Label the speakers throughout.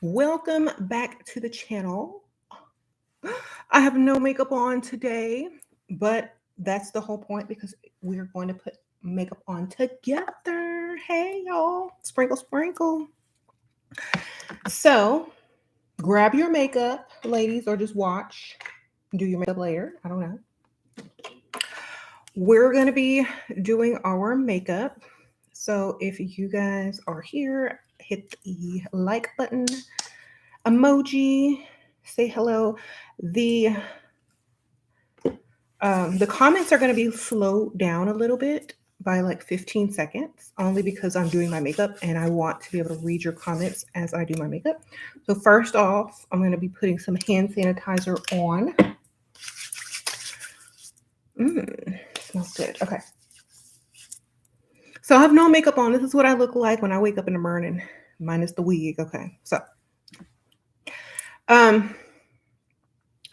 Speaker 1: Welcome back to the channel. I have no makeup on today, but that's the whole point because we're going to put makeup on together. Hey, y'all. Sprinkle, sprinkle. So grab your makeup, ladies, or just watch. Do your makeup later. I don't know. We're going to be doing our makeup. So if you guys are here, hit the like button, emoji, say hello. The comments are going to be slowed down a little bit by like 15 seconds, only because I'm doing my makeup and I want to be able to read your comments as I do my makeup. So first off, I'm going to be putting some hand sanitizer on. Smells good. Okay. So I have no makeup on. This is what I look like when I wake up in the morning, minus the wig. Okay. Um,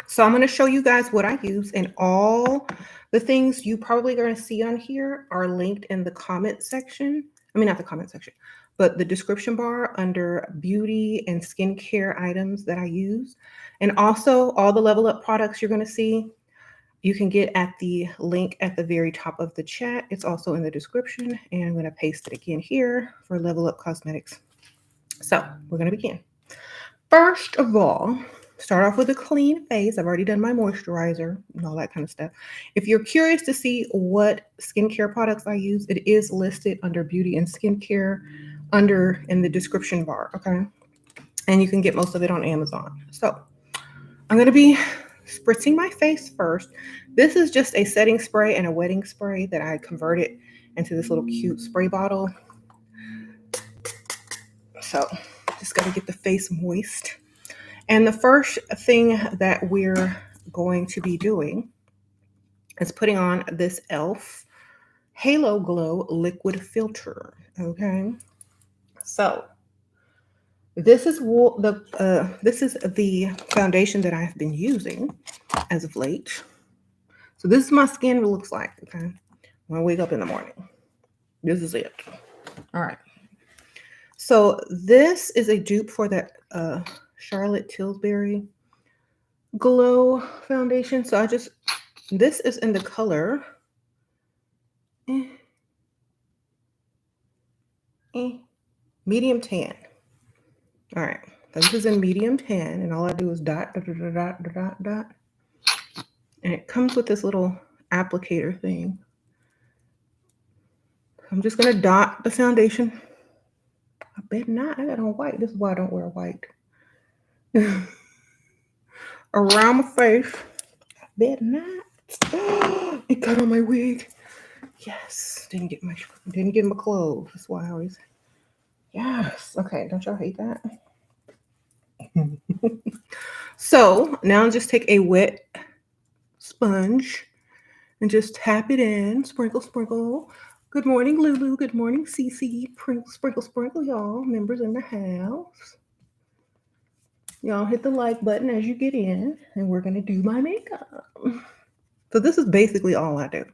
Speaker 1: So I'm going to show you guys what I use, and all the things you probably going to see on here are linked in the comment section. I mean, not the comment section, but the description bar under beauty and skincare items that I use. And also all the Level Up products you're going to see, you can get at the link at the very top of the chat. It's also in the description, and I'm going to paste it again here for Level Up Cosmetics. So we're going to begin. First of all, start off with a clean face. I've already done my moisturizer and all that kind of stuff. If you're curious to see what skincare products I use, it is listed under beauty and skincare in the description bar, okay? And you can get most of it on Amazon. So I'm going to be spritzing my face first. This is just a setting spray and a wetting spray that I converted into this little cute spray bottle. So just got to get the face moist. And the first thing that we're going to be doing is putting on this e.l.f. Halo Glow Liquid Filter. Okay, so this is the foundation that I've been using as of late. So this is my skin looks like. Okay, when I wake up in the morning, this is it. All right. So this is a dupe for that Charlotte Tilbury Glow foundation. So this is in the color medium tan. All right. So this is in medium tan, and all I do is dot, dot, dot, dot, dot, dot, dot. And it comes with this little applicator thing. I'm just going to dot the foundation. I bet not. I got on white. This is why I don't wear white. Around my face. I bet not. It got on my wig. Yes. Didn't get my clothes. That's why I always. Yes. Okay. Don't y'all hate that? So now just take a wet sponge and just tap it in. Sprinkle, sprinkle. Good morning, Lulu. Good morning, Cece. Sprinkle, sprinkle, y'all. Members in the house. Y'all hit the like button as you get in, and we're going to do my makeup. So this is basically all I do.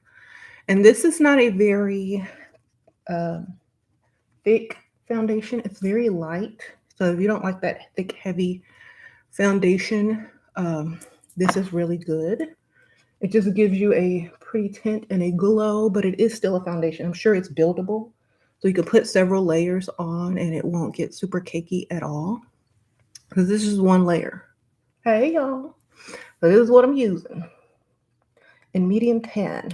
Speaker 1: And this is not a very thick foundation. It's very light. So if you don't like that thick, heavy foundation, this is really good. It just gives you a pretty tint and a glow, but it is still a foundation. I'm sure it's buildable. So you could put several layers on and it won't get super cakey at all. Because this is one layer. Hey, y'all. So this is what I'm using. In medium tan.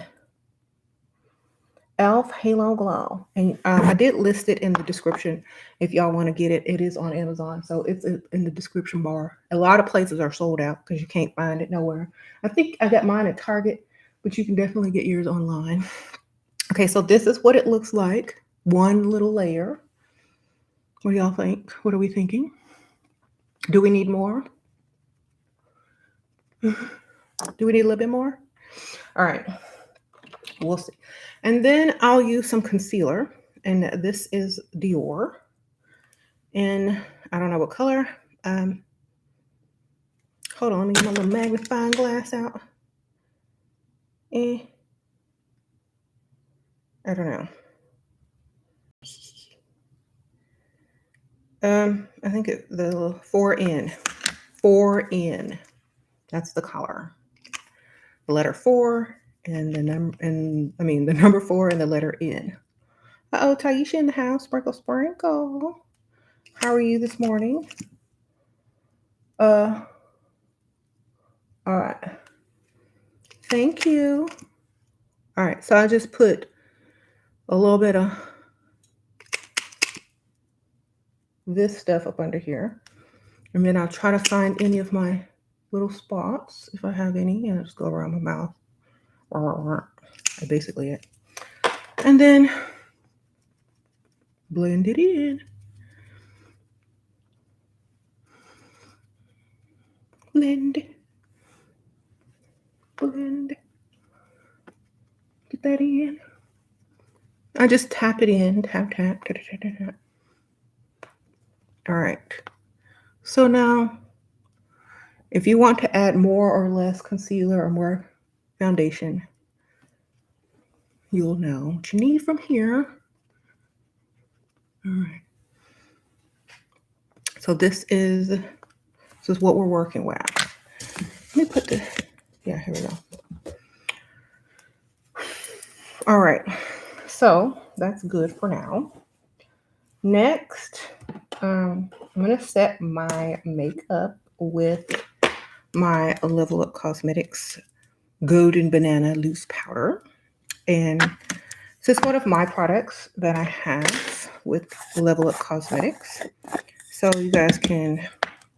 Speaker 1: e.l.f. Halo Glow. And I did list it in the description. If y'all want to get it, it is on Amazon. So it's in the description bar. A lot of places are sold out because you can't find it nowhere. I think I got mine at Target, but you can definitely get yours online. Okay, so this is what it looks like. One little layer. What do y'all think? What are we thinking? Do we need more? Do we need a little bit more? All right. We'll see. And then I'll use some concealer. And this is Dior. And I don't know what color. Hold on, let me get my little magnifying glass out. I don't know. I think the 4N. 4N. That's the color. The letter 4 and the the number 4 and the letter N. Uh-oh, Taisha in the house. Sprinkle, sprinkle. How are you this morning? All right. Thank you. All right, so I just put a little bit of this stuff up under here. And then I'll try to find any of my little spots, if I have any, and I'll just go around my mouth. That's basically it. And then blend it in. Blend. Blend. Get that in. I just tap it in. Tap, tap, tap, tap, tap, tap. All right. So now, if you want to add more or less concealer or more foundation, you'll know what you need from here. All right. So this is what we're working with. Let me put the, yeah, here we go. All right. So that's good for now. Next, I'm going to set my makeup with my Level Up Cosmetics Golden Banana Loose Powder. And this is one of my products that I have with Level Up Cosmetics. So you guys can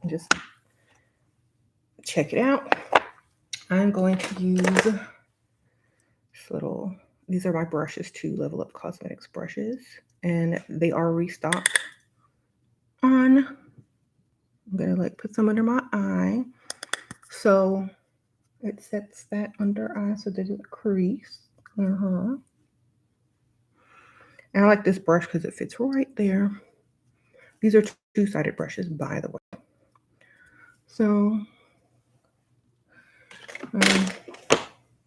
Speaker 1: just check it out. I'm going to use this little, these are my brushes too, Level Up Cosmetics brushes. And they are restocked on, I'm going to like put some under my eye. So it sets that under eye so there's a crease. And I like this brush because it fits right there. These are two-sided brushes, by the way. So,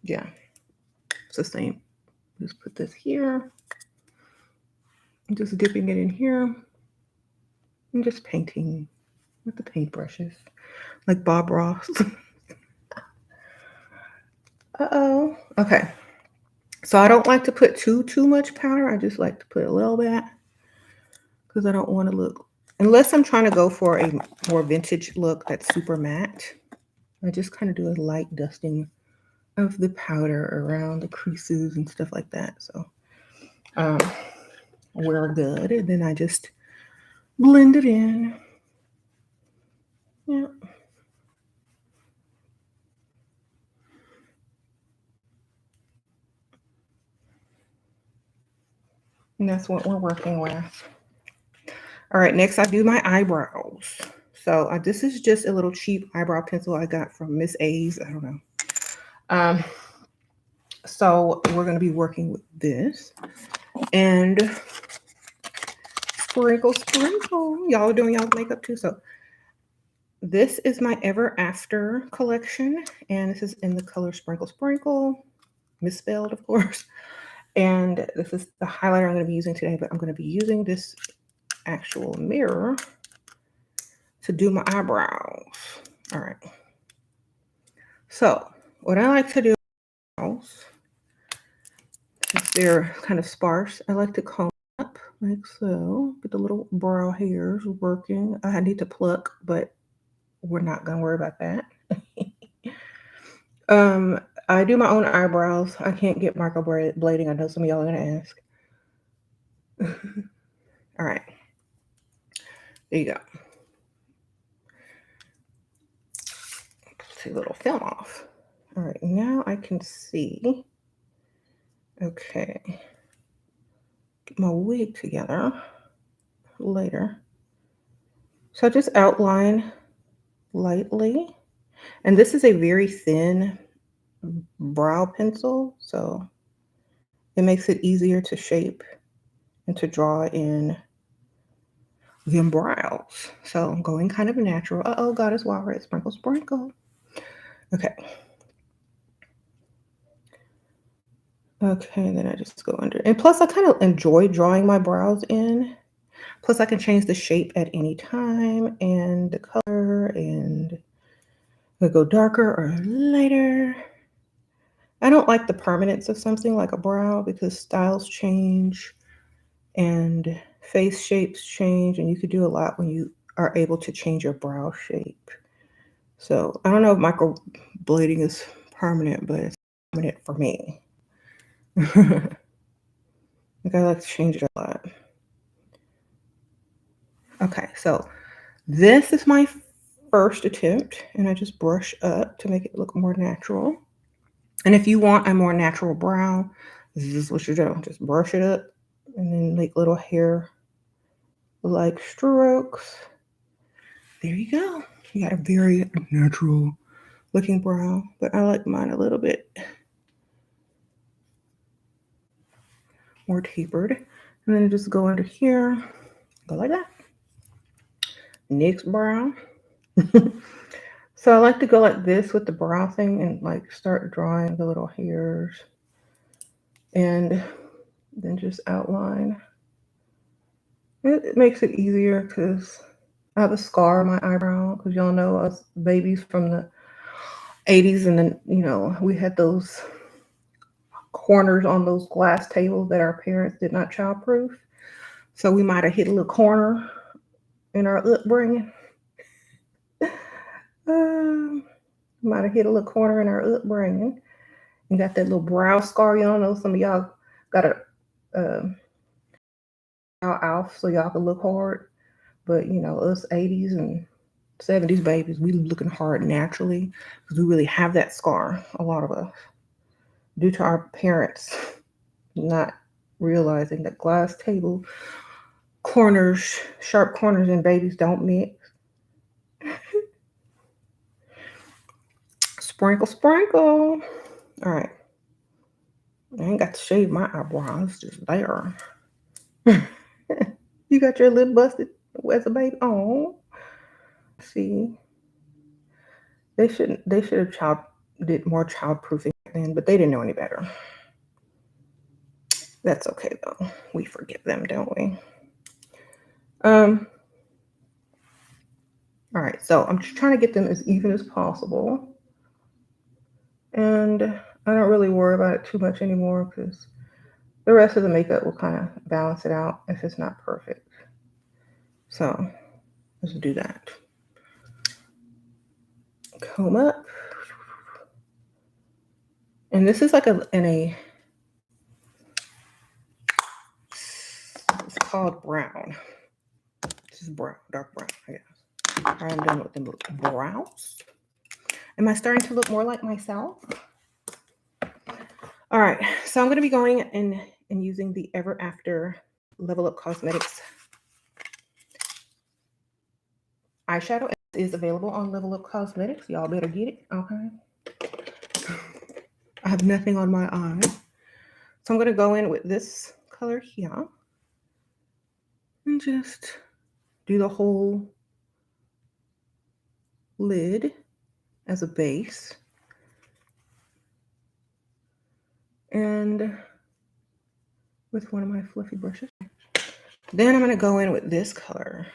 Speaker 1: yeah, it's the same. Just put this here. I'm just dipping it in here. I'm just painting with the paintbrushes, like Bob Ross. Uh-oh. Okay. So I don't like to put too much powder. I just like to put a little bit because I don't want to look, unless I'm trying to go for a more vintage look that's super matte. I just kind of do a light dusting of the powder around the creases and stuff like that. So we're good. And then I just blend it in. Yeah. And that's what we're working with. All right, next I do my eyebrows. So this is just a little cheap eyebrow pencil I got from Miss A's. I don't know. So we're going to be working with this. And sprinkle, sprinkle. Y'all are doing y'all's makeup too. So this is my Ever After collection. And this is in the color Sprinkle, Sprinkle. Misspelled, of course. And this is the highlighter I'm going to be using today. But I'm going to be using this actual mirror to do my eyebrows. All right. So what I like to do, since they're kind of sparse, I like to comb up like so. Get the little brow hairs working. I need to pluck, but we're not gonna worry about that. I do my own eyebrows. I can't get microblading. I know some of y'all are gonna ask. All right. There you go. See a little film off. All right, now I can see. Okay. Get my wig together later. So I just outline lightly. And this is a very thin brow pencil, so it makes it easier to shape and to draw in them brows. So I'm going kind of natural. Uh-oh, Goddess Walrus, sprinkle, sprinkle. Okay. Okay, then I just go under. And plus, I kind of enjoy drawing my brows in. Plus I can change the shape at any time and the color, and I'll go darker or lighter. I don't like the permanence of something like a brow because styles change and face shapes change, and you could do a lot when you are able to change your brow shape. So I don't know if microblading is permanent, but it's permanent for me. Like I like to change it a lot. Okay, so this is my first attempt, and I just brush up to make it look more natural. And if you want a more natural brow, this is what you do. Just brush it up and then make little hair like strokes. There you go. You got a very natural looking brow, but I like mine a little bit more tapered. And then just go under here, go like that. Next brow. So I like to go like this with the brow thing and like start drawing the little hairs and then just outline. It makes it easier because I have a scar on my eyebrow because y'all know us babies from the 80s, and then we had those corners on those glass tables that our parents did not childproof. So we might have hit a little corner in our upbringing. Might have hit a little corner in our upbringing and got that little brow scar. Y'all know some of y'all got a brow off so y'all can look hard. But us 80s and 70s babies, we looking hard naturally because we really have that scar, a lot of us, due to our parents not realizing that glass table corners, sharp corners in babies don't mix. Sprinkle, sprinkle. All right. I ain't got to shave my eyebrows, just there. You got your lip busted as a baby? Oh, see, they should have did more childproofing then, but they didn't know any better. That's okay though. We forgive them, don't we? All right, so I'm just trying to get them as even as possible. And I don't really worry about it too much anymore because the rest of the makeup will kind of balance it out if it's not perfect. So let's do that. Comb up. And this is like it's called brown. This is brown, dark brown, I guess. I'm done with the brows. Am I starting to look more like myself? All right, so I'm going to be going and using the Ever After Level Up Cosmetics eyeshadow. It is available on Level Up Cosmetics. Y'all better get it, okay? I have nothing on my eye. So I'm going to go in with this color here and just do the whole lid as a base. And with one of my fluffy brushes. Then I'm going to go in with this color.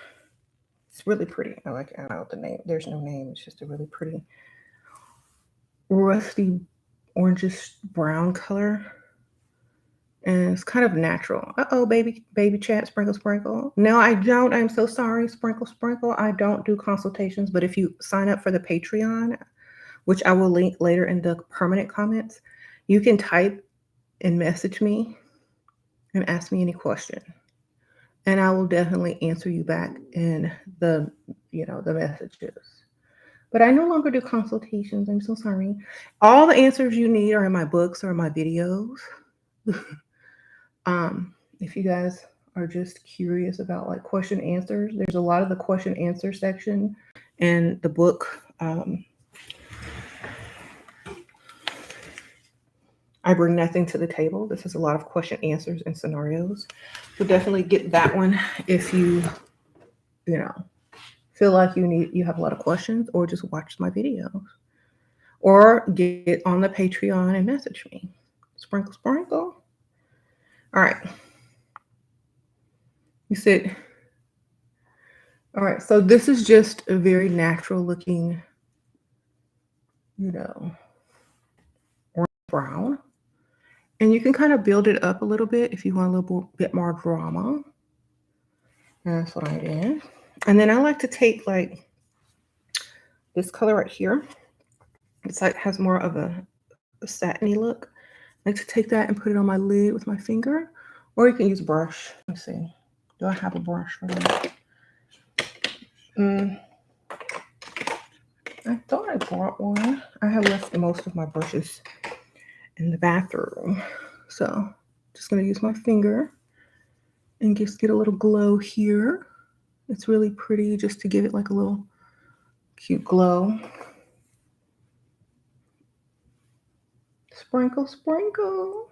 Speaker 1: It's really pretty. I don't know the name. There's no name. It's just a really pretty rusty orangish brown color. And it's kind of natural. Uh-oh, baby chat, sprinkle, sprinkle. No, I don't. I'm so sorry, sprinkle, sprinkle. I don't do consultations, but if you sign up for the Patreon, which I will link later in the permanent comments, you can type and message me and ask me any question. And I will definitely answer you back in the messages. But I no longer do consultations. I'm so sorry. All the answers you need are in my books or in my videos. If you guys are just curious about like question answers, there's a lot of the question answer section in the book. I Bring Nothing to the Table. This is a lot of question answers and scenarios. So definitely get that one if you feel like you have a lot of questions, or just watch my videos, or get on the Patreon and message me. Sprinkle, sprinkle. All right. You said All right, so this is just a very natural looking, you know, orange brown. And you can kind of build it up a little bit if you want a little bit more drama. And that's what I did. And then I like to take like this color right here. It's like has more of a satiny look. I like to take that and put it on my lid with my finger. Or you can use a brush. Let's see. Do I have a brush for that? I thought I brought one. I have left most of my brushes in the bathroom. So just gonna use my finger and just get a little glow here. It's really pretty just to give it like a little cute glow. Sprinkle, sprinkle.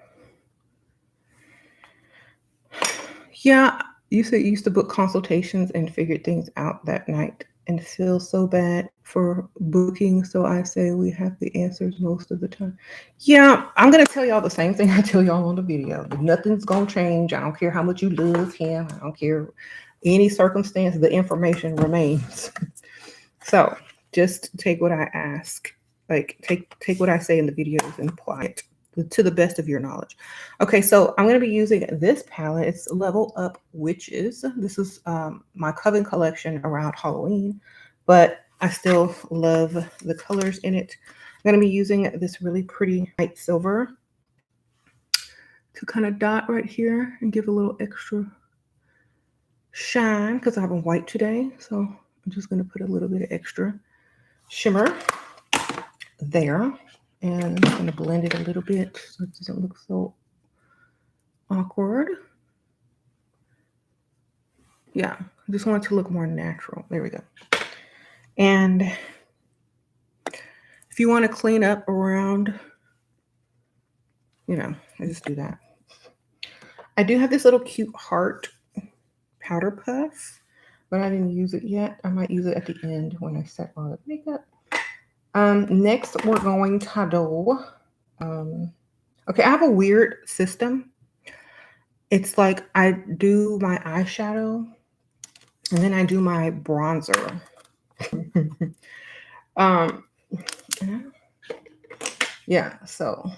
Speaker 1: Yeah, you said you used to book consultations and figured things out that night and feel so bad for booking. So I say we have the answers most of the time. Yeah, I'm going to tell y'all the same thing I tell y'all on the video. Nothing's going to change. I don't care how much you love him. I don't care any circumstance. The information remains. So just take what I ask. Like take what I say in the videos and apply it to the best of your knowledge. Okay, so I'm going to be using this palette. It's Level Up Witches. This is my Coven collection around Halloween, but I still love the colors in it. I'm going to be using this really pretty light silver to kind of dot right here and give a little extra shine because I have a white today. So I'm just going to put a little bit of extra shimmer there. And I'm just going to blend it a little bit so it doesn't look so awkward. Yeah, I just want it to look more natural. There we go. And if you want to clean up around, you know, I just do that. I do have this little cute heart powder puff, but I didn't use it yet. I might use it at the end when I set all the makeup. Next, we're going to do, okay, I have a weird system. It's like I do my eyeshadow and then I do my bronzer. Yeah, so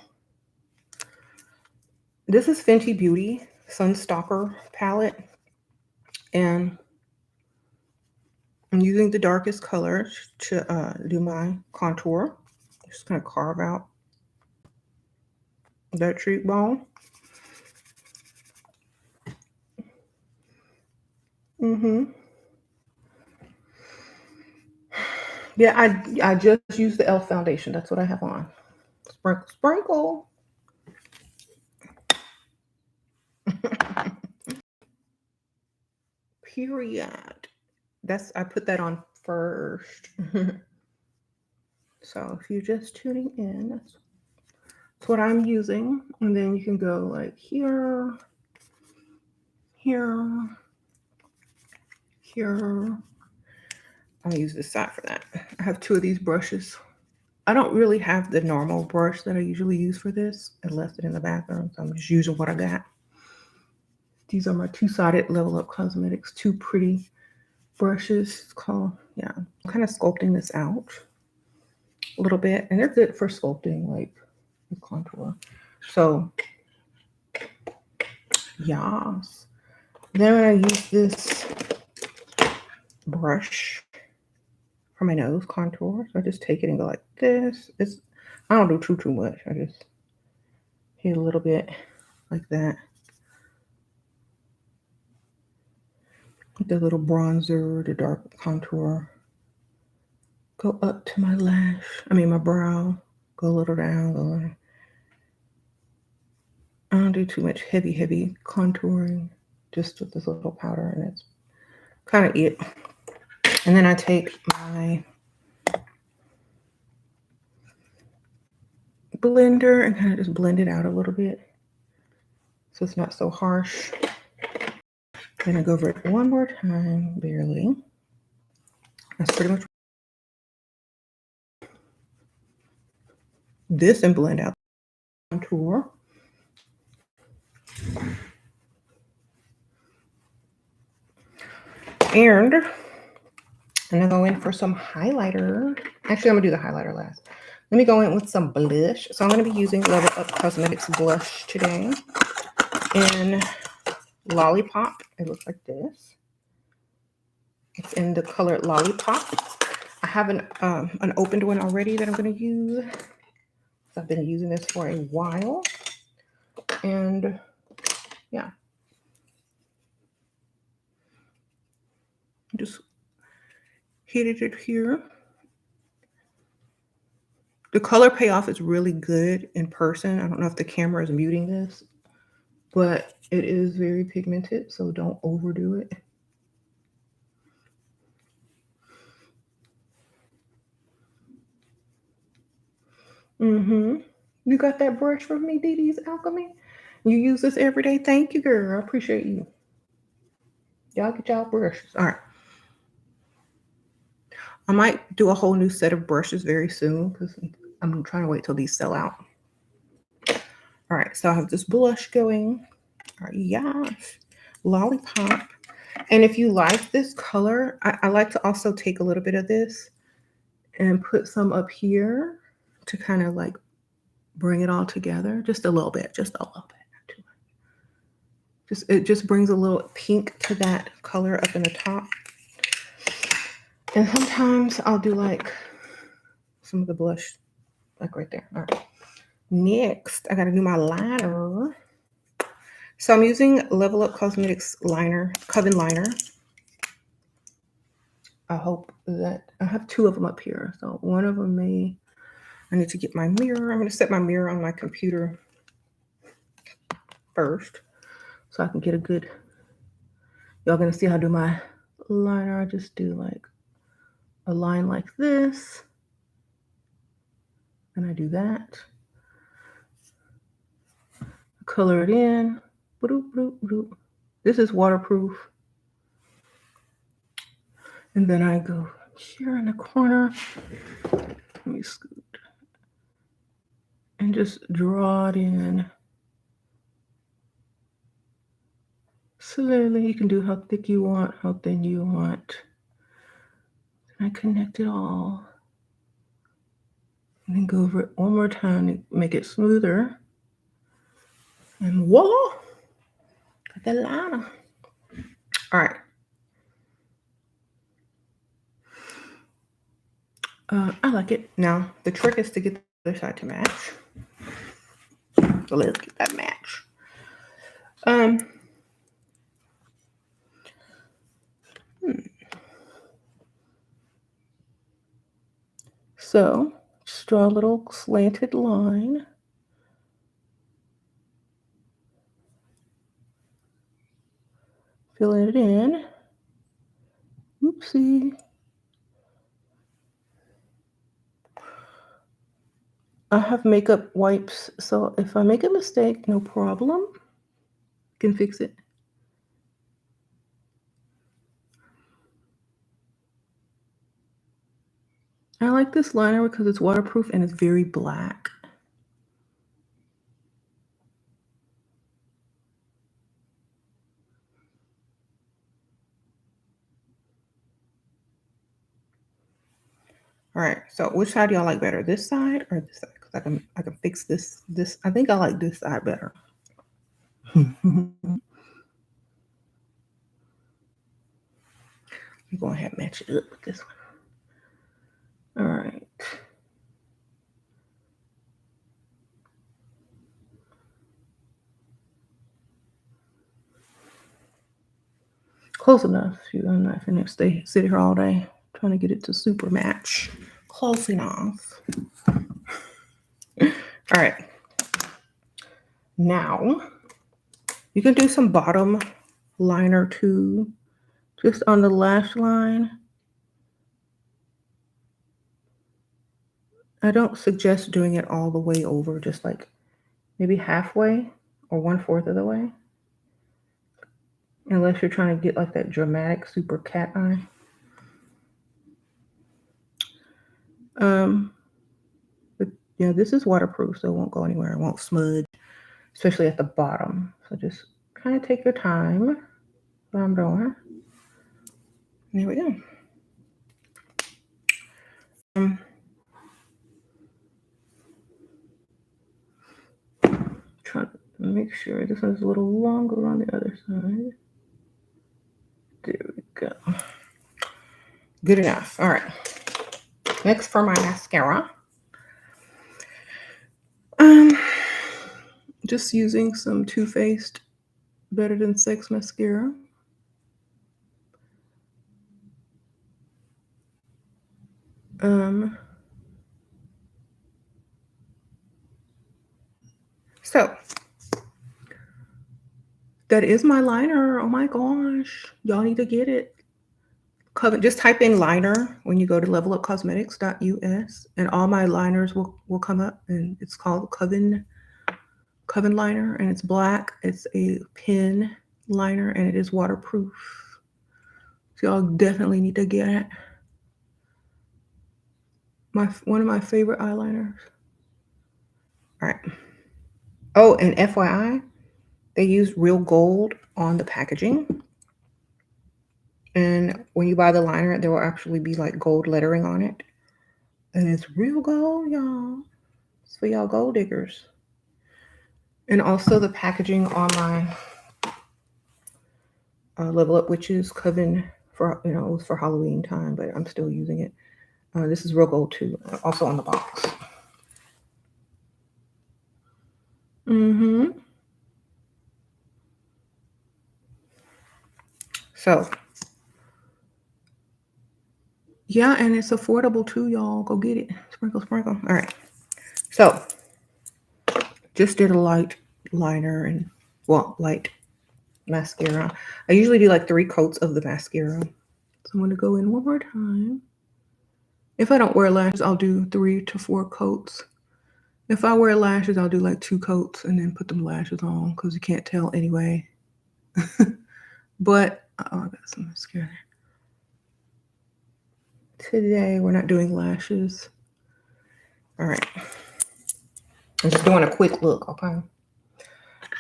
Speaker 1: this is Fenty Beauty Sunstalker palette, and I'm using the darkest color to do my contour. Just gonna carve out that cheekbone. Yeah, I just used the e.l.f. foundation. That's what I have on. Sprinkle, sprinkle. Period. I put that on first. So if you're just tuning in, that's what I'm using. And then you can go like here, here, here. I'll use this side for that. I have two of these brushes. I don't really have the normal brush that I usually use for this. I left it in the bathroom, so I'm just using what I got. These are my two-sided Level Up Cosmetics, two pretty brushes. It's called, yeah. I'm kind of sculpting this out a little bit, and they're good for sculpting, like with contour. So, yes. Then I use this brush for my nose contour. So I just take it and go like this. I don't do too much. I just hit a little bit like that. The little bronzer, the dark contour. Go up to my my brow. Go a little down. I don't do too much heavy contouring. Just with this little powder, and it's kind of it. And then I take my blender and kind of just blend it out a little bit so it's not so harsh. Then I go over it one more time, barely. That's pretty much this, and blend out the contour. And I'm gonna go in for some highlighter. Actually, I'm gonna do the highlighter last. Let me go in with some blush. So I'm gonna be using Level Up Cosmetics blush today in Lollipop. It looks like this. It's in the color Lollipop. I have an opened one already that I'm gonna use. So I've been using this for a while. And yeah. Just heated it here. The color payoff is really good in person. I don't know if the camera is muting this, but it is very pigmented, so don't overdo it. You got that brush from me, Dee Dee's Alchemy? You use this every day? Thank you, girl. I appreciate you. Y'all get y'all brushes. All right. I might do a whole new set of brushes very soon because I'm trying to wait till these sell out. All right, so I have this blush going. All right, yes, Lollipop. And if you like this color, I like to also take a little bit of this and put some up here to kind of like bring it all together. Just a little bit, just a little bit. Not too much. It just brings a little pink to that color up in the top. And sometimes I'll do like some of the blush, like right there. All right. Next, I got to do my liner. So I'm using Level Up Cosmetics liner, Coven liner. I hope that I have two of them up here. So one of them I need to get my mirror. I'm going to set my mirror on my computer first so I can get a good, y'all going to see how I do my liner. I just do like a line like this. And I do that. Color it in. This is waterproof. And then I go here in the corner. Let me scoot. And just draw it in. Slowly, you can do how thick you want, how thin you want. And I connect it all. And then go over it one more time to make it smoother. And voila! Got the liner. All right. I like it. Now, the trick is to get the other side to match. So let's get that match. So, just draw a little slanted line. Fill it in. Oopsie. I have makeup wipes, so if I make a mistake, no problem. Can fix it. I like this liner because it's waterproof and it's very black. All right, so which side do y'all like better, this side or this side? Because I can fix this. I think I like this side better. I'm going to have to match it up with this one. All right. Close enough. I'm not going to sit here all day trying to get it to super match. Close enough. All right. Now, you can do some bottom liner too, just on the lash line. I don't suggest doing it all the way over, just like maybe halfway or 1/4 of the way. Unless you're trying to get like that dramatic super cat eye. But yeah, this is waterproof, so it won't go anywhere. It won't smudge, especially at the bottom. So just kind of take your time. What I'm doing. There we go. Trying to make sure this one's a little longer on the other side. There we go. Good enough. All right. Next for my mascara. Just using some Too Faced Better Than Sex mascara. So that is my liner. Oh my gosh. Y'all need to get it. Just type in liner when you go to levelupcosmetics.us and all my liners will come up, and it's called Coven liner, and it's black. It's a pen liner and it is waterproof. So y'all definitely need to get it. One of my favorite eyeliners. All right. Oh, and FYI, they use real gold on the packaging. And when you buy the liner, there will actually be like gold lettering on it. And it's real gold, y'all. It's for y'all gold diggers. And also the packaging on my Level Up Witches Coven for, it was for Halloween time, but I'm still using it. This is real gold too, also on the box. So, yeah, and it's affordable too, y'all. Go get it. Sprinkle, sprinkle. All right. So, just did a light liner and, light mascara. I usually do like 3 coats of the mascara. So I'm going to go in one more time. If I don't wear lashes, I'll do 3 to 4 coats. If I wear lashes, I'll do like 2 coats and then put them lashes on because you can't tell anyway. But, I got some mascara. Today, we're not doing lashes. All right. I'm just doing a quick look, okay?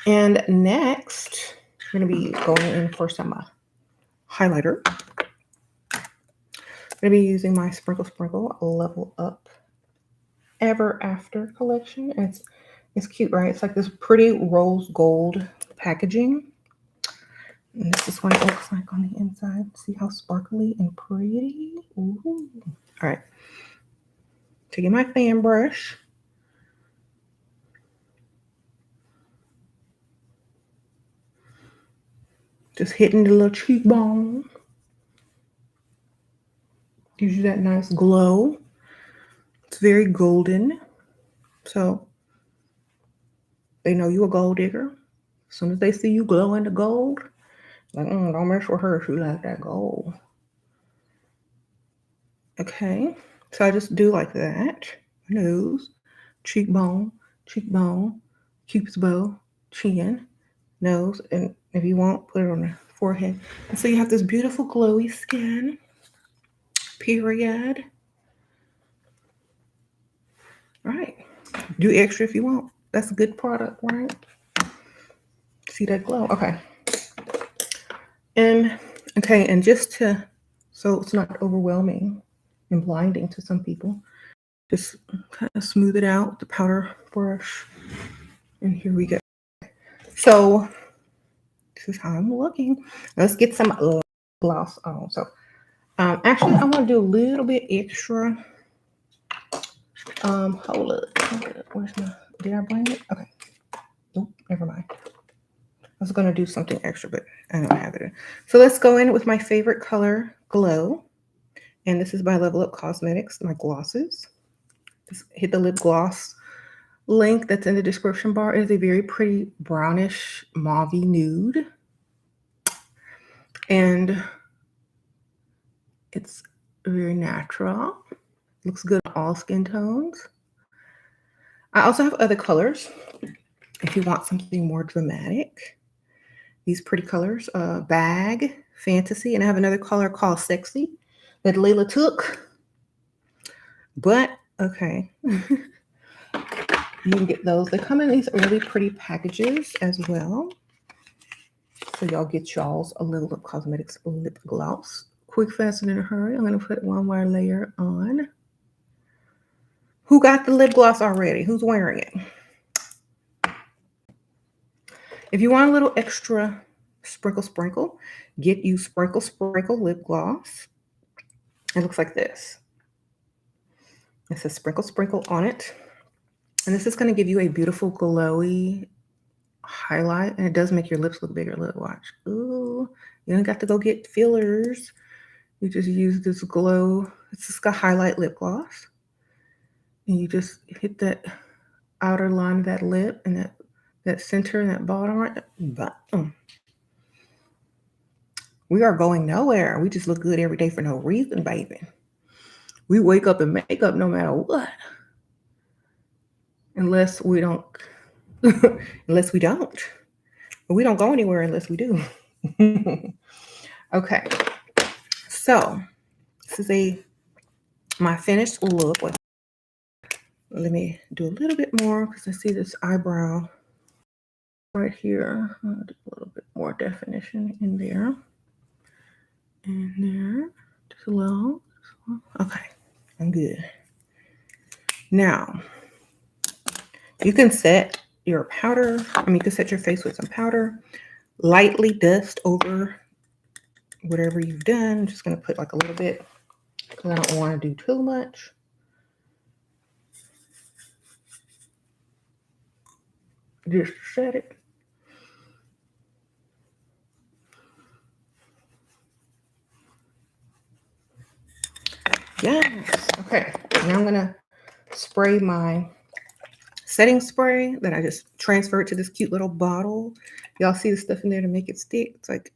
Speaker 1: And next, I'm going to be going in for some highlighter. I'm going to be using my Sprinkle Sprinkle Level Up Ever After collection. And it's cute, right? It's like this pretty rose gold packaging. And this is what it looks like on the inside. See how sparkly and pretty? Ooh. All right. Taking my fan brush. Just hitting the little cheekbone. Gives you that nice glow. It's very golden. So they know you a gold digger. As soon as they see you glowing the gold, like, don't mess with her. She like that gold. Okay. So I just do like that. Nose, cheekbone, cheekbone, cupid's bow, chin, nose, and if you want, put it on the forehead. And so you have this beautiful glowy skin. Period. Right. Do extra if you want. That's a good product, right? See that glow? Okay. And just so it's not overwhelming and blinding to some people, just kind of smooth it out with the powder brush. And here we go. So this is how I'm looking. Let's get some gloss on. So actually, I want to do a little bit extra. Hold up. Where's my? Did I bring it? Okay. Nope. Never mind. I was going to do something extra, but I don't have it. So let's go in with my favorite color, Glow. And this is by Level Up Cosmetics, my glosses. Just hit the lip gloss link that's in the description bar. It is a very pretty brownish mauvey nude. And it's very natural. Looks good on all skin tones. I also have other colors if you want something more dramatic. These pretty colors, Bag, Fantasy, and I have another color called Sexy that Layla took. But, okay. You can get those. They come in these really pretty packages as well. So y'all get y'all's a Level Up Cosmetics lip gloss. Quick, fast, and in a hurry. I'm going to put one more layer on. Who got the lip gloss already? Who's wearing it? If you want a little extra sprinkle, get you sprinkle lip gloss. It looks like this. It says sprinkle on it. And this is going to give you a beautiful glowy highlight. And it does make your lips look bigger. Look, watch. Ooh, you don't got to go get fillers. You just use this glow. It's just a highlight lip gloss. And you just hit that outer line of that lip and that center and that bottom right there. Boom. We are going nowhere. We just look good every day for no reason, baby. We wake up in makeup no matter what. Unless we don't. Unless we don't. But we don't go anywhere unless we do. Okay. So this is my finished look. Let me do a little bit more because I see this eyebrow right here. I'll do a little bit more definition in there. And there. Just a little. Okay. I'm good. Now, you can set your powder. You can set your face with some powder. Lightly dust over whatever you've done. I'm just going to put like a little bit because I don't want to do too much. Just set it. Yes. Okay. Now I'm going to spray my setting spray that I just transferred to this cute little bottle. Y'all see the stuff in there to make it stick? It's like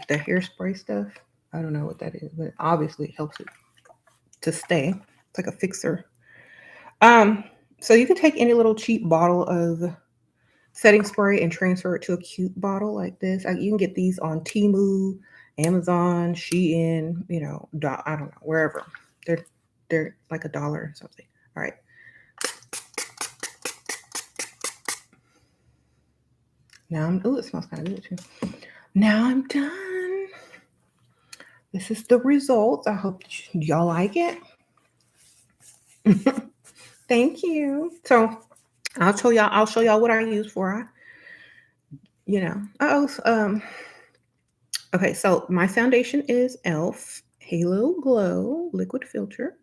Speaker 1: the hairspray stuff. I don't know what that is, but obviously it helps it to stay. It's like a fixer. So you can take any little cheap bottle of setting spray and transfer it to a cute bottle like this. You can get these on Temu, Amazon, Shein, I don't know, wherever. They're like $1 or something. All right. Now it smells kind of good too. Now I'm done. This is the results. I hope y'all like it. Thank you. So I'll show y'all what I use for okay, so my foundation is e.l.f. Halo Glow Liquid Filter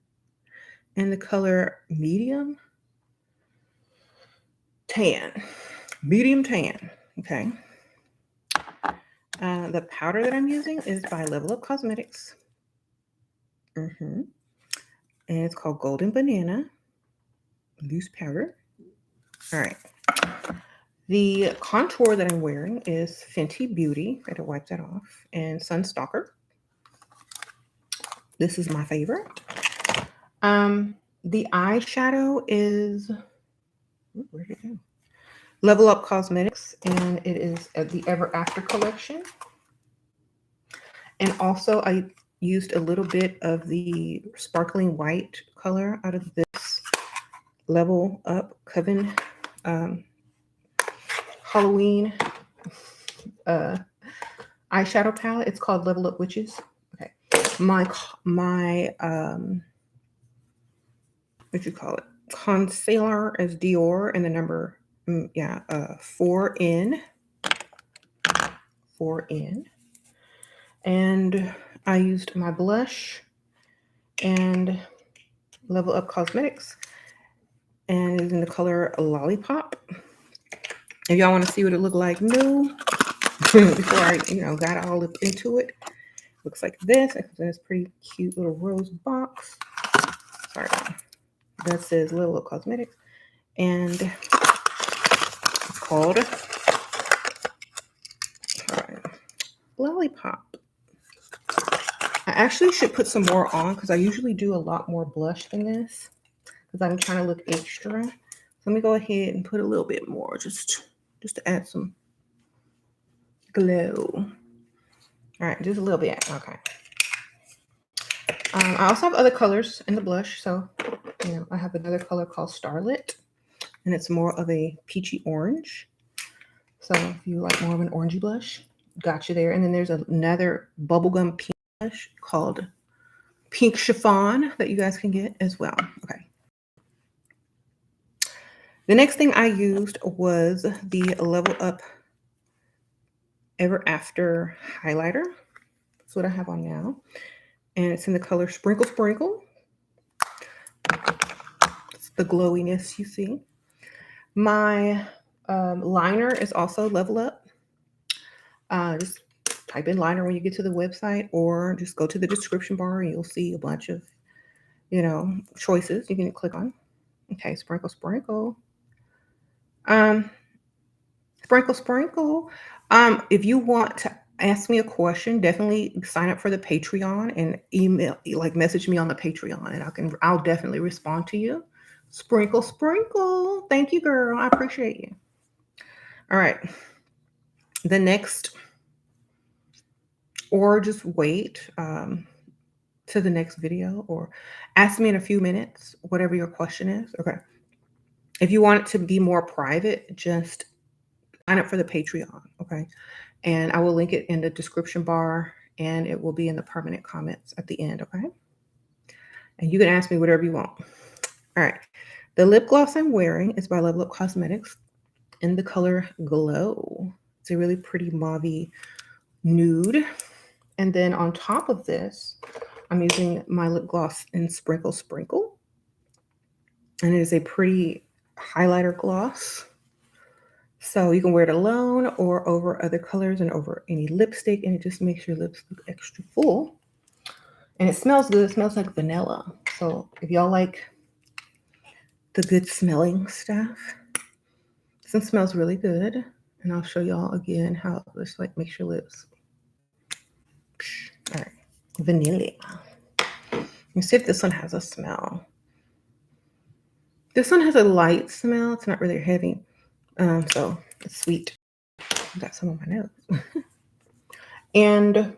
Speaker 1: in the color medium tan. Okay. The powder that I'm using is by Level Up Cosmetics. And it's called Golden Banana Loose Powder. All right. The contour that I'm wearing is Fenty Beauty. Gotta wipe that off. And Sunstalker. This is my favorite. The eyeshadow is, where did it go? Level Up Cosmetics, and it is the Ever After collection. And also I used a little bit of the sparkling white color out of this Level Up Coven Halloween eyeshadow palette. It's called Level Up Witches. Okay. My what you call it? Concealer is Dior, and the number 4N. 4N. And I used my blush and Level Up Cosmetics, and it's in the color Lollipop. If y'all want to see what it looked like new before I got all up into it, looks like this. It's in this pretty cute little rose box. Sorry, that says Level Up Cosmetics, and it's called Lollipop. I actually should put some more on because I usually do a lot more blush than this because I'm trying to look extra. So let me go ahead and put a little bit more just to add some glow. All right, just a little bit. Okay. I also have other colors in the blush. So, I have another color called Starlit, and it's more of a peachy orange. So if you like more of an orangey blush, got you there. And then there's another bubblegum pink blush called Pink Chiffon that you guys can get as well. Okay. The next thing I used was the Level Up Ever After highlighter. That's what I have on now. And it's in the color Sprinkle Sprinkle. It's the glowiness you see. My liner is also Level Up. Just type in liner when you get to the website, or just go to the description bar and you'll see a bunch of, choices you can click on. Okay, Sprinkle Sprinkle. Sprinkle Sprinkle. If you want to ask me a question, definitely sign up for the Patreon and message me on the Patreon, and I'll definitely respond to you. Sprinkle Sprinkle. Thank you, girl. I appreciate you. All right. The next, or just wait to the next video, or ask me in a few minutes, whatever your question is. Okay. If you want it to be more private, just sign up for the Patreon. Okay. And I will link it in the description bar, and it will be in the permanent comments at the end. Okay. And you can ask me whatever you want. All right. The lip gloss I'm wearing is by Level Up Cosmetics in the color Glow. It's a really pretty mauve nude. And then on top of this, I'm using my lip gloss in Sprinkle Sprinkle. And it is a pretty highlighter gloss. So you can wear it alone or over other colors and over any lipstick, and it just makes your lips look extra full. And it smells good. It smells like vanilla. So if y'all like the good smelling stuff, this one smells really good. And I'll show y'all again how this makes your lips. All right, vanilla. Let's see if this one has a smell. This one has a light smell. It's not really heavy. So it's sweet. I got some on my nose. And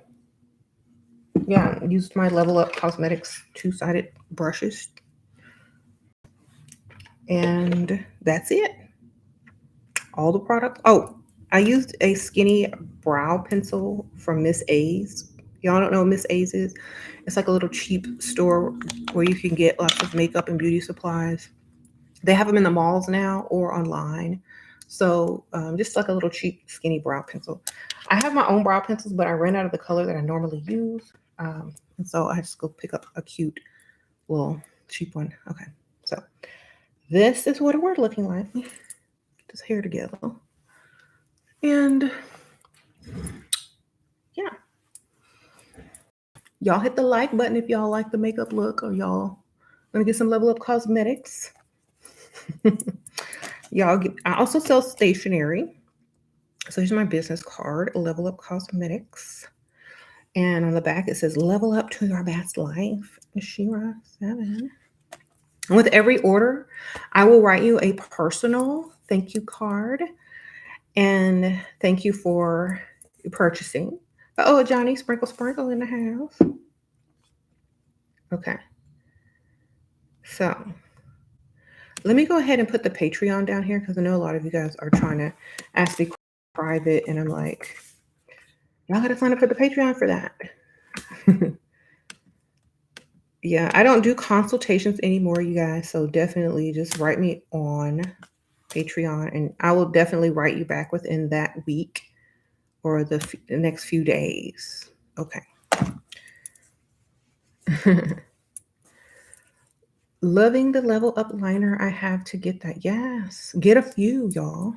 Speaker 1: yeah, I used my Level Up Cosmetics two-sided brushes. And that's it. All the products. Oh, I used a skinny brow pencil from Miss A's. Y'all don't know what Miss A's is? It's like a little cheap store where you can get lots of makeup and beauty supplies. They have them in the malls now or online. So just like a little cheap skinny brow pencil. I have my own brow pencils, but I ran out of the color that I normally use. And so I just go pick up a cute little cheap one. Okay, so this is what we're looking like. Get this hair together. And yeah. Y'all hit the like button if y'all like the makeup look, or y'all gonna get some Level Up Cosmetics. I also sell stationery. So here's my business card, Level Up Cosmetics. And on the back, it says, level up to your best life, Sheraseven. And with every order, I will write you a personal thank you card. And thank you for purchasing. Oh, Johnny, Sprinkle Sprinkle in the house. Okay. So let me go ahead and put the Patreon down here, because I know a lot of you guys are trying to ask me private. And I'm like, y'all got to sign up for the Patreon for that. Yeah, I don't do consultations anymore, you guys. So definitely just write me on Patreon, and I will definitely write you back within that week or the next few days. Okay. Loving the Level Up liner I have to get that. Yes. Get a few, y'all.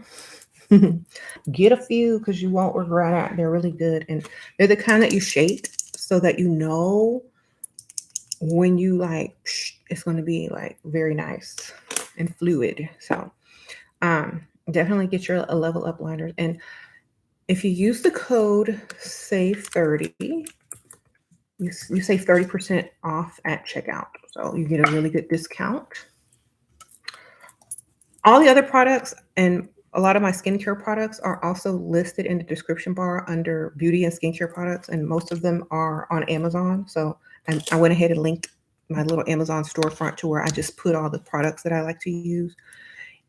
Speaker 1: Get a few, because you won't regret it. They're really good. And they're the kind that you shake so that you know when you it's going to be very nice and fluid. So definitely get your Level Up liners. And if you use the code SAVE30, you save 30% off at checkout. So you get a really good discount. All the other products and a lot of my skincare products are also listed in the description bar under beauty and skincare products, and most of them are on Amazon. So I went ahead and linked my little Amazon storefront to where I just put all the products that I like to use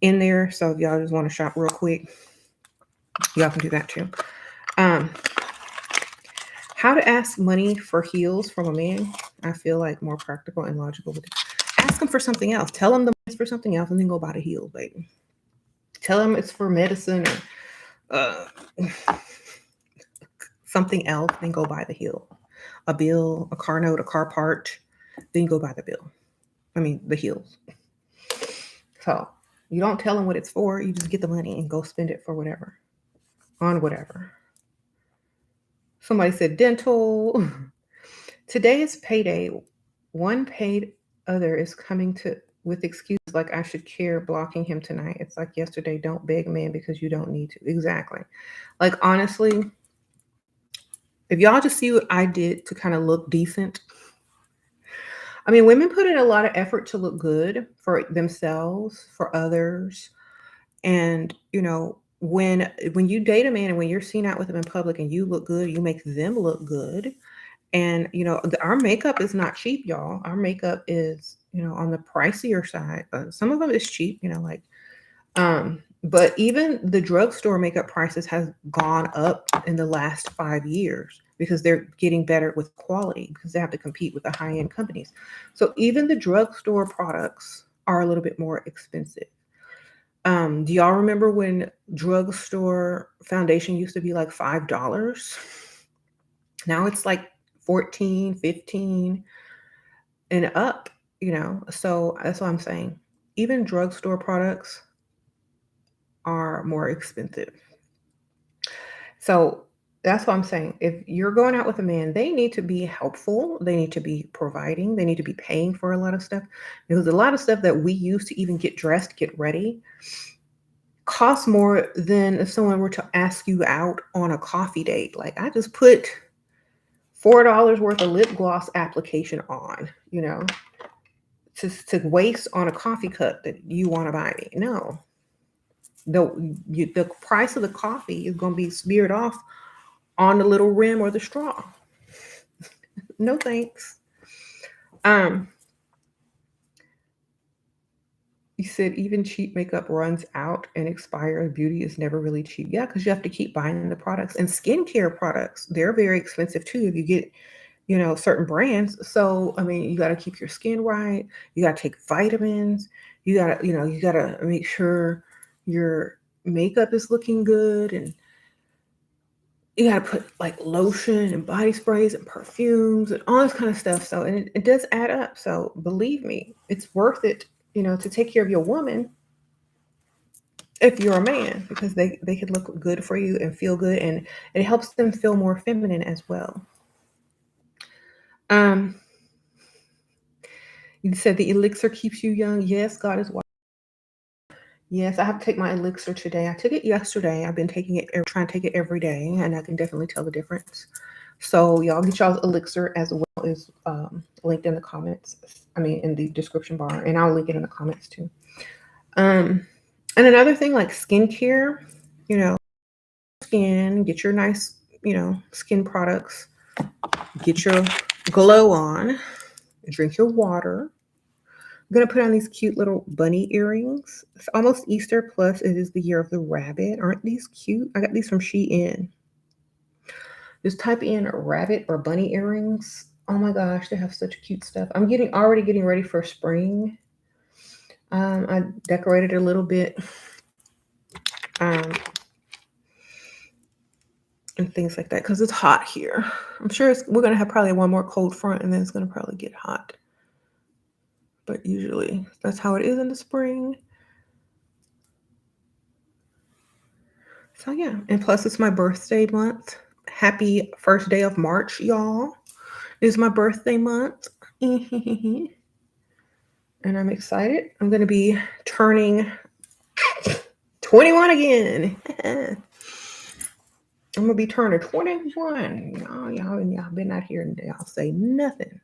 Speaker 1: in there. So if y'all just want to shop real quick, y'all can do that too. How to ask money for heels from a man. I feel like more practical and logical. Ask them for something else. Tell them the money's for something else, and then go buy the heels, baby. Tell them it's for medicine or something else, then go buy the heel. A bill, a car note, a car part, then go buy the bill. I mean, the heels. So you don't tell them what it's for. You just get the money and go spend it for whatever, on whatever. Somebody said dental. Today is payday. One paid other is coming to with excuses like I should care blocking him tonight. It's like yesterday, don't beg a man because you don't need to. Exactly. Like honestly, if y'all just see what I did to kind of look decent. I mean, women put in a lot of effort to look good for themselves, for others. And, when you date a man and when you're seen out with him in public and you look good, you make them look good. And, our makeup is not cheap, y'all. Our makeup is, on the pricier side. Some of them is cheap, but even the drugstore makeup prices has gone up in the last 5 years because they're getting better with quality because they have to compete with the high-end companies. So even the drugstore products are a little bit more expensive. Do y'all remember when drugstore foundation used to be like $5? Now it's like 14, 15 and up, So that's what I'm saying. Even drugstore products are more expensive. So that's what I'm saying. If you're going out with a man, they need to be helpful. They need to be providing. They need to be paying for a lot of stuff because a lot of stuff that we use to even get dressed, get ready, costs more than if someone were to ask you out on a coffee date. Like I just put $4 worth of lip gloss application on, to waste on a coffee cup that you want to buy me. No, the price of the coffee is going to be smeared off on the little rim or the straw. No thanks. You said even cheap makeup runs out and expires. Beauty is never really cheap. Yeah, because you have to keep buying the products. And skincare products, they're very expensive too if you get, certain brands. So, I mean, you got to keep your skin right. You got to take vitamins. You got to, you got to make sure your makeup is looking good. And you got to put like lotion and body sprays and perfumes and all this kind of stuff. So, and it does add up. So believe me, it's worth it, to take care of your woman if you're a man, because they could look good for you and feel good. And it helps them feel more feminine as well. You said the elixir keeps you young. Yes, God is wise. Yes, I have to take my elixir today. I took it yesterday. I've been taking it, trying to take it every day, and I can definitely tell the difference. So y'all get y'all's elixir as well as linked in the comments. I mean, in the description bar, and I'll link it in the comments too. And another thing, like skincare, skin, get your nice, skin products, get your glow on, drink your water. I'm going to put on these cute little bunny earrings. It's almost Easter, plus it is the year of the rabbit. Aren't these cute? I got these from Shein. Just type in rabbit or bunny earrings. Oh my gosh, they have such cute stuff. I'm already getting ready for spring. I decorated a little bit. And things like that because it's hot here. I'm sure we're going to have probably one more cold front and then it's going to probably get hot. But usually that's how it is in the spring. So yeah, and plus it's my birthday month. Happy first day of March, y'all. It's my birthday month. And I'm excited. I'm going to be turning 21 again. I'm going to be turning 21. Oh, y'all been out here and y'all say nothing.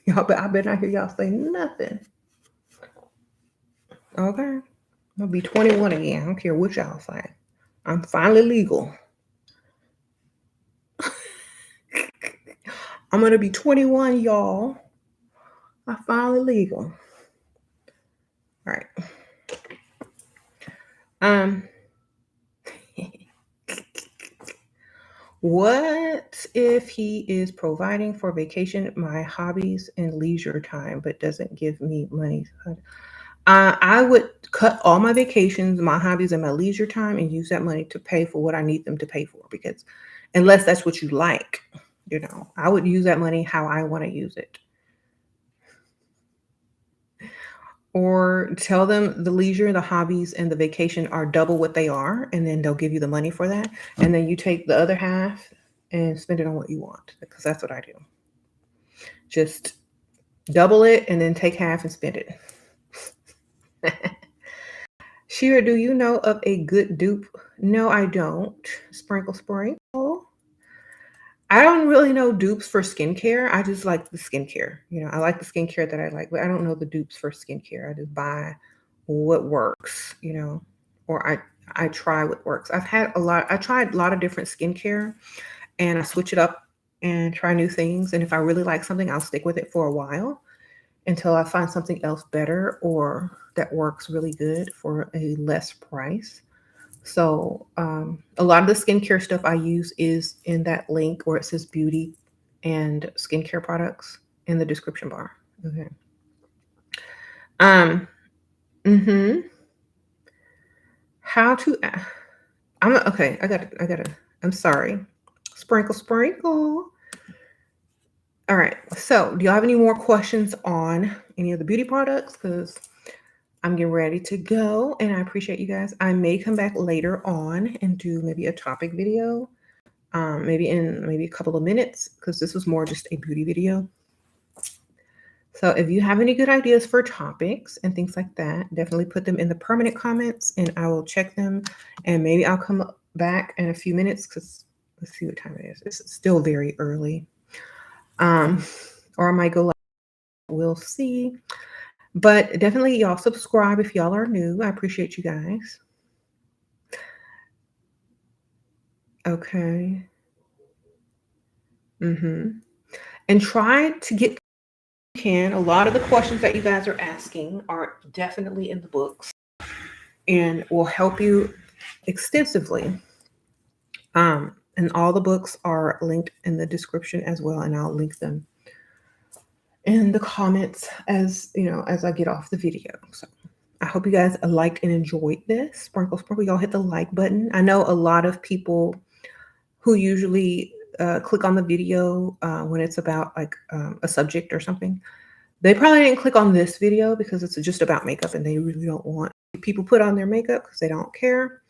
Speaker 1: I've been out here, y'all say nothing. Okay. I'm going to be 21 again. I don't care what y'all say. I'm finally legal. I'm going to be 21, y'all. I'm finally legal. All right. What if he is providing for vacation, my hobbies, and leisure time, but doesn't give me money? I would cut all my vacations, my hobbies, and my leisure time and use that money to pay for what I need them to pay for. Because unless that's what you like, I would use that money how I want to use it. Or tell them the leisure, the hobbies, and the vacation are double what they are, and then they'll give you the money for that. And then you take the other half and spend it on what you want, because that's what I do. Just double it and then take half and spend it. Shira, do you know of a good dupe? No, I don't. Sprinkle, sprinkle. I don't really know dupes for skincare. I just like the skincare. I like the skincare that I like, but I don't know the dupes for skincare. I just buy what works, or I try what works. I tried a lot of different skincare, and I switch it up and try new things. And if I really like something, I'll stick with it for a while until I find something else better or that works really good for a less price. So a lot of the skincare stuff I use is in that link where it says beauty and skincare products in the description bar. Okay. Mm-hmm. How to I'm okay. I got it. I'm sorry. Sprinkle, sprinkle. All right. So do y'all have any more questions on any of the beauty products? Because I'm getting ready to go, and I appreciate you guys. I may come back later on and do maybe a topic video, maybe in maybe a couple of minutes, because this was more just a beauty video. So if you have any good ideas for topics and things like that, definitely put them in the permanent comments, and I will check them. And maybe I'll come back in a few minutes, because let's see what time it is. It's still very early. Or I might go live. We'll see. But definitely y'all subscribe if y'all are new. I appreciate you guys. Okay. And try to get can. A lot of the questions that you guys are asking are definitely in the books and will help you extensively. And all the books are linked in the description as well, and I'll link them in the comments as I get off the video. So I hope you guys liked and enjoyed this. Sprinkle, sprinkle. Y'all hit the like button. I know a lot of people who usually click on the video when it's about like a subject or something. They probably didn't click on this video because it's just about makeup, and they really don't want people put on their makeup because they don't care.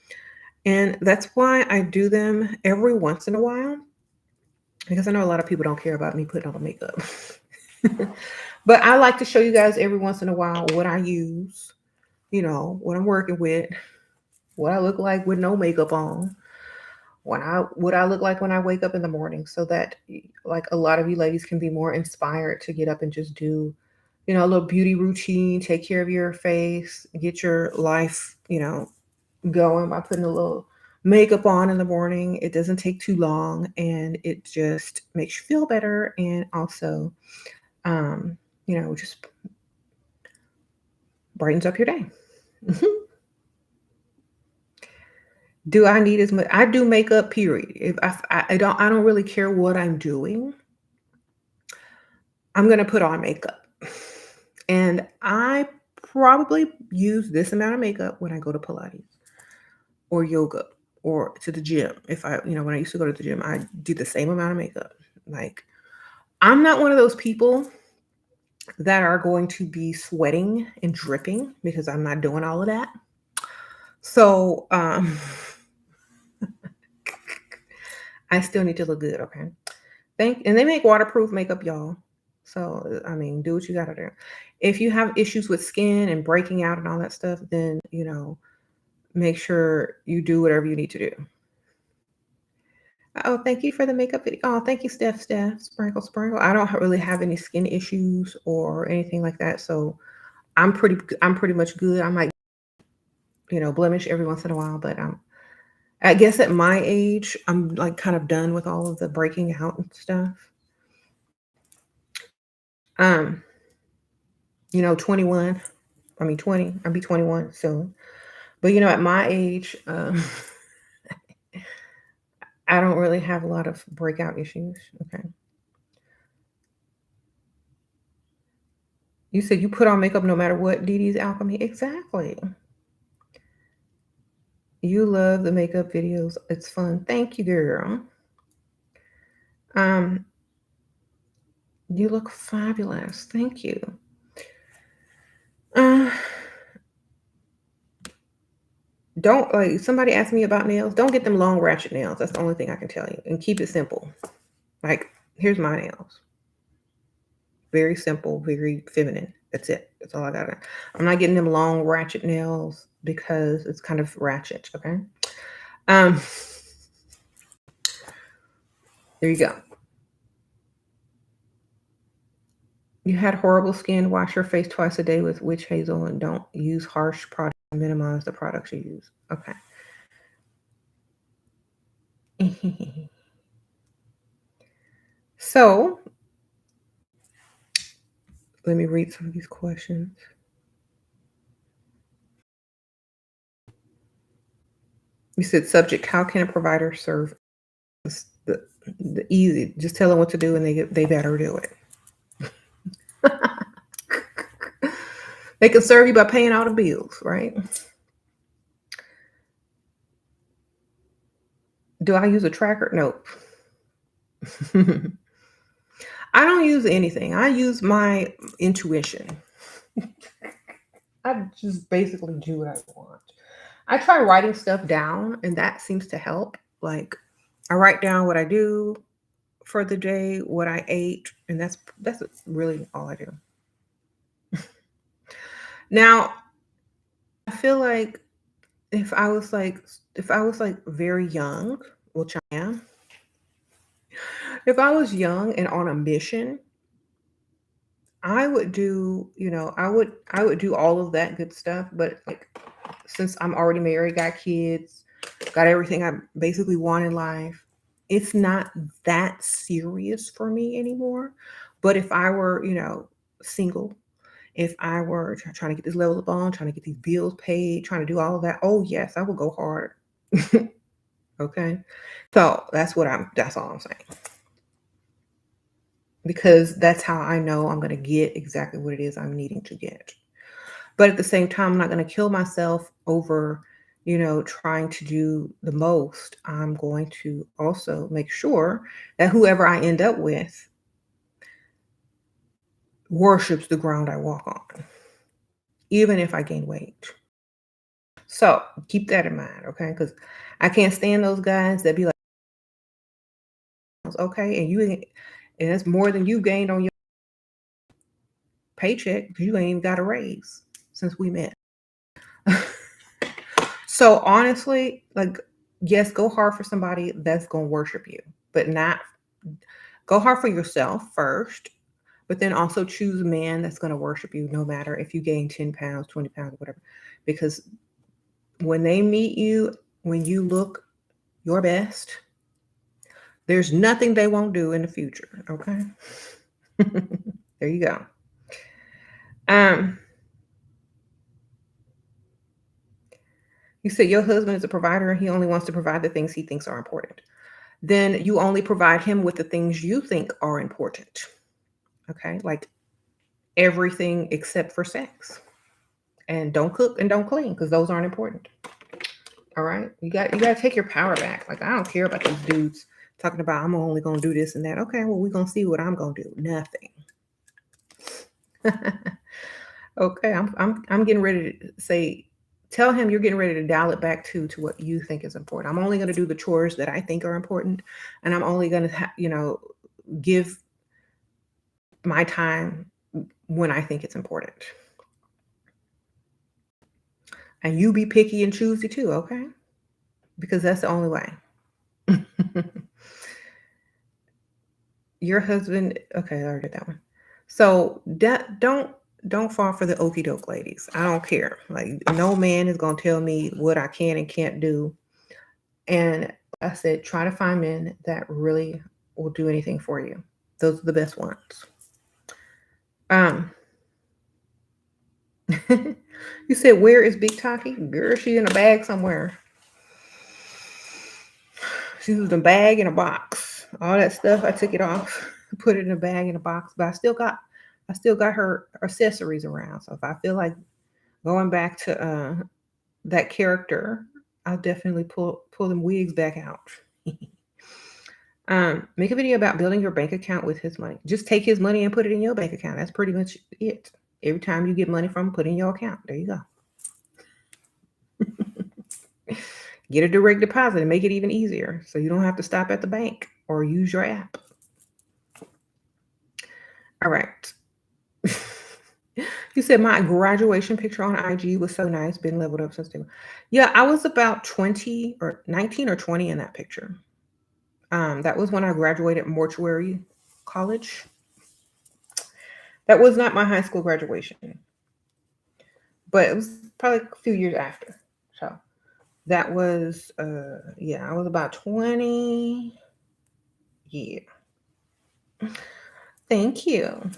Speaker 1: And that's why I do them every once in a while, because I know a lot of people don't care about me putting on makeup. But I like to show you guys every once in a while what I use, what I'm working with, what I look like with no makeup on, what I look like when I wake up in the morning, so that like a lot of you ladies can be more inspired to get up and just do, a little beauty routine, take care of your face, get your life, going by putting a little makeup on in the morning. It doesn't take too long, and it just makes you feel better, and also just brightens up your day. Do I need as much? I do makeup, period. If I don't really care what I'm doing. I'm gonna put on makeup, and I probably use this amount of makeup when I go to Pilates or yoga or to the gym. If when I used to go to the gym, I do the same amount of makeup. Like, I'm not one of those people that are going to be sweating and dripping, because I'm not doing all of that. So, I still need to look good. Okay. And they make waterproof makeup, y'all. So, I mean, do what you gotta do. If you have issues with skin and breaking out and all that stuff, then, make sure you do whatever you need to do. Oh, thank you for the makeup video. Oh, thank you, Steph. Sprinkle, sprinkle. I don't really have any skin issues or anything like that. So I'm pretty much good. I might, blemish every once in a while, but I guess at my age, I'm like kind of done with all of the breaking out and stuff. 21. I mean, 20. I'll be 21 soon. But at my age, I don't really have a lot of breakout issues. Okay. You said you put on makeup no matter what, Dee Dee's Alchemy. Exactly. You love the makeup videos. It's fun. Thank you, girl. Um, you look fabulous. Thank you. Uh, don't like somebody asked me about nails. Don't get them long ratchet nails. That's the only thing I can tell you. And keep it simple. Like, here's my nails. Very simple, very feminine. That's it. That's all I got. I'm not getting them long ratchet nails because it's kind of ratchet. Okay. Um, there you go. You had horrible skin. Wash your face twice a day with witch hazel and don't use harsh products. Minimize the products you use. Okay. So let me read some of these questions. You said subject, how can a provider serve the easy? Just tell them what to do and they better do it. They can serve you by paying all the bills, right? Do I use a tracker? Nope. I don't use anything. I use my intuition. I just basically do what I want. I try writing stuff down, and that seems to help. Like, I write down what I do for the day, what I ate, and that's really all I do. Now, I feel like if I was like very young, which I am, if I was young and on a mission, I would do, I would do all of that good stuff, but like since I'm already married, got kids, got everything I basically want in life, it's not that serious for me anymore. But if I were, single, if I were trying to get this level up on, trying to get these bills paid, trying to do all of that, oh yes, I will go hard. Okay. So that's all I'm saying. Because that's how I know I'm going to get exactly what it is I'm needing to get. But at the same time, I'm not going to kill myself over, trying to do the most. I'm going to also make sure that whoever I end up with worships the ground I walk on, even if I gain weight. So keep that in mind, okay? Because I can't stand those guys that be like, okay, and it's more than you gained on your paycheck because you ain't even got a raise since we met. So honestly, like, yes, go hard for somebody that's going to worship you, but not go hard for yourself first, but then also choose a man that's going to worship you no matter if you gain 10 pounds, 20 pounds, whatever. Because when they meet you, when you look your best, there's nothing they won't do in the future. Okay. There you go. You said your husband is a provider and he only wants to provide the things he thinks are important. Then you only provide him with the things you think are important. Okay. Like everything except for sex. And don't cook and don't clean because those aren't important. All right. You got to take your power back. Like, I don't care about these dudes talking about I'm only gonna do this and that. Okay, well, we're gonna see what I'm gonna do. Nothing. Okay, I'm getting ready to say, tell him you're getting ready to dial it back to what you think is important. I'm only going to do the chores that I think are important, and I'm only going to give my time when I think it's important. And you be picky and choosy too, okay? Because that's the only way. Your husband, okay, I already did that one. So don't fall for the okie doke, ladies. I don't care. Like, no man is gonna tell me what I can and can't do. And I said, try to find men that really will do anything for you. Those are the best ones. You said, where is Big Taki? Girl, she in a bag somewhere. She was in a bag in a box. All that stuff, I took it off, put it in a bag in a box, but I still got her accessories around. So if I feel like going back to that character, I'll definitely pull them wigs back out. Make a video about building your bank account with his money. Just take his money and put it in your bank account. That's pretty much it. Every time you get money from him, put it in your account. There you go. Get a direct deposit and make it even easier so you don't have to stop at the bank or use your app. All right. You said my graduation picture on IG was so nice, been leveled up since then. Yeah, I was about 20 or 19 or 20 in that picture. That was when I graduated mortuary college. That was not my high school graduation, but it was probably a few years after. So that was, yeah, I was about 20. Yeah. Thank you.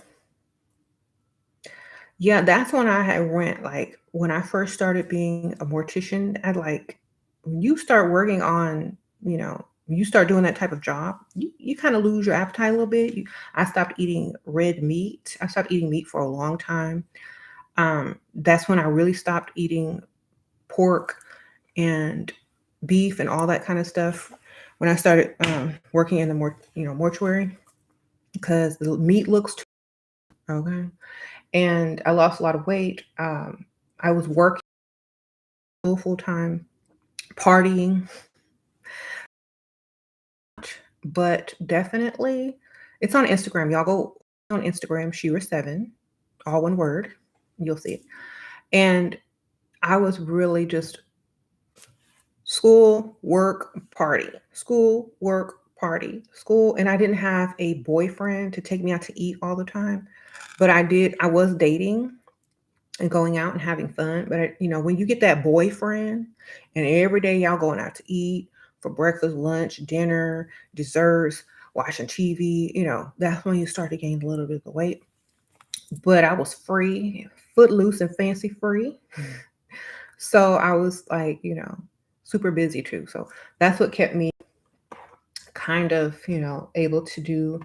Speaker 1: Yeah, that's when I had went, like, when I first started being a mortician, I like, when you start working on, when you start doing that type of job, you kind of lose your appetite a little bit. I stopped eating red meat. I stopped eating meat for a long time. That's when I really stopped eating pork and beef and all that kind of stuff. When I started working in the mortuary, because the meat looks too okay, and I lost a lot of weight. I was working full time, partying, but definitely it's on Instagram. Y'all go on Instagram, Sheraseven, all one word. You'll see it. And I was really just school, work, party, school, work, party, school. And I didn't have a boyfriend to take me out to eat all the time, but I was dating and going out and having fun. But when you get that boyfriend and every day y'all going out to eat for breakfast, lunch, dinner, desserts, watching TV, that's when you start to gain a little bit of the weight. But I was free, footloose and fancy free. So I was like, super busy too. So that's what kept me kind of, able to do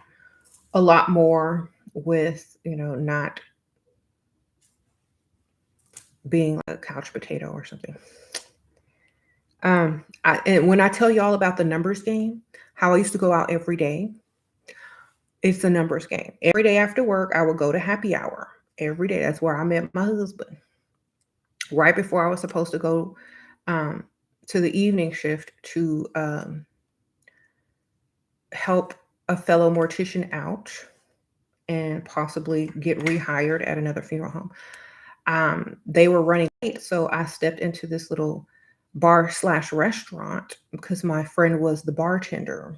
Speaker 1: a lot more with, not being a couch potato or something. And when I tell you all about the numbers game, how I used to go out every day, it's a numbers game. Every day after work, I would go to happy hour. Every day. That's where I met my husband. Right before I was supposed to go to the evening shift to help a fellow mortician out and possibly get rehired at another funeral home. They were running late, so I stepped into this little bar/restaurant because my friend was the bartender.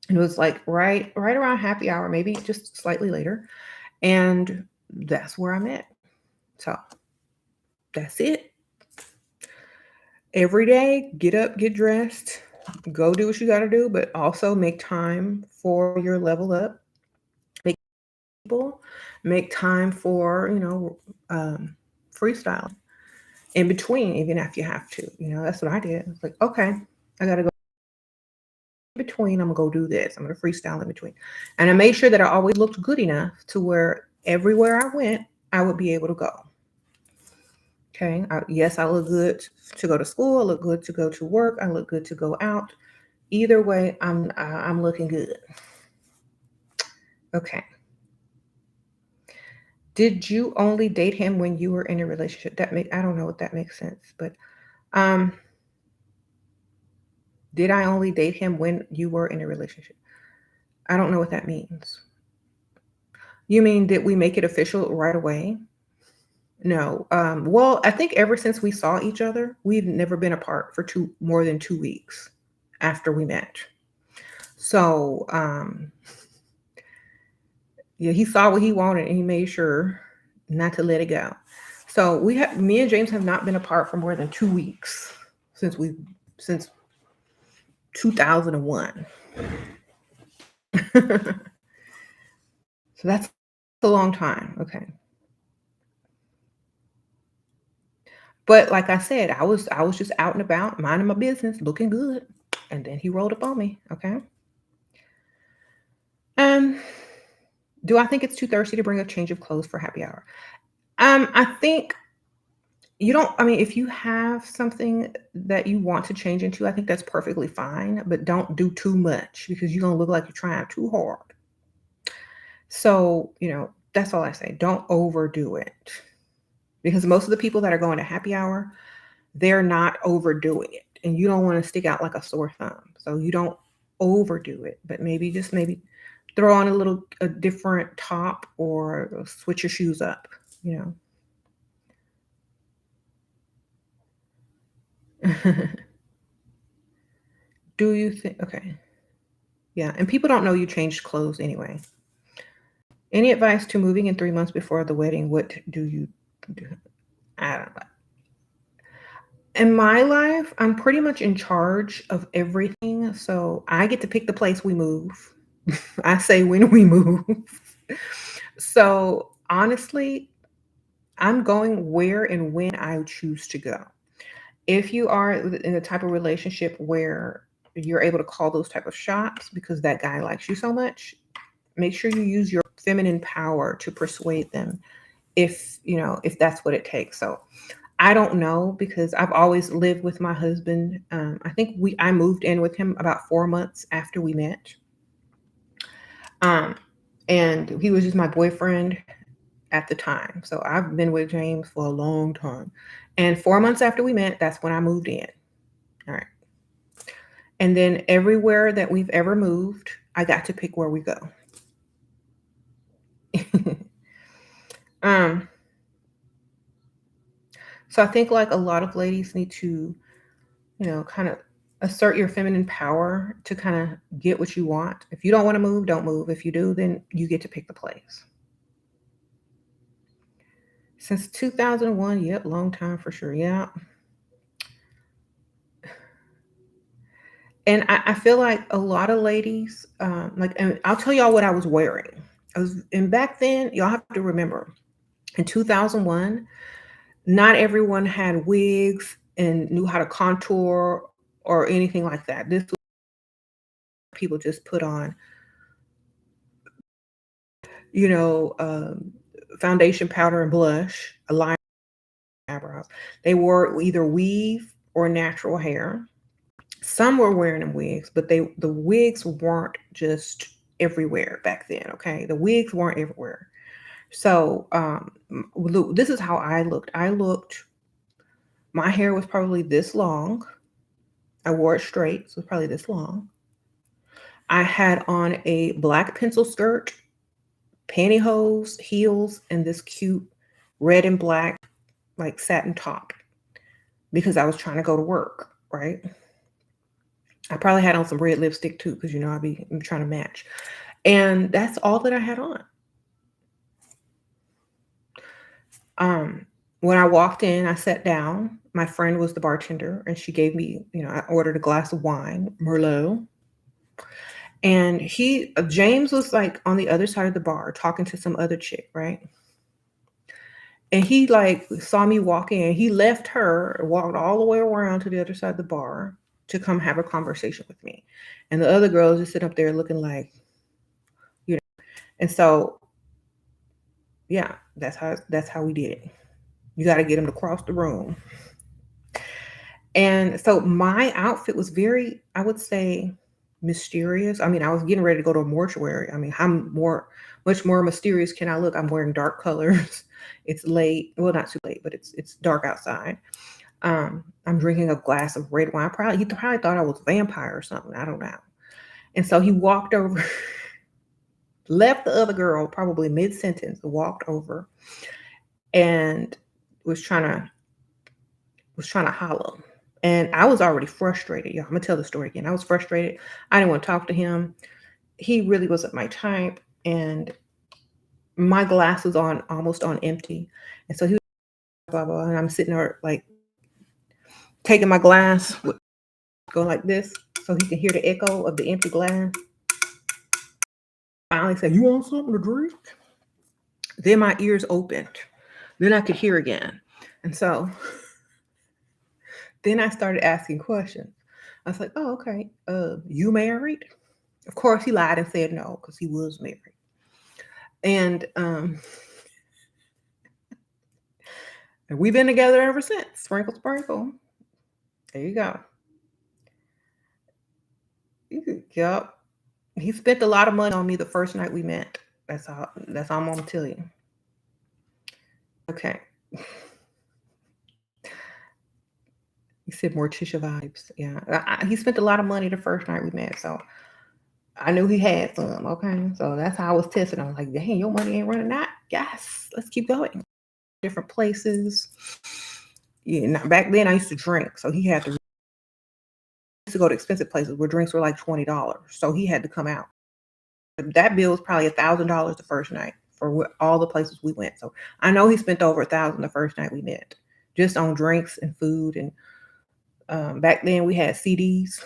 Speaker 1: And it was like right around happy hour, maybe just slightly later. And that's where I met. So that's it. Every day, get up, get dressed, go do what you got to do, but also make time for your level up. Make people, make time for, freestyling in between, even if you have to. That's what I did. It's like, okay, I got to go in between. I'm going to go do this. I'm going to freestyle in between. And I made sure that I always looked good enough to where everywhere I went, I would be able to go. Okay. Yes, I look good to go to school. I look good to go to work. I look good to go out. Either way, I'm looking good. Okay. Did you only date him when you were in a relationship? I don't know what that makes sense, but did I only date him when you were in a relationship? I don't know what that means. You mean did we make it official right away? No. Well, I think ever since we saw each other, we've never been apart for more than 2 weeks after we met. So, yeah, he saw what he wanted and he made sure not to let it go. So me and James have not been apart for more than 2 weeks since 2001. So that's a long time. Okay. But like I said, I was just out and about, minding my business, looking good. And then he rolled up on me. Okay. Do I think it's too thirsty to bring a change of clothes for happy hour? I think you don't, I mean, if you have something that you want to change into, I think that's perfectly fine, but don't do too much because you're going to look like you're trying too hard. So, that's all I say. Don't overdo it because most of the people that are going to happy hour, they're not overdoing it. And you don't want to stick out like a sore thumb. So you don't overdo it, but maybe throw on a different top or switch your shoes up, Do you think, okay. Yeah. And people don't know you changed clothes anyway. Any advice to moving in 3 months before the wedding? What do you do? I don't know. In my life, I'm pretty much in charge of everything. So I get to pick the place we move. I say when we move. So honestly, I'm going where and when I choose to go. If you are in the type of relationship where you're able to call those type of shots because that guy likes you so much, make sure you use your feminine power to persuade them if that's what it takes. So I don't know because I've always lived with my husband. I think I moved in with him about 4 months after we met. Um, and he was just my boyfriend at the time. So I've been with James for a long time. And 4 months after we met, that's when I moved in. All right. And then everywhere that we've ever moved, I got to pick where we go. um, so I think like a lot of ladies need to, kind of assert your feminine power to kind of get what you want. If you don't want to move, don't move. If you do, then you get to pick the place. Since 2001, yep, long time for sure. Yeah. And I feel like a lot of ladies, and I'll tell y'all what I was wearing. And back then, y'all have to remember, in 2001, not everyone had wigs and knew how to contour or anything like that. This was people just put on, you know, um, foundation, powder, and blush, a line eyebrows. They wore either weave or natural hair. Some were wearing them wigs, but the wigs weren't just everywhere back then. Okay, the wigs weren't everywhere. So look, this is how I looked. My hair was probably this long. I wore it straight, so it was probably this long. I had on a black pencil skirt, pantyhose, heels, and this cute red and black like satin top because I was trying to go to work, right? I probably had on some red lipstick too because I'm trying to match. And that's all that I had on. When I walked in, I sat down. My friend was the bartender, and she gave me, I ordered a glass of wine, Merlot. And James was like on the other side of the bar talking to some other chick, right? And he like saw me walking and he left her, walked all the way around to the other side of the bar to come have a conversation with me. And the other girls just sitting up there looking like, and so yeah, that's how we did it. You got to get him to cross the room. And so my outfit was very, I would say, mysterious. I mean, I was getting ready to go to a mortuary. I mean, much more mysterious can I look? I'm wearing dark colors. It's late. Well, not too late, but it's dark outside. I'm drinking a glass of red wine. He probably thought I was a vampire or something. I don't know. And so he walked over, left the other girl probably mid-sentence, walked over, and was trying to holler. And I was already frustrated. Y'all, I'm gonna tell the story again. I was frustrated. I didn't want to talk to him. He really wasn't my type. And my glass was almost on empty. And so he was blah, blah, and I'm sitting there like taking my glass, going like this so he can hear the echo of the empty glass. Finally said, "You want something to drink?" Then my ears opened. Then I could hear again. And so then I started asking questions. I was like, oh, okay. You married? Of course, he lied and said no because he was married. And we've been together ever since. Sprinkle, sprinkle. There you go. Yep. He spent a lot of money on me the first night we met. That's all. That's all I'm gonna tell you. Okay. He said Morticia vibes. Yeah. He spent a lot of money the first night we met, so I knew he had some. Okay. So that's how I was testing. I was like, dang, your money ain't running out. Yes. Let's keep going. Different places. Yeah. Now, back then I used to drink, so he had to. To go to expensive places where drinks were like $20, so he had to come out. That bill was probably $1,000 the first night for all the places we went. So I know he spent over $1,000 the first night we met, just on drinks and food. And back then we had CDs,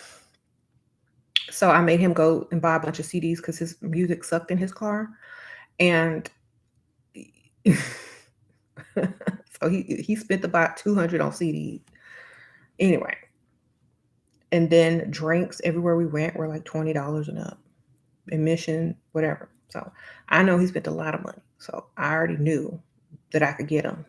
Speaker 1: so I made him go and buy a bunch of CDs because his music sucked in his car, and so he spent about $200 on CDs. Anyway, and then drinks everywhere we went were like $20 and up. Admission, whatever. So I know he spent a lot of money. So I already knew that I could get him.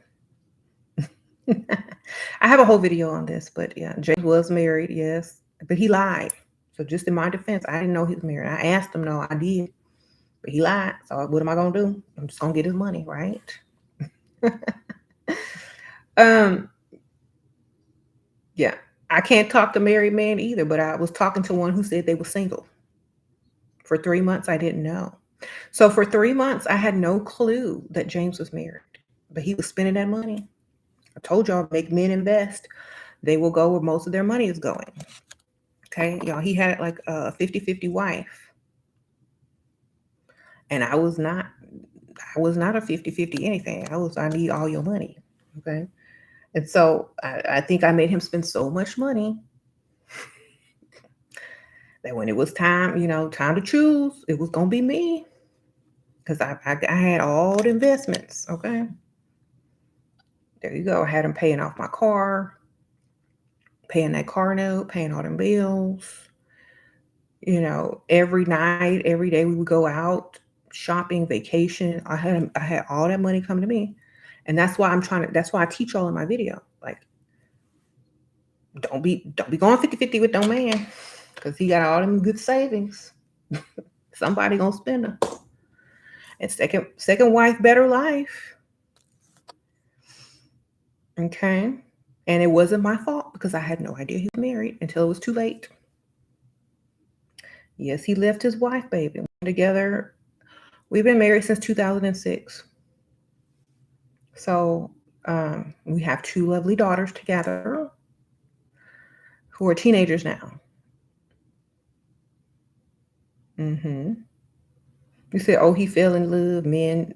Speaker 1: I have a whole video on this, but yeah, James was married, yes, but he lied. So just in my defense, I didn't know he was married. I asked him, no, I did, but he lied. So what am I gonna do? I'm just gonna get his money, right? Yeah, I can't talk to married men either, but I was talking to one who said they were single. For 3 months, I didn't know. So for 3 months, I had no clue that James was married, but he was spending that money. I told y'all, make men invest. They will go where most of their money is going. Okay, y'all, he had like a 50-50 wife. And I was not a 50-50 anything. I need all your money. Okay. And so I think I made him spend so much money that when it was time, time to choose, it was gonna be me. Because I had all the investments. Okay. There you go. I had him paying off my car, paying that car note, paying all them bills. Every night, every day we would go out shopping, vacation. I had all that money coming to me. And that's why that's why I teach all in my video. Like, don't be going 50-50 with no man, because he got all them good savings. Somebody gonna spend them. And second wife, better life. Okay. And it wasn't my fault because I had no idea he was married until it was too late. Yes, he left his wife, baby. Together. We've been married since 2006. So we have 2 lovely daughters together who are teenagers now. You said, oh, he fell in love. Men,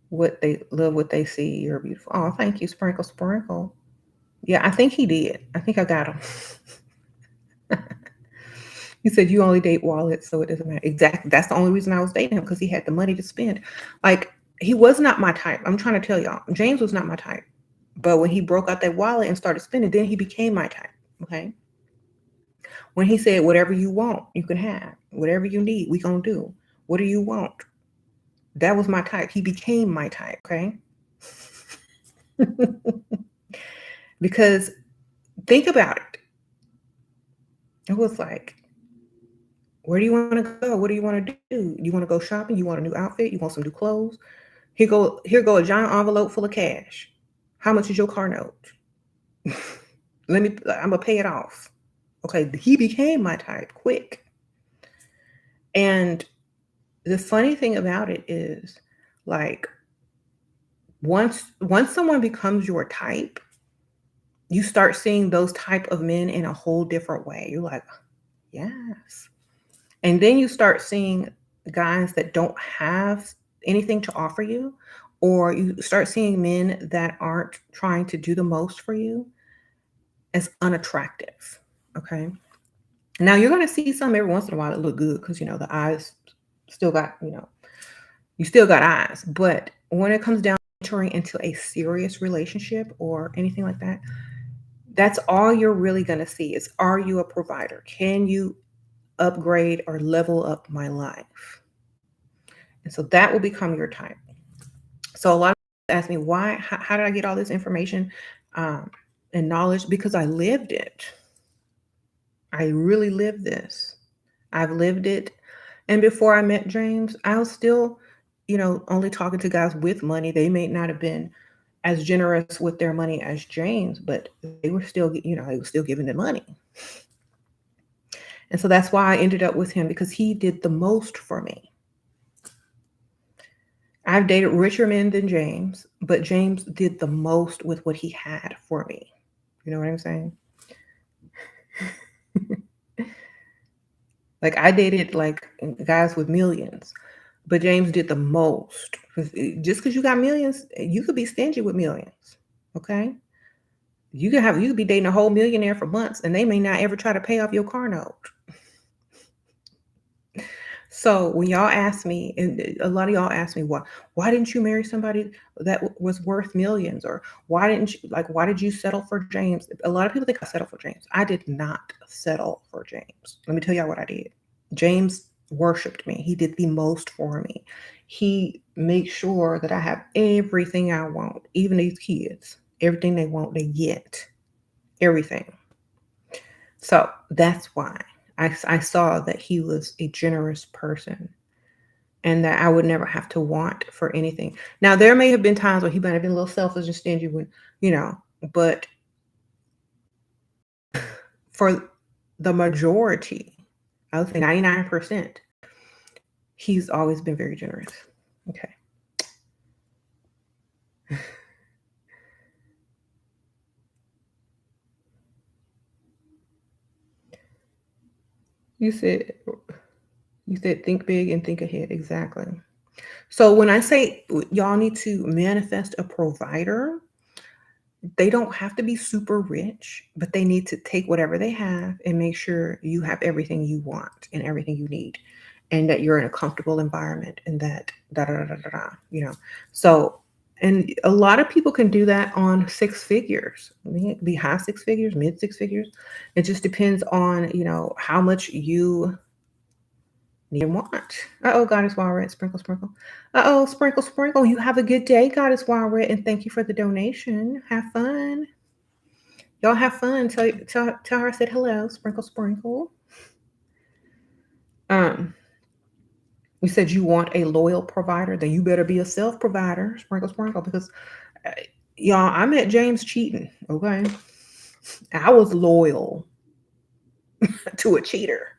Speaker 1: what they see. You're beautiful. Oh, thank you, Sprinkle, Sprinkle. Yeah, I think he did. I think I got him. He said you only date wallets, so it doesn't matter. Exactly. That's the only reason I was dating him, because he had the money to spend. Like, he was not my type. I'm trying to tell y'all. James was not my type. But when he broke out that wallet and started spending, then he became my type. Okay. When he said, whatever you want, you can have. Whatever you need, we gonna do. What do you want? That was my type. He became my type. Okay. Because think about it. It was like, where do you want to go? What do you want to do? You want to go shopping? You want a new outfit? You want some new clothes? Here go a giant envelope full of cash. How much is your car note? I'm gonna pay it off. Okay, he became my type quick. And the funny thing about it is, like, once someone becomes your type, you start seeing those type of men in a whole different way. You're like, yes. And then you start seeing guys that don't have anything to offer you, or you start seeing men that aren't trying to do the most for you as unattractive. Okay. Now you're going to see some every once in a while that look good because, the eyes still got, you still got eyes. But when it comes down to entering into a serious relationship or anything like that, That's all you're really going to see is, are you a provider? Can you upgrade or level up my life? And so that will become your type. So a lot of people ask me, why, how did I get all this information and knowledge? Because I lived it. I really lived this. I've lived it. And before I met James, I was still, only talking to guys with money. They may not have been as generous with their money as James, but they were still, they were still giving them money. And so that's why I ended up with him, because he did the most for me. I've dated richer men than James, but James did the most with what he had for me. You know what I'm saying? Like, I dated like guys with millions, but James did the most. Just because you got millions, you could be stingy with millions. Okay. You could be dating a whole millionaire for months and they may not ever try to pay off your car note. So when y'all ask me, and a lot of y'all ask me, why didn't you marry somebody that was worth millions? Or why did you settle for James? A lot of people think I settled for James. I did not settle for James. Let me tell y'all what I did. James worshiped me. He did the most for me. He makes sure that I have everything I want, even these kids. Everything they want, they get. Everything. So that's why I saw that he was a generous person and that I would never have to want for anything. Now, there may have been times where he might have been a little selfish and stingy when, but for the majority, I would say 99%, he's always been very generous. Okay. You said think big and think ahead. Exactly. So when I say y'all need to manifest a provider, they don't have to be super rich, but they need to take whatever they have and make sure you have everything you want and everything you need, and that you're in a comfortable environment, and that da da da da da. So, and a lot of people can do that on six figures. I mean, it could be high six figures, mid six figures. It just depends on how much you need and want. Uh-oh, Goddess Walred, sprinkle, sprinkle. Uh-oh, sprinkle, sprinkle. You have a good day, Goddess Walred, and thank you for the donation. Have fun. Y'all have fun. Tell her I said hello. Sprinkle, sprinkle. You said you want a loyal provider, then you better be a self provider. Sprinkle, sprinkle. Because y'all, I met James cheating. Okay, I was loyal to a cheater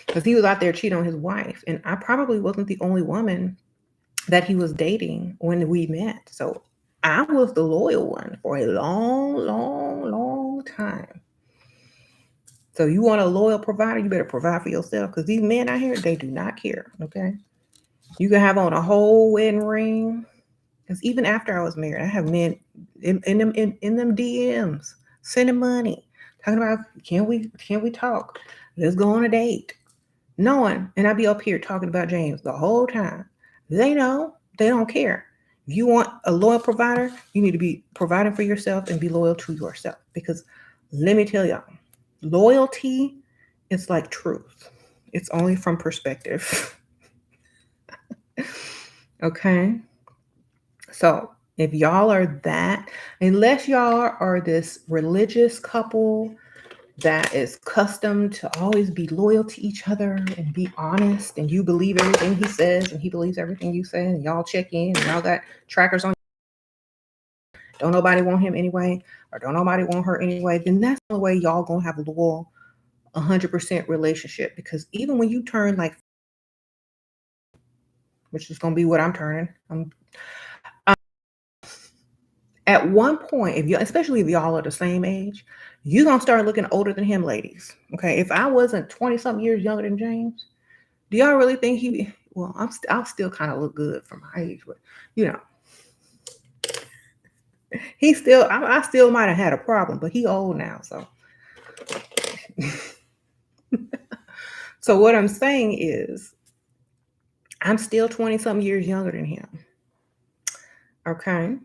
Speaker 1: because he was out there cheating on his wife, and I probably wasn't the only woman that he was dating when we met. So I was the loyal one for a long, long, long time. So you want a loyal provider, you better provide for yourself, because these men out here, they do not care. Okay. You can have on a whole wedding ring. Because even after I was married, I have men in them DMs sending money, talking about, can we talk? Let's go on a date. Knowing, and I'd be up here talking about James the whole time. They know, they don't care. If you want a loyal provider, you need to be providing for yourself and be loyal to yourself. Because let me tell y'all, loyalty is like truth. It's only from perspective. Okay. So if y'all are that, unless y'all are this religious couple that is accustomed to always be loyal to each other and be honest, and you believe everything he says and he believes everything you say, and y'all check in and y'all got trackers on, don't nobody want him anyway, or don't nobody want her anyway, then that's the way y'all gonna have a loyal 100% relationship. Because even when you turn like, which is gonna be what I'm turning, at one point, especially if y'all are the same age, you're gonna start looking older than him, ladies. Okay, if I wasn't 20-something years younger than James, do y'all really think he? Well, I'll still kind of look good for my age, but he still. I still might have had a problem, but he old now, so. So what I'm saying is, I'm still 20-something years younger than him. Okay,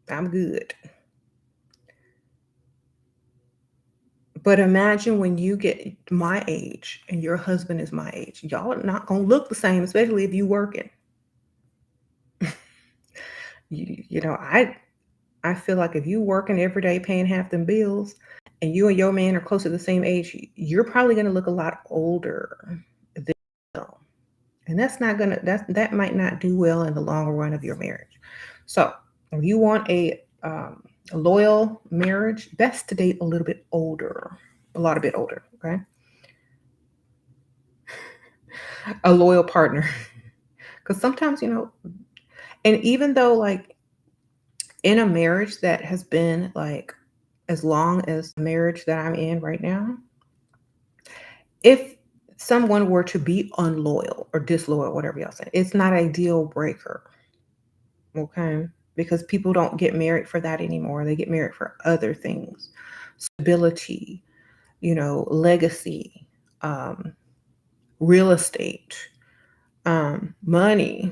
Speaker 1: I'm good. But imagine when you get my age and your husband is my age. Y'all are not gonna look the same, especially if you working. You know, I feel like if you working every day paying half them bills and you and your man are close to the same age, you're probably gonna look a lot older than well. And that's not gonna that might not do well in the long run of your marriage. So if you want a loyal marriage, best to date a little bit older, a lot a bit older, okay? A loyal partner. Because sometimes, you know, and even though like in a marriage that has been like as long as the marriage that I'm in right now, if someone were to be unloyal or disloyal, whatever y'all say, it's not a deal breaker. Okay. Because people don't get married for that anymore. They get married for other things, stability, you know, legacy, um, real estate, money.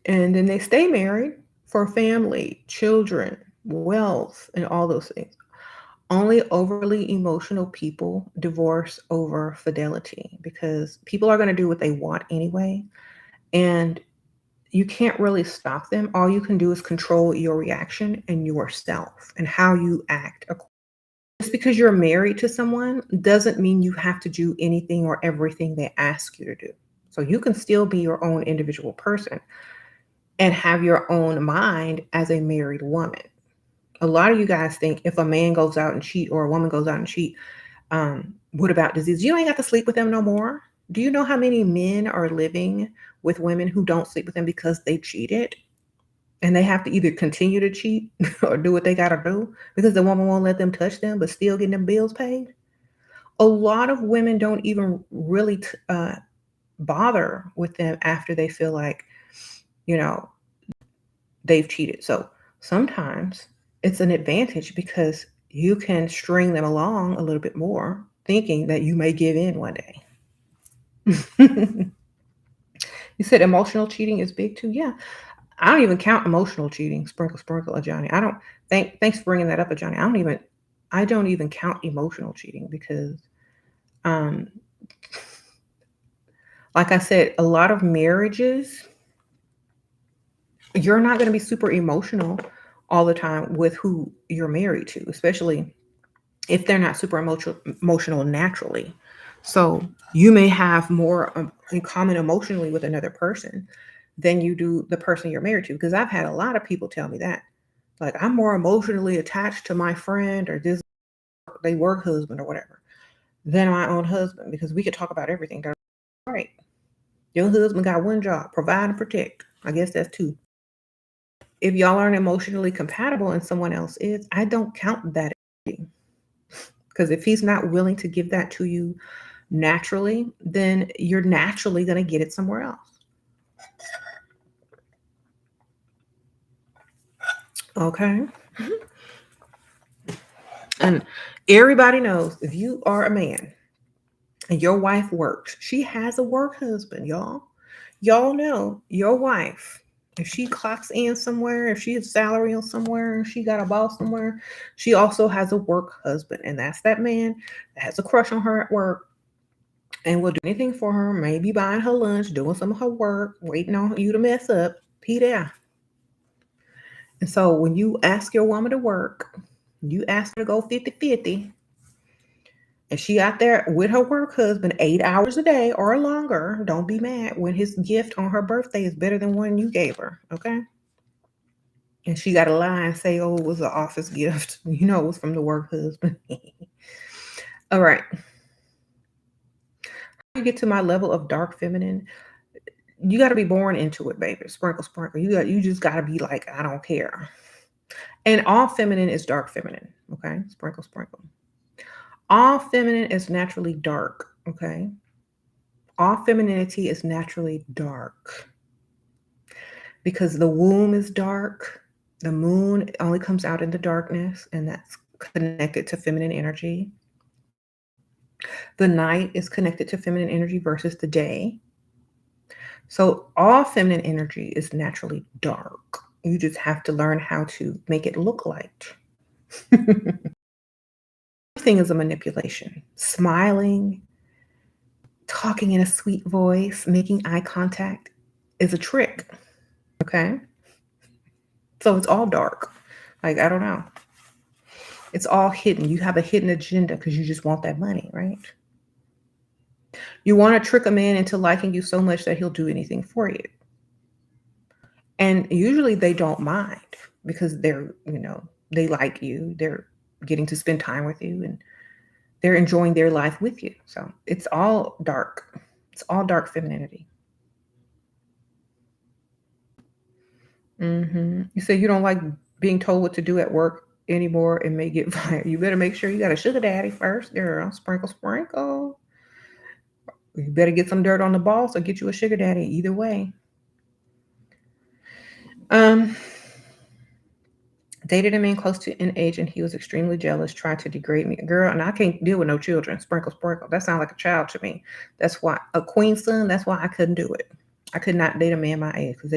Speaker 1: And then they stay married for family, children, wealth, and all those things. Only overly emotional people divorce over fidelity because people are going to do what they want anyway. And you can't really stop them. All you can do is control your reaction and yourself and how you act. Just because you're married to someone doesn't mean you have to do anything or everything they ask you to do. So you can still be your own individual person and have your own mind as a married woman. A lot of you guys think if a man goes out and cheat or a woman goes out and cheat, what about disease? You ain't got to sleep with them no more. Do you know how many men are living with women who don't sleep with them because they cheated? And they have to either continue to cheat or do what they got to do because the woman won't let them touch them, but still getting them bills paid. A lot of women don't even really bother with them after they feel like, you know, they've cheated. So sometimes it's an advantage because you can string them along a little bit more, thinking that you may give in one day. You said emotional cheating is big too. Yeah, I don't even count emotional cheating. Sprinkle, sprinkle, Johnny. I don't. Thanks for bringing that up, Johnny. I don't even count emotional cheating because, um, like I said, a lot of marriages, you're not going to be super emotional all the time with who you're married to, especially if they're not super emotional naturally. So you may have more in common emotionally with another person than you do the person you're married to. Because I've had a lot of people tell me that, like, I'm more emotionally attached to my friend or this they work husband or whatever than my own husband because we could talk about everything. They're right. Your husband got one job, provide and protect. I guess that's two. If y'all aren't emotionally compatible and someone else is, I don't count that because if he's not willing to give that to you naturally, then you're naturally going to get it somewhere else. Okay. And everybody knows if you are a man and your wife works, she has a work husband, y'all. Y'all know your wife, if she clocks in somewhere, if she has salary on somewhere, she got a boss somewhere, she also has a work husband. And that's that man that has a crush on her at work and will do anything for her, maybe buying her lunch, doing some of her work, waiting on you to mess up. He there. And so when you ask your woman to work, you ask her to go 50-50, and she out there with her work husband 8 hours a day or longer, don't be mad when his gift on her birthday is better than one you gave her, okay? And she got to lie and say, oh, it was an office gift. You know it was from the work husband. All right. You get to my level of dark feminine, you got to be born into it, baby. Sprinkle, sprinkle. You just got to be like, I don't care. And all feminine is dark feminine, okay? Sprinkle, sprinkle. All feminine is naturally dark, okay? All femininity is naturally dark because the womb is dark. The moon only comes out in the darkness, and that's connected to feminine energy. The night is connected to feminine energy versus the day. So all feminine energy is naturally dark. You just have to learn how to make it look light. Everything is a manipulation. Smiling, talking in a sweet voice, making eye contact is a trick. Okay. So it's all dark. Like, I don't know. It's all hidden. You have a hidden agenda because you just want that money, right? You want to trick a man into liking you so much that he'll do anything for you. And usually they don't mind because they like you. They're getting to spend time with you and they're enjoying their life with you. So it's all dark. It's all dark femininity. You say you don't like being told what to do at work anymore and may get fired. You better make sure you got a sugar daddy first, girl. Sprinkle, sprinkle. You better get some dirt on the boss or get you a sugar daddy. Either way. Um, Dated a man close to in age and he was extremely jealous, tried to degrade me. Girl, and I can't deal with no children. Sprinkle, sprinkle. That sounds like a child to me. That's why a queen's son, that's why I couldn't do it. I could not date a man my age because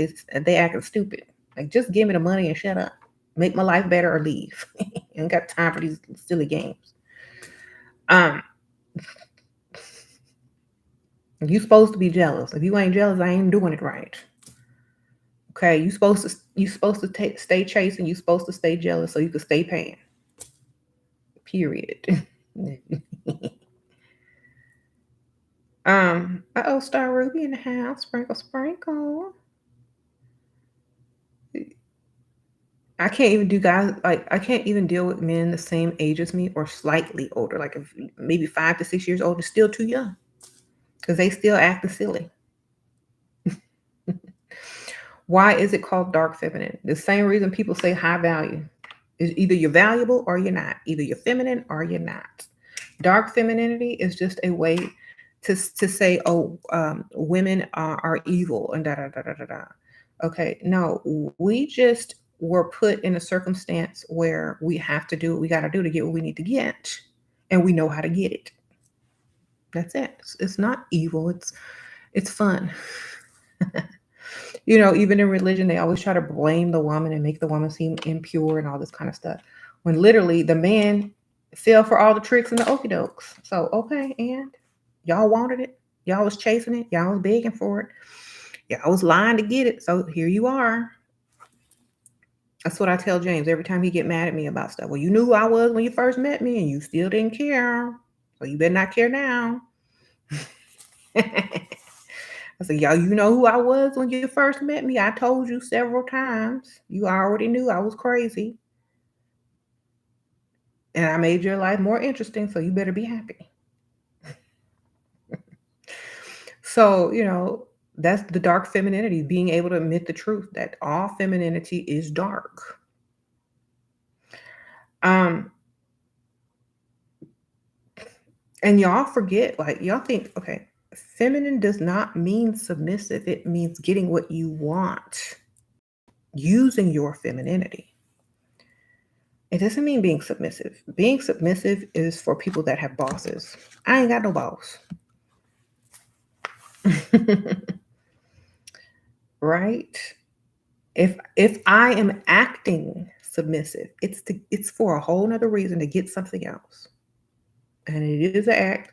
Speaker 1: they acting stupid. Like, just give me the money and shut up. Make my life better or leave. Ain't got time for these silly games. You supposed to be jealous. If you ain't jealous, I ain't doing it right. Okay, you supposed to stay chasing. You supposed to stay jealous so you can stay paying. Period. Star Ruby in the house. Sprinkle, sprinkle. I can't even do guys like I can't even deal with men the same age as me or slightly older. Like, if maybe 5 to 6 years old is still too young because they still acting silly. Why is it called dark feminine? The same reason people say high value is either you're valuable or you're not. Either you're feminine or you're not. Dark femininity is just a way to say, oh, women are evil and da da da da da da. Okay, no, we just were put in a circumstance where we have to do what we got to do to get what we need to get, and we know how to get it. That's it. It's not evil. It's fun. Even in religion, they always try to blame the woman and make the woman seem impure and all this kind of stuff. When literally the man fell for all the tricks and the okie dokes. So, okay, and y'all wanted it. Y'all was chasing it. Y'all was begging for it. Y'all was lying to get it. So here you are. That's what I tell James every time he get mad at me about stuff. Well, you knew who I was when you first met me and you still didn't care. So you better not care now. I said, y'all, you know who I was when you first met me? I told you several times. You already knew I was crazy. And I made your life more interesting, so you better be happy. So, that's the dark femininity, being able to admit the truth that all femininity is dark. And y'all forget, like, y'all think, okay, feminine does not mean submissive. It means getting what you want, using your femininity. It doesn't mean being submissive. Being submissive is for people that have bosses. I ain't got no boss. Right? If I am acting submissive, it's for a whole nother reason to get something else. And it is an act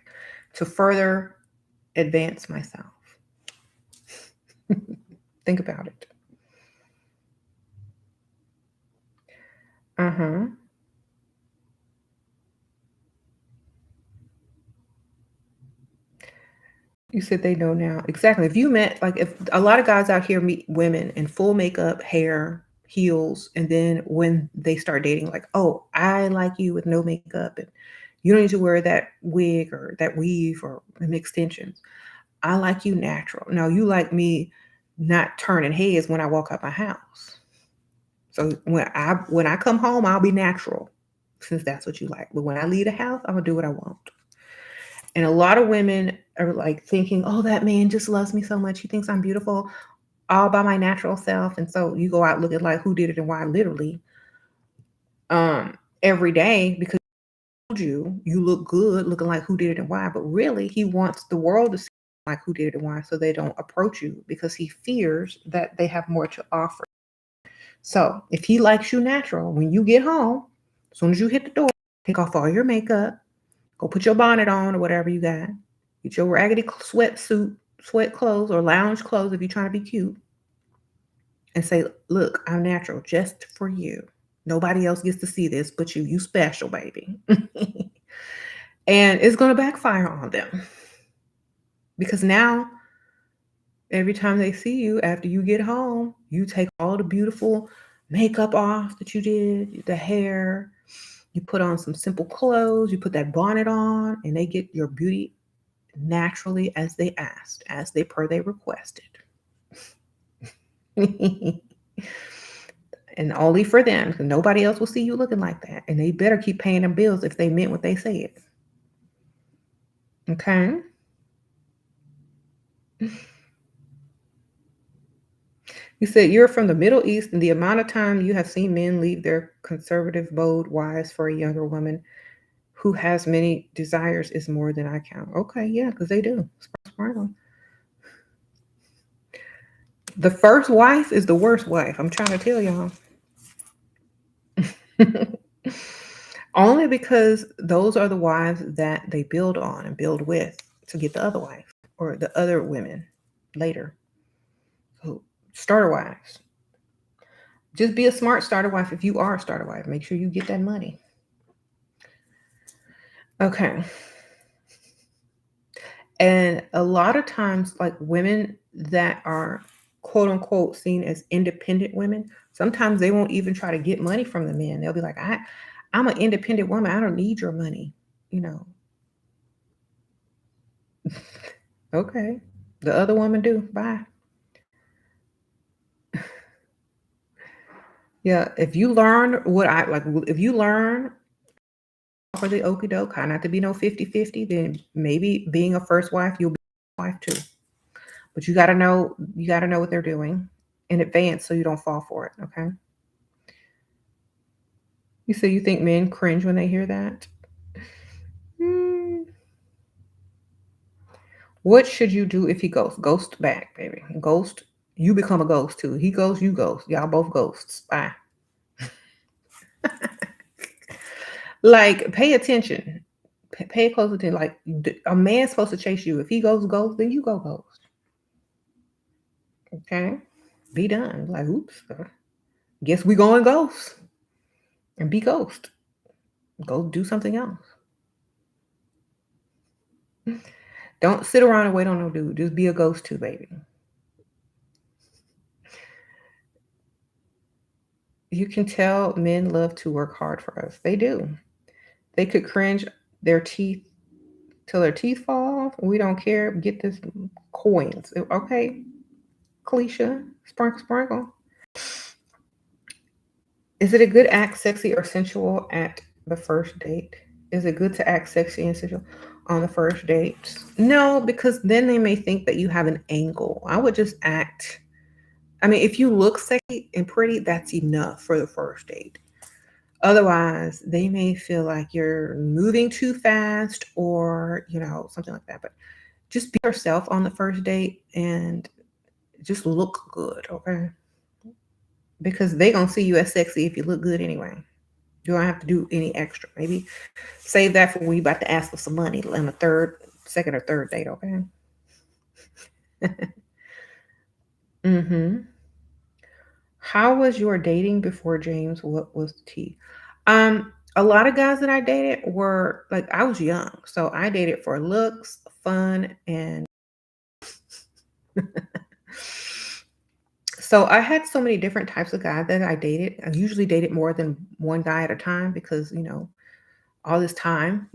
Speaker 1: to further advance myself. Think about it. You said they know now. Exactly. If you met, like, if a lot of guys out here meet women in full makeup, hair, heels, and then when they start dating, like, oh, I like you with no makeup and you don't need to wear that wig or that weave or them extensions. I like you natural. No, you like me not turning heads when I walk out my house. So when I come home, I'll be natural, since that's what you like. But when I leave the house, I'm gonna do what I want. And a lot of women are like thinking, oh, that man just loves me so much. He thinks I'm beautiful all by my natural self. And so you go out looking like who did it and why, literally, every day, because you look good looking like who did it and why. But really, he wants the world to see like who did it and why, so they don't approach you because he fears that they have more to offer. So if he likes you natural, when you get home, as soon as you hit the door, Take off all your makeup. Go put your bonnet on or whatever you got. Get your raggedy sweatsuit, sweat clothes, or lounge clothes if you're trying to be cute. And say, look, I'm natural just for you. Nobody else gets to see this but you. You special, baby. And it's going to backfire on them. Because now, every time they see you after you get home, you take all the beautiful makeup off that you did, the hair, you put on some simple clothes, you put that bonnet on, and they get your beauty naturally as they asked, as they requested. And only for them, because nobody else will see you looking like that. And they better keep paying them bills if they meant what they said. Okay? You said you're from the Middle East, and the amount of time you have seen men leave their conservative mode wives for a younger woman who has many desires is more than I count. Okay, yeah, because they do. The first wife is the worst wife. I'm trying to tell y'all. Only because those are the wives that they build on and build with to get the other wife or the other women later. So starter wives. Just be a smart starter wife if you are a starter wife. Make sure you get that money. Okay. And a lot of times, like women that are quote unquote seen as independent women, sometimes they won't even try to get money from the men. They'll be like, I'm an independent woman. I don't need your money. You know. Okay. The other woman do. Bye. Yeah. If you learn what I like, if you learn for the okie doke, how not to be no 50-50, then maybe being a first wife, you'll be a wife too. But you gotta know what they're doing in advance so you don't fall for it. Okay. You say you think men cringe when they hear that? What should you do if he ghosts? Ghost back, baby. Ghost, you become a ghost too. He ghosts, you ghost. Y'all both ghosts. Bye. Like, pay attention. Pay close attention. Like, a man's supposed to chase you. If he goes ghost, then you go ghost. Okay? Be done. Like, oops. Guess we going ghost. And be ghost. Go do something else. Don't sit around and wait on no dude. Just be a ghost too, baby. You can tell men love to work hard for us. They do. They could cringe their teeth till their teeth fall off. We don't care. Get this coins. Okay. Cliche. Sprinkle. Is it a good act sexy or sensual at the first date? Is it good to act sexy and sensual on the first date? No, because then they may think that you have an angle. I would just act. I mean, if you look sexy and pretty, that's enough for the first date. Otherwise, they may feel like you're moving too fast or, something like that. But just be yourself on the first date and just look good, okay? Because they're going to see you as sexy if you look good anyway. You don't have to do any extra. Maybe save that for when you're about to ask for some money on the second or third date, okay? Mm-hmm. How was your dating before James? What was the tea? A lot of guys that I dated were like, I was young, so I dated for looks, fun, and so I had so many different types of guys that I dated. I usually dated more than one guy at a time because, all this time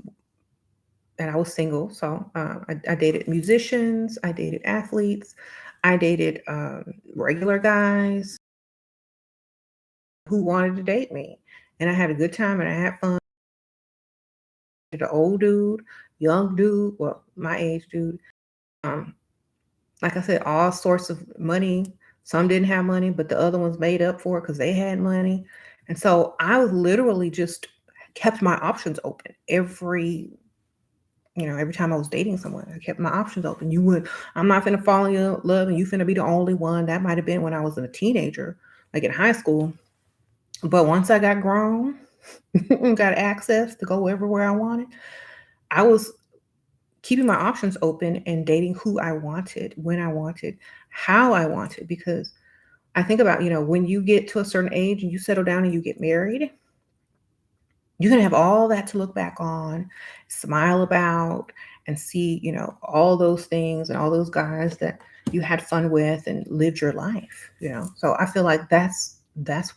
Speaker 1: and I was single. So I dated musicians, I dated athletes, I dated regular guys who wanted to date me. And I had a good time and I had fun. The old dude, young dude, well, my age dude. Like I said, all sorts of money. Some didn't have money, but the other ones made up for it because they had money. And so I literally just kept my options open every time I was dating someone. I kept my options open. I'm not finna fall in love and you finna be the only one. That might have been when I was a teenager, like in high school. But once I got grown, got access to go everywhere I wanted. I was keeping my options open and dating who I wanted, when I wanted, how I wanted. Because I think about, when you get to a certain age and you settle down and you get married, you're going to have all that to look back on, smile about, and see, all those things and all those guys that you had fun with and lived your life. So I feel like that's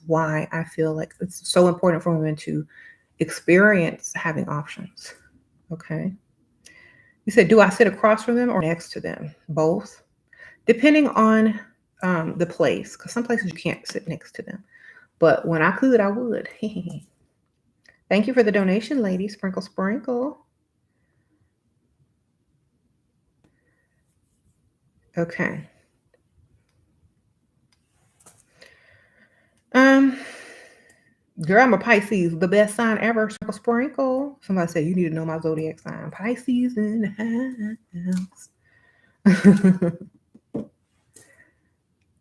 Speaker 1: why I feel like it's so important for women to experience having options. Okay. You said, do I sit across from them or next to them? Both, depending on the place, because some places you can't sit next to them. But when I could, I would. Thank you for the donation, lady. Sprinkle, sprinkle. Okay. Um, Girl, I'm a Pisces, the best sign ever. Sprinkle, sprinkle. Somebody said you need to know my zodiac sign. Pisces in the house.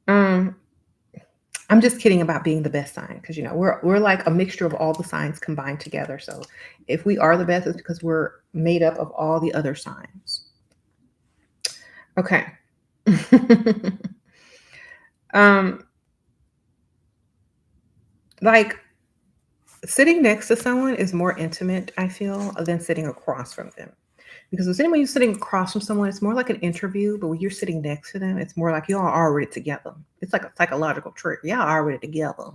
Speaker 1: um, I'm just kidding about being the best sign because we're like a mixture of all the signs combined together. So if we are the best, it's because we're made up of all the other signs. Okay. um, like sitting next to someone is more intimate, I feel, than sitting across from them. Because with anyone you're sitting across from someone, it's more like an interview, but when you're sitting next to them, it's more like y'all are already together. It's like a psychological trick. Y'all are already together.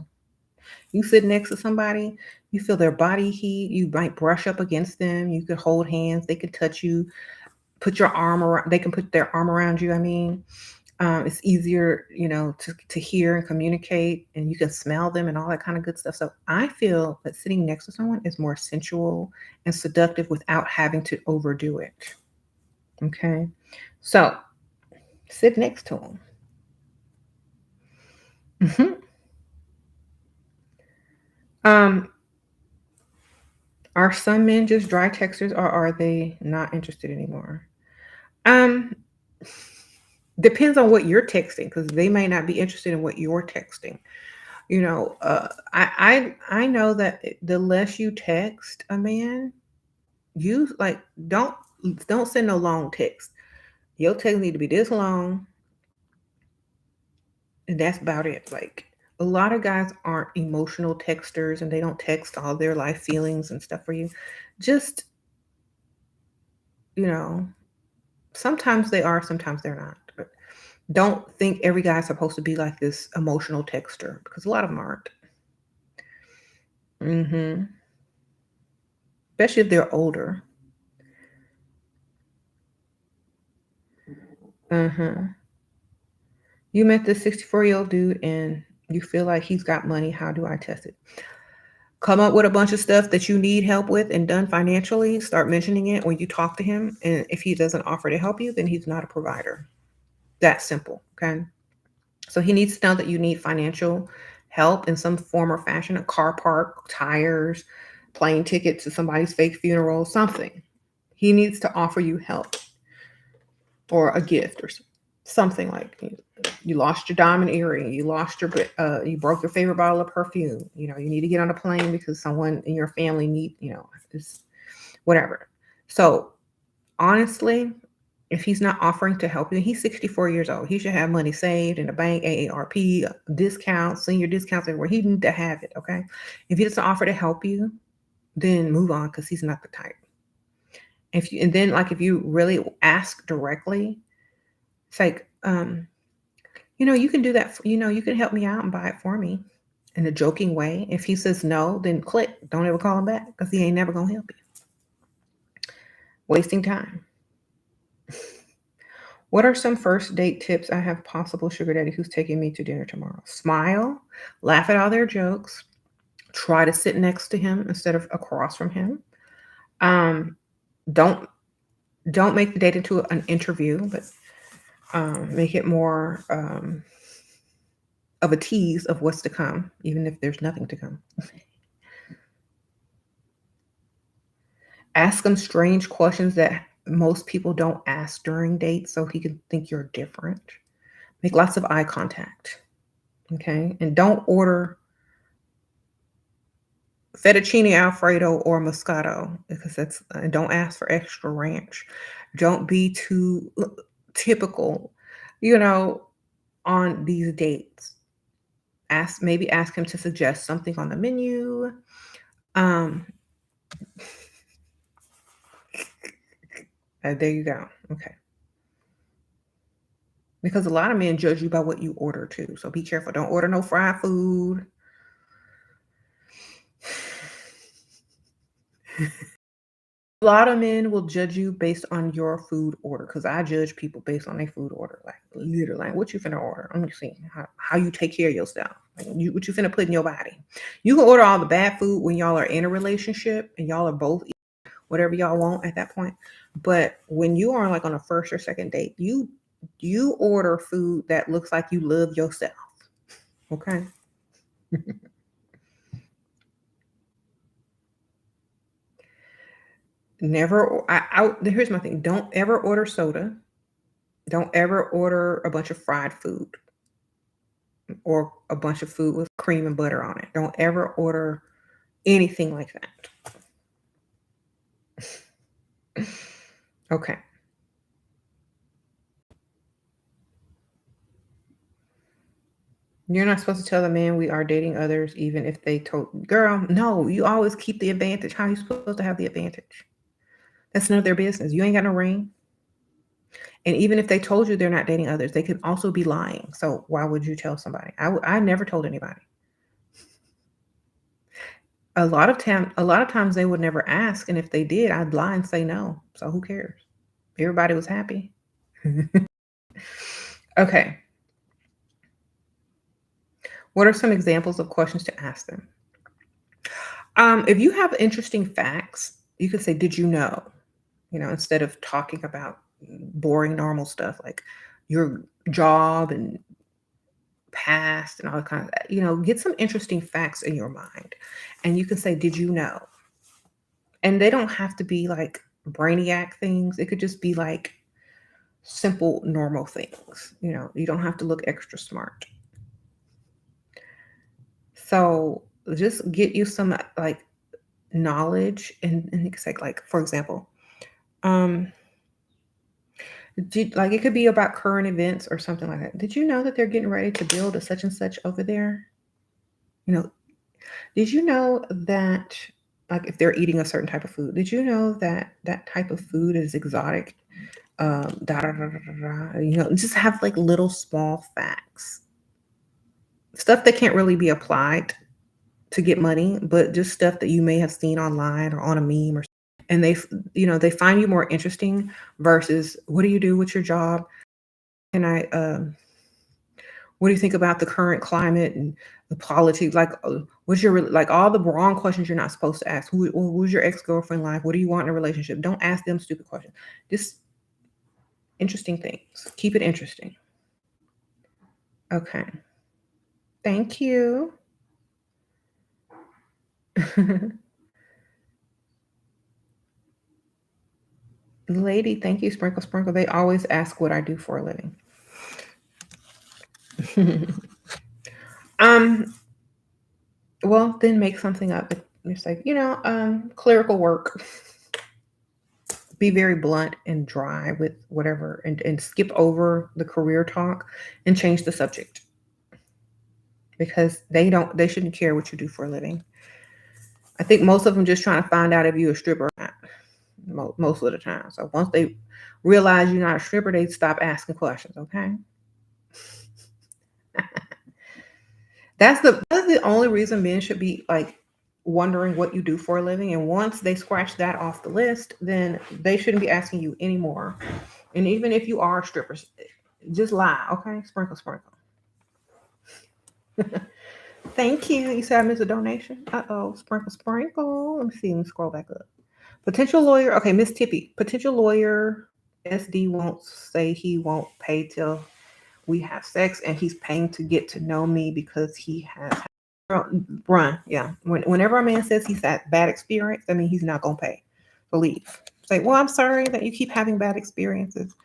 Speaker 1: You sit next to somebody, you feel their body heat, you might brush up against them, you could hold hands, they could touch you, put your arm around, they can put their arm around you. I mean, it's easier, to hear and communicate, and you can smell them and all that kind of good stuff. So I feel that sitting next to someone is more sensual and seductive without having to overdo it. Okay, so sit next to them. Um, are some men just dry texters, or are they not interested anymore? Um, Depends on what you're texting, because they may not be interested in what you're texting. I know that the less you text a man, you like don't send no long text. Your text need to be this long, and that's about it. Like a lot of guys aren't emotional texters, and they don't text all their life feelings and stuff for you. Just you know, sometimes they are, sometimes they're not. But don't think every guy's supposed to be like this emotional texter because a lot of them aren't. Hmm. Especially if they're older. Uh-huh. You met this 64-year-old dude and you feel like he's got money. How do I test it? Come up with a bunch of stuff that you need help with and done financially. Start mentioning it when you talk to him. And if he doesn't offer to help you, then he's not a provider. That's simple. Okay. So he needs to know that you need financial help in some form or fashion, a car park, tires, plane ticket to somebody's fake funeral, something. He needs to offer you help or a gift or something like you lost your diamond earring, you broke your favorite bottle of perfume. You need to get on a plane because someone in your family is whatever. So honestly, if he's not offering to help you, he's 64 years old. He should have money saved in the bank, AARP, discounts, senior discounts everywhere. He needs to have it. Okay. If he doesn't offer to help you, then move on because he's not the type. If you really ask directly, it's like, you can do that. You can help me out and buy it for me in a joking way. If he says no, then click. Don't ever call him back because he ain't never going to help you. Wasting time. What are some first date tips I have possible sugar daddy who's taking me to dinner tomorrow? Smile, laugh at all their jokes, try to sit next to him instead of across from him. Um, don't don't make the date into an interview, but make it more of a tease of what's to come, even if there's nothing to come. Ask him strange questions that most people don't ask during dates so he can think you're different. Make lots of eye contact. Okay. And don't order fettuccine Alfredo or Moscato, because that's don't ask for extra ranch. Don't be too typical, you know, on these dates. Maybe ask him to suggest something on the menu. Um, there you go. Okay. Because a lot of men judge you by what you order too. So be careful. Don't order no fried food. A lot of men will judge you based on your food order, because I judge people based on their food order. Like literally, like, what you finna order? Let me see how you take care of yourself. Like, what you finna put in your body. You can order all the bad food when y'all are in a relationship and y'all are both eating whatever y'all want at that point. But when you are like on a first or second date, you order food that looks like you love yourself. Okay. Never. Here's my thing. Don't ever order soda. Don't ever order a bunch of fried food or a bunch of food with cream and butter on it. Don't ever order anything like that. Okay. You're not supposed to tell the man we are dating others, even if they told. Girl, no, you always keep the advantage. How are you supposed to have the advantage? That's none of their business. You ain't got no ring. And even if they told you they're not dating others, they could also be lying. So why would you tell somebody? I never told anybody. A lot of times they would never ask, and if they did, I'd lie and say no. So who cares? Everybody was happy. Okay. What are some examples of questions to ask them? If you have interesting facts, you could say, "Did you know?" Instead of talking about boring normal stuff like your job and past and all that kind of, get some interesting facts in your mind. And you can say, "Did you know?" And they don't have to be like brainiac things. It could just be like simple, normal things. You don't have to look extra smart. So just get you some like knowledge and it's like for example, um, like it could be about current events or something like that. Did you know that they're getting ready to build a such and such over there? You know, did you know that like if they're eating a certain type of food, did you know that that type of food is exotic? Da, da, da, da, da, da. Just have like little small facts, stuff that can't really be applied to get money, but just stuff that you may have seen online or on a meme or and they find you more interesting versus what do you do with your job? And what do you think about the current climate and the politics? Like, what's your like all the wrong questions you're not supposed to ask? Who's your ex-girlfriend like? What do you want in a relationship? Don't ask them stupid questions. Just interesting things. Keep it interesting. Okay. Thank you. Lady, thank you, Sprinkle Sprinkle. They always ask what I do for a living. um, well, then make something up. It's like, clerical work. Be very blunt and dry with whatever and skip over the career talk and change the subject. Because they shouldn't care what you do for a living. I think most of them just trying to find out if you're a stripper or not. Most of the time. So once they realize you're not a stripper, they stop asking questions, okay? That's the only reason men should be like wondering what you do for a living. And once they scratch that off the list, then they shouldn't be asking you anymore. And even if you are strippers, just lie, okay? Sprinkle, sprinkle. Thank you. You said I missed a donation. Uh-oh. Sprinkle, sprinkle. Let me see. Let me scroll back up. Potential lawyer. Okay, Miss Tippy. Potential lawyer. SD won't say he won't pay till we have sex, and he's paying to get to know me because he has run. Yeah. Whenever a man says he's had bad experience, I mean he's not gonna pay. Believe. Say, well, I'm sorry that you keep having bad experiences.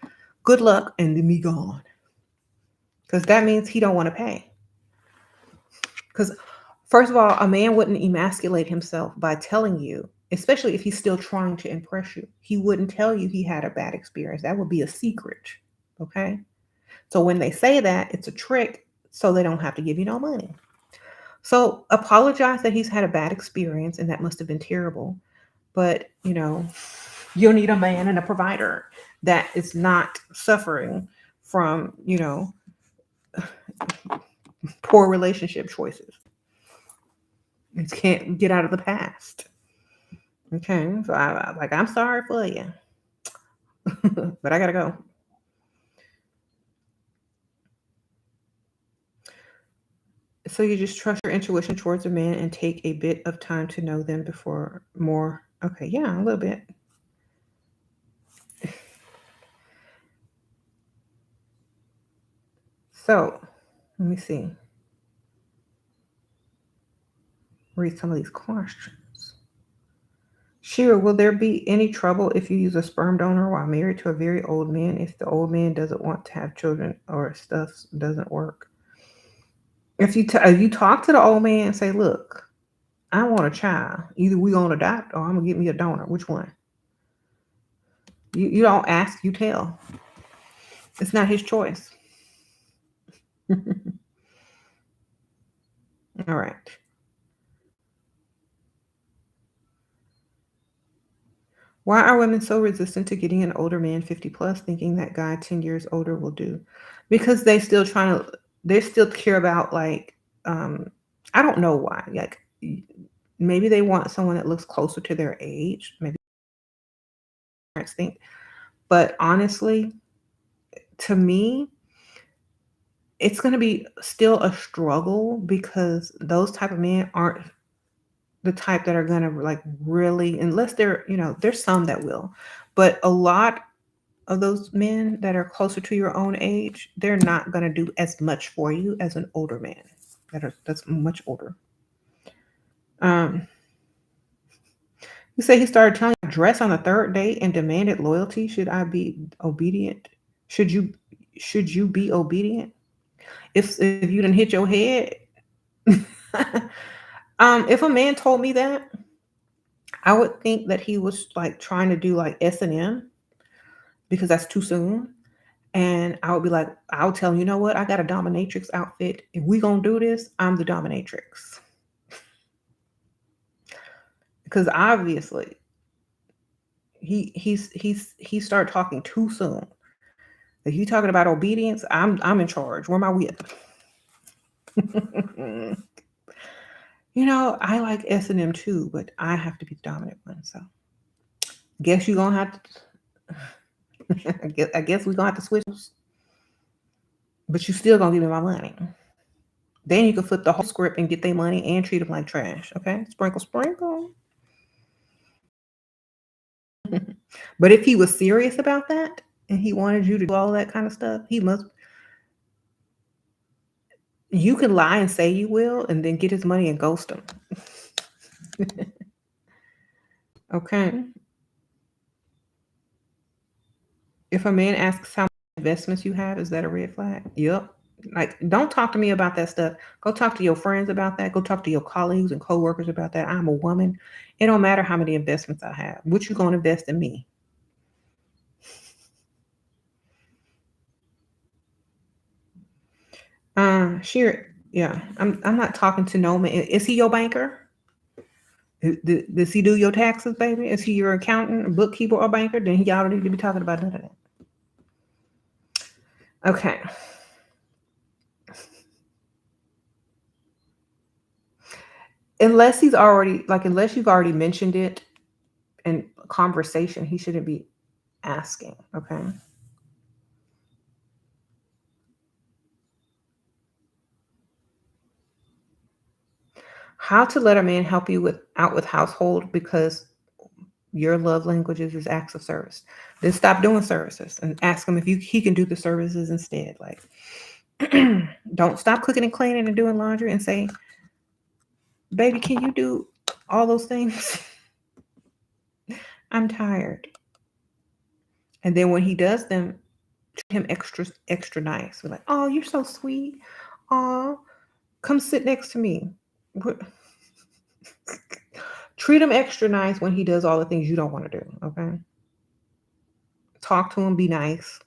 Speaker 1: Good luck, and then be gone. Because that means he don't want to pay. Because First of all, a man wouldn't emasculate himself by telling you, especially if he's still trying to impress you. He wouldn't tell you he had a bad experience. That would be a secret. Okay. So when they say that, it's a trick so they don't have to give you no money. So apologize that he's had a bad experience and that must have been terrible. But, you'll need a man and a provider that is not suffering from, poor relationship choices. It can't get out of the past. Okay. So I'm sorry for you, but I gotta go. So you just trust your intuition towards a man and take a bit of time to know them before more. Okay. Yeah, a little bit. So let me see. Read some of these questions. Shira, will there be any trouble if you use a sperm donor while married to a very old man if the old man doesn't want to have children or stuff doesn't work? If you talk to the old man and say, "Look, I want a child. Either we gonna adopt or I'm gonna get me a donor. Which one?" You don't ask, you tell. It's not his choice. All right. Why are women so resistant to getting an older man 50 plus, thinking that guy 10 years older will do? Because they still care about I don't know why. Like maybe they want someone that looks closer to their age. Maybe parents think. But honestly, to me, it's going to be still a struggle because those type of men aren't the type that are going to like really, unless they're, there's some that will, but a lot of those men that are closer to your own age, they're not going to do as much for you as an older man that's much older. Um, you say he started telling you to dress on the third date and demanded loyalty. Should I be obedient? Should you should you be obedient? If you didn't hit your head, if a man told me that, I would think that he was like trying to do like S&M because that's too soon. And I would be like, I'll tell him, you know what? I got a dominatrix outfit. If we gonna do this, I'm the dominatrix. Because obviously he started talking too soon. If you talking about obedience, I'm in charge. Where my whip? I like S&M too, but I have to be the dominant one. So guess you're gonna have to I guess we're gonna have to switch. But you still gonna give me my money. Then you can flip the whole script and get their money and treat them like trash. Okay? Sprinkle, sprinkle. But if he was serious about that and he wanted you to do all that kind of stuff, you can lie and say you will and then get his money and ghost him. Okay. If a man asks how many investments you have, is that a red flag? Yep. Like, don't talk to me about that stuff. Go talk to your friends about that. Go talk to your colleagues and coworkers about that. I'm a woman. It don't matter how many investments I have. What you gonna invest in me? Sure. Yeah. I'm not talking to no man. Is he your banker? Does he do your taxes, baby? Is he your accountant, bookkeeper, or banker? Then he ought need to be talking about none of that. Okay. Unless you've already mentioned it in conversation, he shouldn't be asking. Okay. How to let a man help you with household because your love languages is acts of service. Then stop doing services and ask him if he can do the services instead. Like, don't stop cooking and cleaning and doing laundry and say, baby, can you do all those things? I'm tired. And then when he does them, treat him extra nice. We're like, oh, you're so sweet. Oh, come sit next to me. What- Treat him extra nice when he does all the things you don't want to do. Okay. Talk to him, be nice.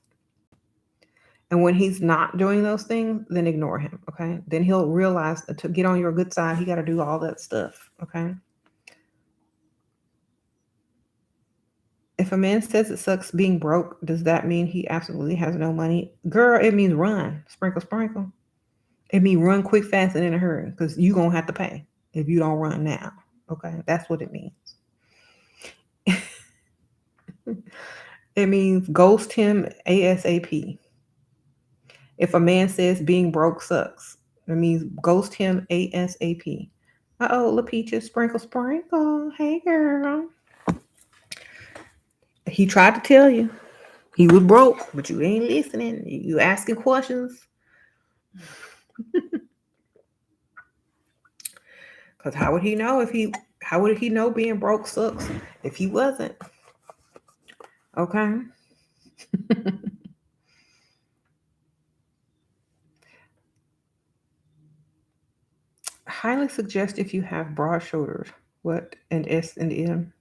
Speaker 1: And when he's not doing those things, then ignore him. Okay. Then he'll realize that to get on your good side, he got to do all that stuff. Okay. If a man says it sucks being broke, does that mean he absolutely has no money? Girl, it means run. Sprinkle, sprinkle. It means run quick, fast, and in a hurry because you're going to have to pay if you don't run now. Okay. That's what it means. It means ghost him ASAP. If a man says being broke sucks, it means ghost him ASAP. Uh-oh, La Peaches, sprinkle, sprinkle. Hey, girl. He tried to tell you he was broke, but you ain't listening. You asking questions. Because how would he know how would he know being broke sucks if he wasn't? Okay. Highly suggest if you have broad shoulders. What? And S and M.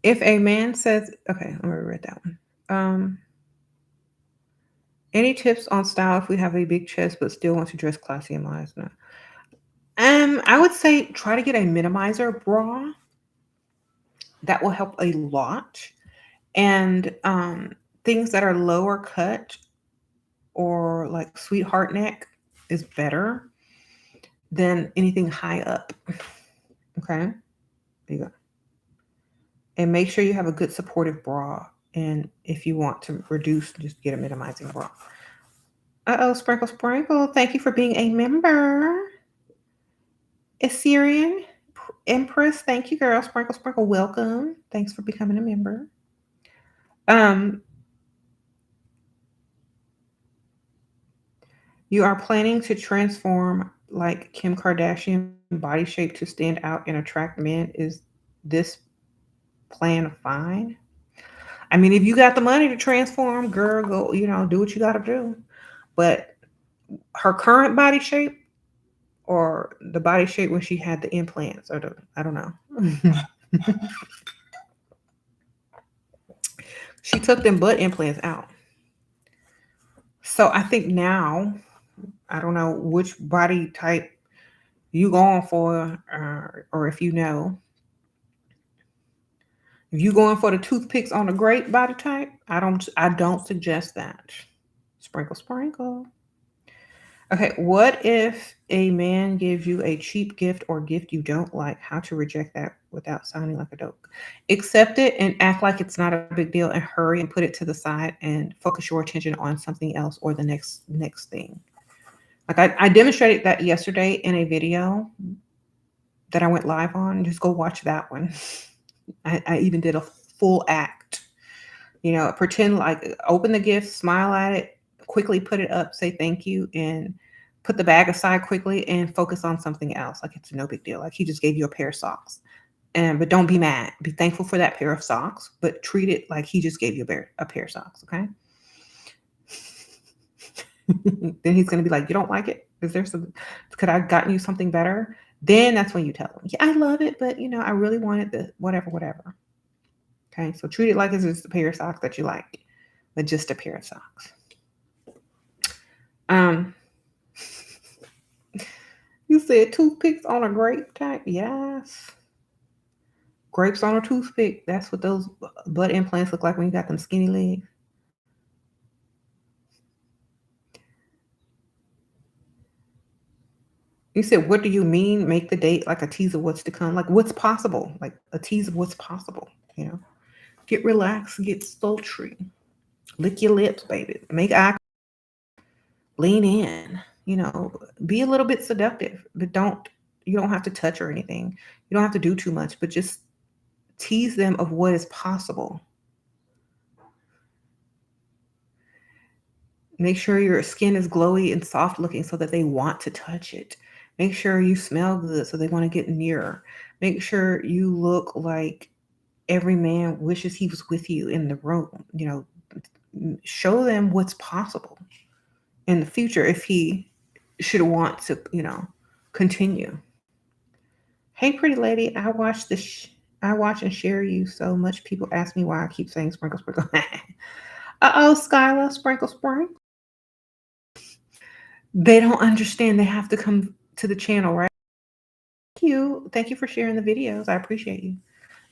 Speaker 1: If a man says, okay, I'm gonna read that one. Any tips on style if we have a big chest but still want to dress classy and modest? No. I would say try to get a minimizer bra. That will help a lot. And things that are lower cut or like sweetheart neck is better than anything high up. Okay, there you go. And make sure you have a good supportive bra. And if you want to reduce, just get a minimizing bra. Uh-oh, sprinkle, sprinkle. Thank you for being a member. Assyrian Empress, thank you, girl. Sprinkle, sprinkle, welcome. Thanks for becoming a member. Um, you are planning to transform like Kim Kardashian body shape to stand out and attract men. Is this plan fine? I mean, if you got the money to transform, girl, go, do what you got to do. But her current body shape or the body shape when she had the implants, I don't know. She took them butt implants out. So I think now, I don't know which body type you going for, or if you know. If you going for the toothpicks on a great body type, I don't suggest that. Sprinkle, sprinkle. Okay, what if a man gives you a cheap gift or gift you don't like? How to reject that without sounding like a dope? Accept it and act like it's not a big deal and hurry and put it to the side and focus your attention on something else or the next thing. Like I demonstrated that yesterday in a video that I went live on. Just go watch that one. I even did a full act. Pretend like open the gift, smile at it, quickly put it up, say thank you, and put the bag aside quickly and focus on something else. Like it's no big deal. Like he just gave you a pair of socks. But don't be mad. Be thankful for that pair of socks, but treat it like he just gave you a pair of socks, okay? Then he's gonna be like, you don't like it? Could I have gotten you something better? Then that's when you tell him, yeah, I love it, but I really wanted the whatever. Okay, so treat it like it's just a pair of socks that you like, but just a pair of socks. Um, you said toothpicks on a grape type? Yes. Grapes on a toothpick. That's what those butt implants look like when you got them skinny legs. You said, what do you mean? Make the date like a tease of what's to come, like what's possible, like a tease of what's possible. Get relaxed, get sultry, lick your lips, baby. Make eye, lean in. Be a little bit seductive, but you don't have to touch or anything. You don't have to do too much, but just tease them of what is possible. Make sure your skin is glowy and soft looking so that they want to touch it. Make sure you smell good so they want to get nearer. Make sure you look like every man wishes he was with you in the room. Show them what's possible in the future if he should want to, continue. Hey, pretty lady, I watch and share you so much. People ask me why I keep saying sprinkle, sprinkle. Uh-oh, Skyla, sprinkle, sprinkle. They don't understand. They have to come to the channel, right? Thank you. Thank you for sharing the videos. I appreciate you.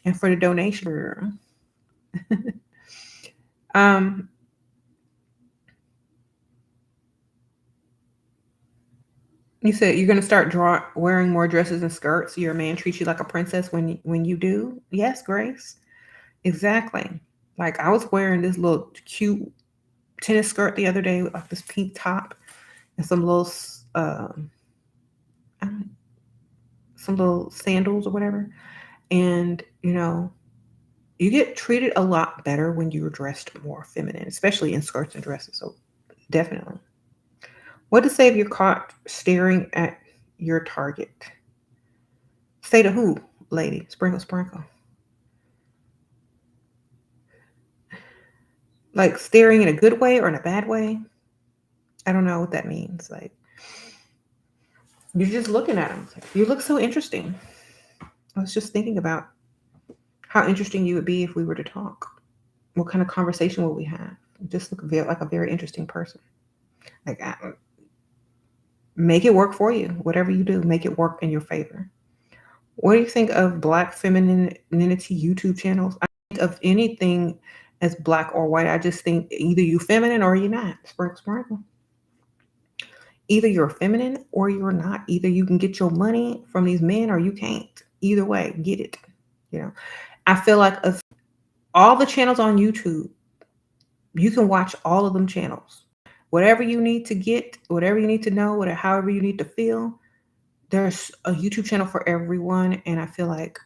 Speaker 1: And for the donation. um, you said you're gonna start wearing more dresses and skirts. Your man treats you like a princess when you do. Yes, Grace. Exactly. Like I was wearing this little cute tennis skirt the other day with like this pink top and um, some little sandals or whatever. And you get treated a lot better when you're dressed more feminine, especially in skirts and dresses. So definitely. What to say if you're caught staring at your target? Say to who, lady? Sprinkle, sprinkle. Like staring in a good way or in a bad way? I don't know what that means. Like you're just looking at him. Like, you look so interesting. I was just thinking about how interesting you would be if we were to talk. What kind of conversation would we have? You just look like a very interesting person. Like make it work for you. Whatever you do, make it work in your favor. What do you think of Black femininity YouTube channels? I think of anything as black or white. I just think either you feminine or you're not. Sprinkle, sprinkle. Either you're feminine or you're not. Either you can get your money from these men or you can't. Either way, get it. I feel like of all the channels on YouTube, you can watch all of them channels. Whatever you need to get, whatever you need to know, whatever, however you need to feel, there's a YouTube channel for everyone. And I feel like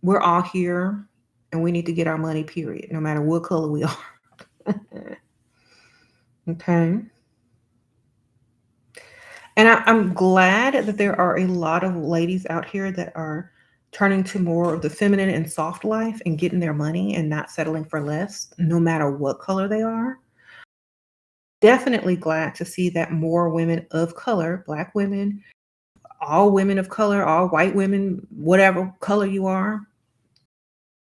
Speaker 1: we're all here and we need to get our money, period, no matter what color we are. Okay. And I'm glad that there are a lot of ladies out here that are turning to more of the feminine and soft life and getting their money and not settling for less, no matter what color they are. Definitely glad to see that more women of color, Black women, all women of color, all white women, whatever color you are,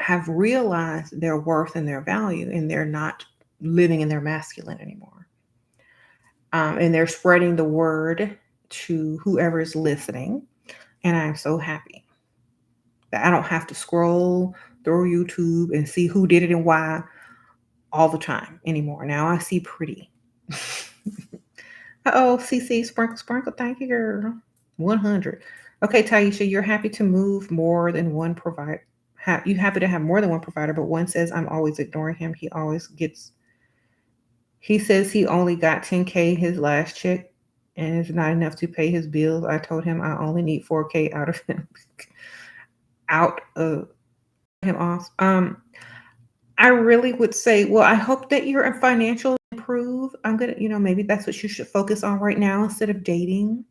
Speaker 1: have realized their worth and their value, and they're not living in their masculine anymore. And they're spreading the word to whoever is listening. And I'm so happy that I don't have to scroll through YouTube and see who did it and why all the time anymore. Now I see pretty. Uh-oh, CC, sprinkle, sprinkle. Thank you, girl. 100. Okay, Taisha, you're happy to move more than one provider. You happy to have more than one provider, but one says I'm always ignoring him. He says he only got 10K his last check and it's not enough to pay his bills. I told him I only need 4K out of him. Out of him off. I really would say, well, I hope that your financial improve. I'm gonna, maybe that's what you should focus on right now instead of dating,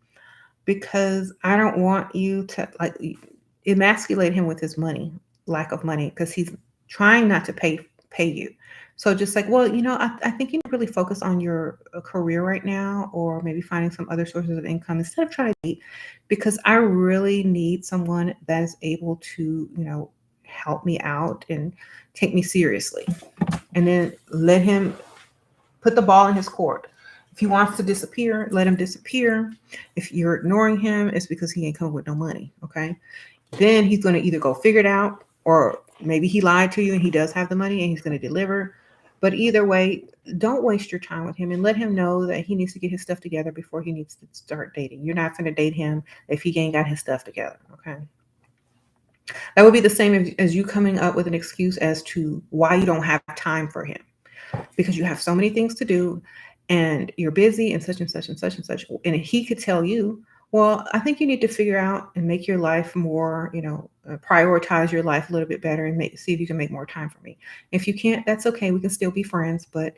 Speaker 1: because I don't want you to like emasculate him with his lack of money, because he's trying not to pay you. So just like, well, I think you need to really focus on your career right now, or maybe finding some other sources of income instead of trying to date, because I really need someone that is able to, help me out and take me seriously. And then let him put the ball in his court. If he wants to disappear, let him disappear. If you're ignoring him, it's because he ain't coming with no money. Okay. Then he's going to either go figure it out, or maybe he lied to you and he does have the money and he's going to deliver. But either way, don't waste your time with him, and let him know that he needs to get his stuff together before he needs to start dating. You're not going to date him if he ain't got his stuff together. Okay. That would be the same as you coming up with an excuse as to why you don't have time for him, because you have so many things to do and you're busy and such and such and such and such. And he could tell you, well, I think you need to figure out and make your life more, prioritize your life a little bit better and see if you can make more time for me. If you can't, that's okay. We can still be friends, but,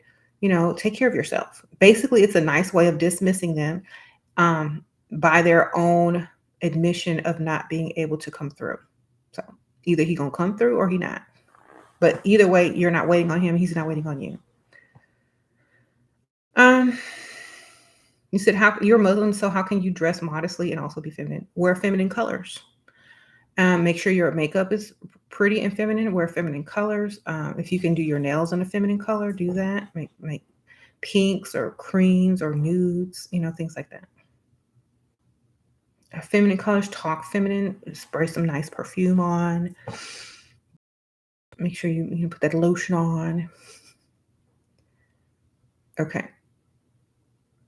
Speaker 1: take care of yourself. Basically, it's a nice way of dismissing them by their own admission of not being able to come through. So either he gonna come through or he not. But either way, you're not waiting on him. He's not waiting on you. You said how you're Muslim, so how can you dress modestly and also be feminine? Wear feminine colors. Make sure your makeup is pretty and feminine. Wear feminine colors. If you can do your nails in a feminine color, do that. Make pinks or creams or nudes, things like that. Feminine colors, talk feminine. Spray some nice perfume on. Make sure you put that lotion on. Okay.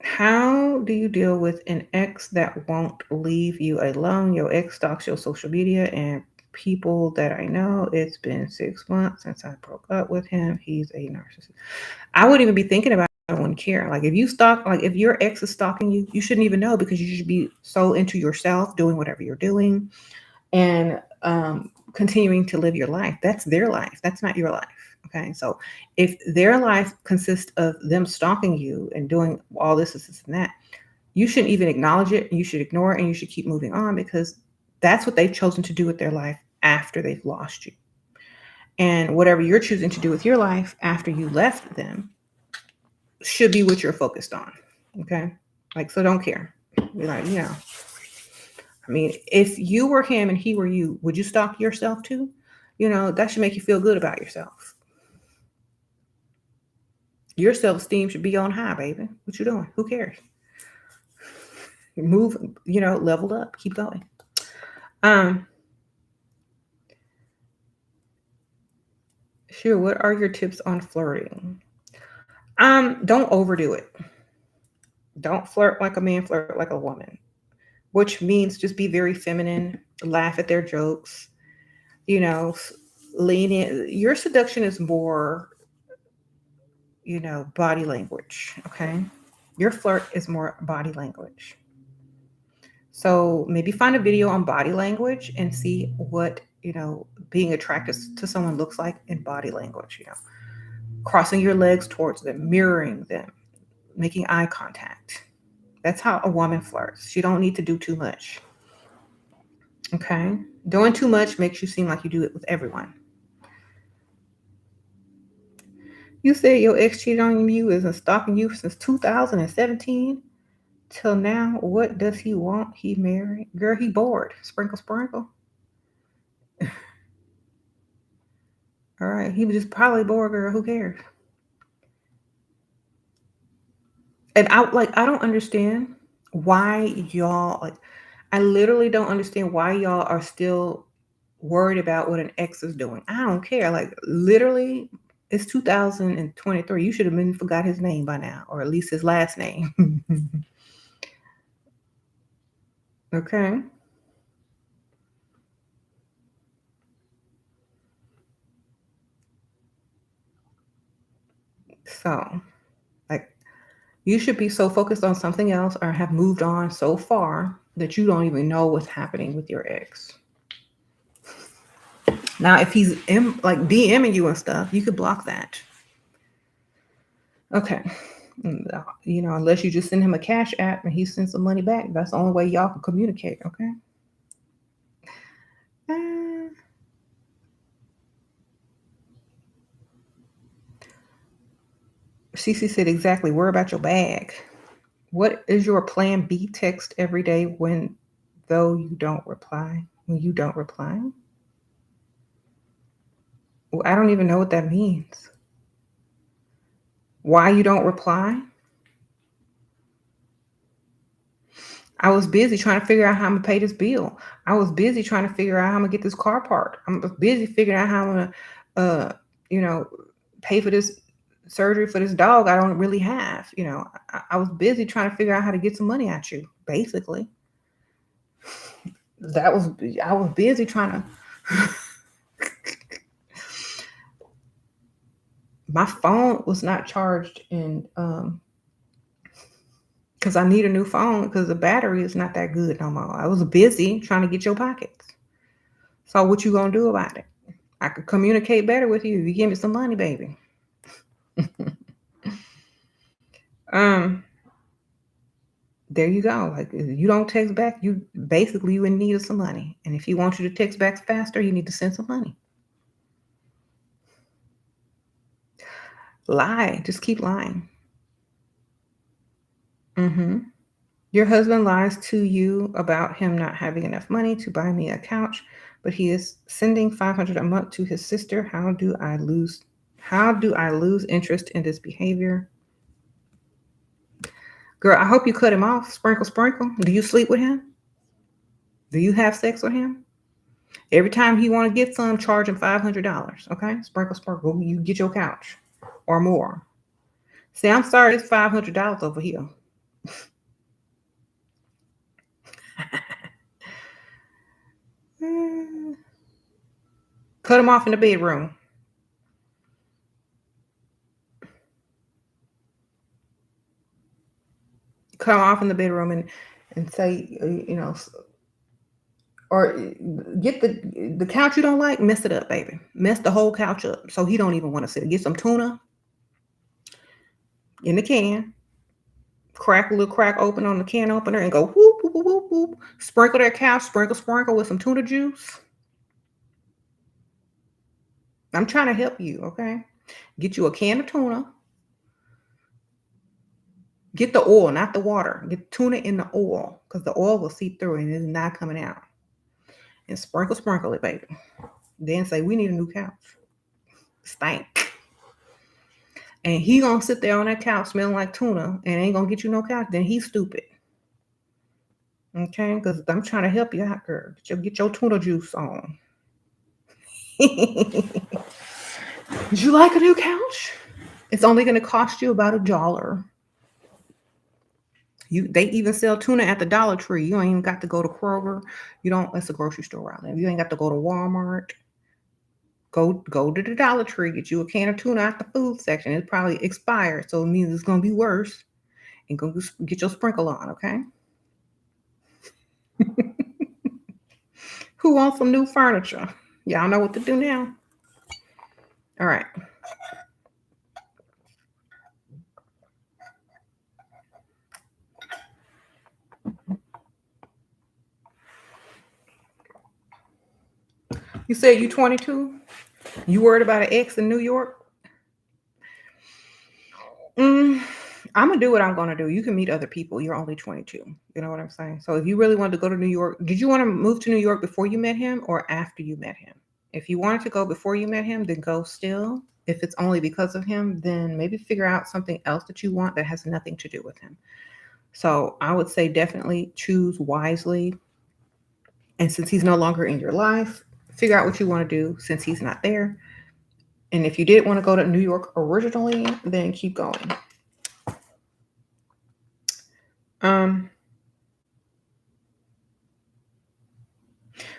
Speaker 1: How do you deal with an ex that won't leave you alone? Your ex stalks your social media and people that I know. It's been 6 months since I broke up with him. He's a narcissist. I wouldn't even be thinking about it. I wouldn't care. Like if your ex is stalking you, you shouldn't even know because you should be so into yourself, doing whatever you're doing, and continuing to live your life. That's their life. That's not your life. Okay. So if their life consists of them stalking you and doing all this, and that, you shouldn't even acknowledge it. You should ignore it and you should keep moving on because that's what they've chosen to do with their life after they've lost you. And whatever you're choosing to do with your life after you left them should be what you're focused on. Okay. So don't care. Be like, I mean, if you were him and he were you, would you stalk yourself too? That should make you feel good about yourself. Your self-esteem should be on high, baby. What you doing? Who cares? Move, level up, keep going. Sure, what are your tips on flirting? Don't overdo it. Don't flirt like a man, flirt like a woman, which means just be very feminine, laugh at their jokes, lean in. Your seduction is more, body language. Okay. Your flirt is more body language. So maybe find a video on body language and see what, being attracted to someone looks like in body language, crossing your legs towards them, mirroring them, making eye contact. That's how a woman flirts. She don't need to do too much. Okay. Doing too much makes you seem like you do it with everyone. You said your ex cheated on you is stalking you since 2017 till now. What does he want? He married. Girl, he bored. Sprinkle, sprinkle. All right. He was just probably bored, girl. Who cares? And I don't understand why y'all I literally don't understand why y'all are still worried about what an ex is doing. I don't care. Literally, it's 2023. You should have been forgot his name by now, or at least his last name. Okay. So, you should be so focused on something else or have moved on so far that you don't even know what's happening with your ex. Now, if he's DMing you and stuff, you could block that. Okay. Unless you just send him a cash app and he sends some money back, that's the only way y'all can communicate. Okay. CC said exactly. Worry about your bag. What is your plan B? Text every day when you don't reply. When you don't reply. Well, I don't even know what that means. Why you don't reply? I was busy trying to figure out how I'm gonna pay this bill. I was busy trying to figure out how I'm gonna get this car parked. I'm busy figuring out how I'm gonna, pay for this surgery for this dog I don't really have. I was busy trying to figure out how to get some money at you. Basically, I was busy trying to. My phone was not charged in because I need a new phone because the battery is not that good no more. I was busy trying to get your pockets. So what you gonna do about it? I could communicate better with you if you give me some money, baby. There you go. If you don't text back, you in need of some money. And if he wants you to text back faster, you need to send some money. Lie. Just keep lying. Your husband lies to you about him not having enough money to buy me a couch, but he is sending 500 a month to his sister. How do I lose interest in this behavior? Girl, I hope you cut him off. Sprinkle, sprinkle. Do you sleep with him? Do you have sex with him? Every time he want to get some, charge him $500. Okay, sprinkle, sprinkle. You get your couch or more. See, I'm sorry, it's $500 over here. Cut him off in the bedroom. Cut him off in the bedroom and say, or get the couch you don't like, mess it up, baby. Mess the whole couch up so he don't even want to sit. Get some tuna in the can, crack a little crack open on the can opener, and go whoop whoop whoop whoop whoop. Sprinkle that couch, sprinkle sprinkle with some tuna juice. I'm trying to help you, okay? Get you a can of tuna. Get the oil, not the water. Get tuna in the oil because the oil will seep through and it's not coming out. And sprinkle, sprinkle it, baby. Then say, we need a new couch. Stank. And he gonna sit there on that couch smelling like tuna and ain't gonna get you no couch, then he's stupid. Okay? Because I'm trying to help you out, girl. Get your tuna juice on. Would you like a new couch? It's only gonna cost you about $1. They even sell tuna at the Dollar Tree. You ain't even got to go to Kroger. That's a grocery store around there. You ain't got to go to Walmart. Go to the Dollar Tree, get you a can of tuna out the food section. It's probably expired, so it means it's gonna be worse. And go get your sprinkle on, okay? Who wants some new furniture? Y'all know what to do now. All right. You said you 22? You worried about an ex in New York? I'm gonna do what I'm gonna do. You can meet other people. You're only 22. You know what I'm saying? So if you really wanted to go to New York, did you want to move to New York before you met him or after you met him? If you wanted to go before you met him, then go still. If it's only because of him, then maybe figure out something else that you want that has nothing to do with him. So I would say definitely choose wisely. And since he's no longer in your life, figure out what you want to do since he's not there. And if you did want to go to New York originally, then keep going.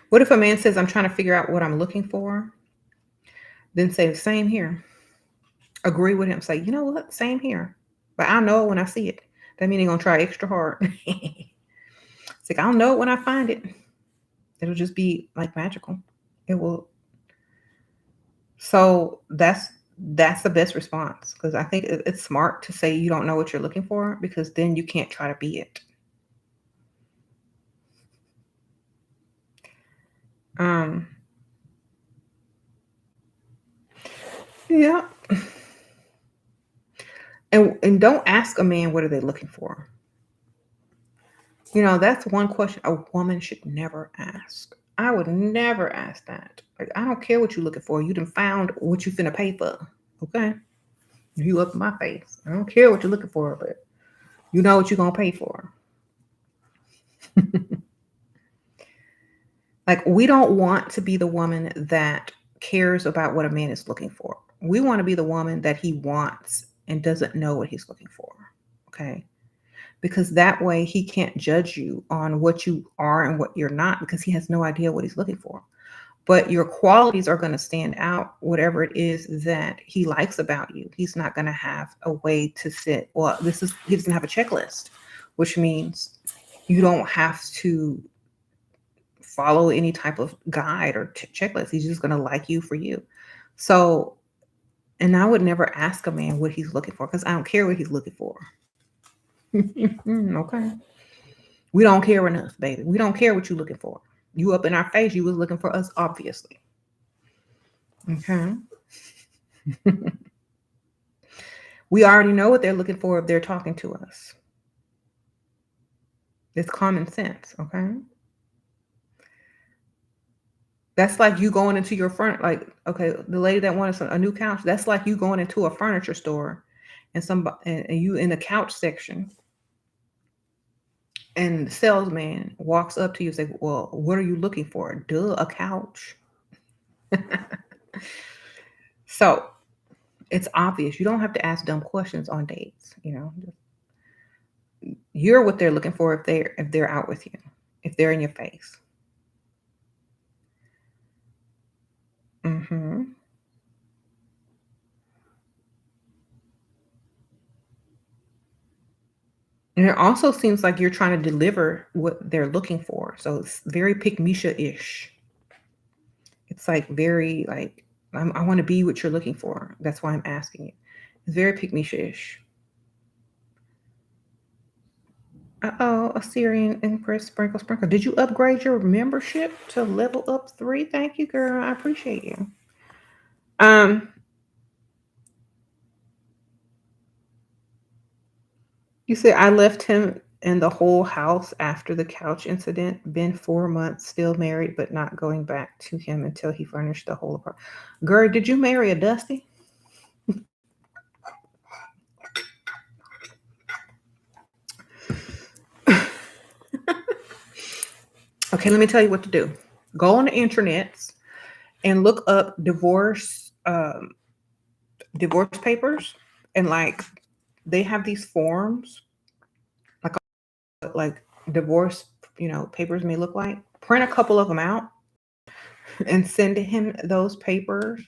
Speaker 1: What if a man says, I'm trying to figure out what I'm looking for? Then say, same here. Agree with him. Say, you know what? Same here. But I'll know it when I see it. That means he's going to try extra hard. It's like, I'll know it when I find it. It'll just be like magical. It will. So that's the best response, because I think it's smart to say you don't know what you're looking for, because then you can't try to be it. Yeah. And don't ask a man what are they looking for. That's one question a woman should never ask. I would never ask that. Like, I don't care what you're looking for. You done found what you finna pay for. Okay? You up in my face. I don't care what you're looking for, but you know what you're gonna pay for. Like, we don't want to be the woman that cares about what a man is looking for. We want to be the woman that he wants and doesn't know what he's looking for. Okay? Because that way he can't judge you on what you are and what you're not, because he has no idea what he's looking for. But your qualities are going to stand out, whatever it is that he likes about you. He's not going to have a way to sit. Well, he doesn't have a checklist, which means you don't have to follow any type of guide or checklist. He's just going to like you for you. So, and I would never ask a man what he's looking for, because I don't care what he's looking for. Okay. We don't care enough, baby. We don't care what you're looking for. You up in our face, you was looking for us, obviously. Okay. We already know what they're looking for if they're talking to us. It's common sense, okay? That's like you going into your like, okay, the lady that wanted a new couch, that's like you going into a furniture store and and you in the couch section, and the salesman walks up to you and say, well, what are you looking for? Duh, a couch. So it's obvious. You don't have to ask dumb questions on dates, you know. You're what they're looking for if they're out with you, if they're in your face. Mm-hmm. And it also seems like you're trying to deliver what they're looking for. So it's very pick Misha-ish. It's like very like I want to be what you're looking for. That's why I'm asking you. It's very pick Misha-ish. Uh-oh, Assyrian Empress Sprinkle Sprinkle. Did you upgrade your membership to level up 3? Thank you, girl. I appreciate you. Um, you said I left him in the whole house after the couch incident. Been 4 months, still married, but not going back to him until he furnished the whole apartment. Girl, did you marry a Dusty? Okay, let me tell you what to do. Go on the internets and look up divorce papers, and like they have these forms, like divorce, papers may look like. Print a couple of them out and send him those papers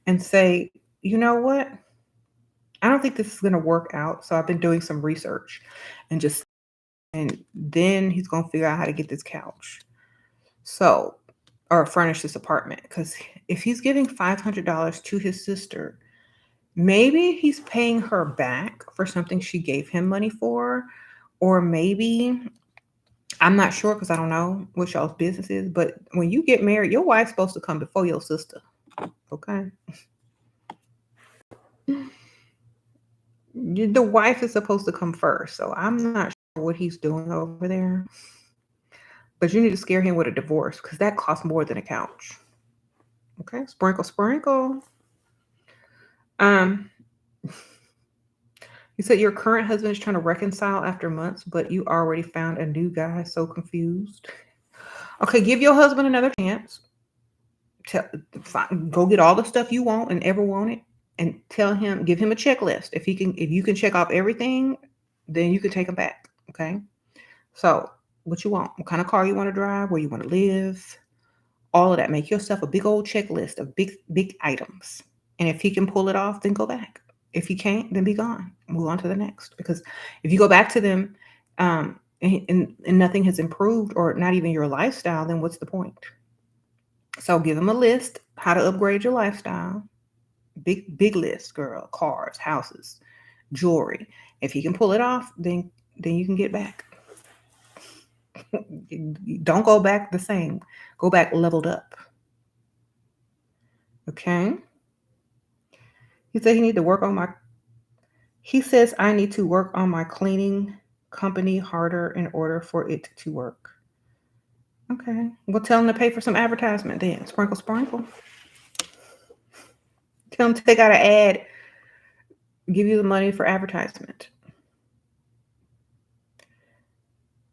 Speaker 1: and say, you know what? I don't think this is going to work out. So I've been doing some research and and then he's going to figure out how to get this couch. So, or furnish this apartment. Because if he's giving $500 to his sister, maybe he's paying her back for something she gave him money for. Or maybe, I'm not sure because I don't know what y'all's business is. But when you get married, your wife's supposed to come before your sister. Okay. The wife is supposed to come first. So I'm not sure what he's doing over there. But you need to scare him with a divorce because that costs more than a couch. Okay. Sprinkle, sprinkle. Um, you said your current husband is trying to reconcile after months, but you already found a new guy. So confused. Okay, give your husband another chance. Go get all the stuff you want and ever wanted, and give him a checklist. If you can check off everything, then you can take him back. Okay. So what you want? What kind of car you want to drive? Where you want to live? All of that. Make yourself a big old checklist of big items. And if he can pull it off, then go back. If he can't, then be gone. Move on to the next. Because if you go back to them, and nothing has improved, or not even your lifestyle, then what's the point? So give him a list how to upgrade your lifestyle. Big list, girl. Cars, houses, jewelry. If he can pull it off, then you can get back. Don't go back the same. Go back leveled up. Okay. He said he says I need to work on my cleaning company harder in order for it to work. Okay. Well, tell him to pay for some advertisement then. Sprinkle, sprinkle. Tell him to take out an ad, give you the money for advertisement.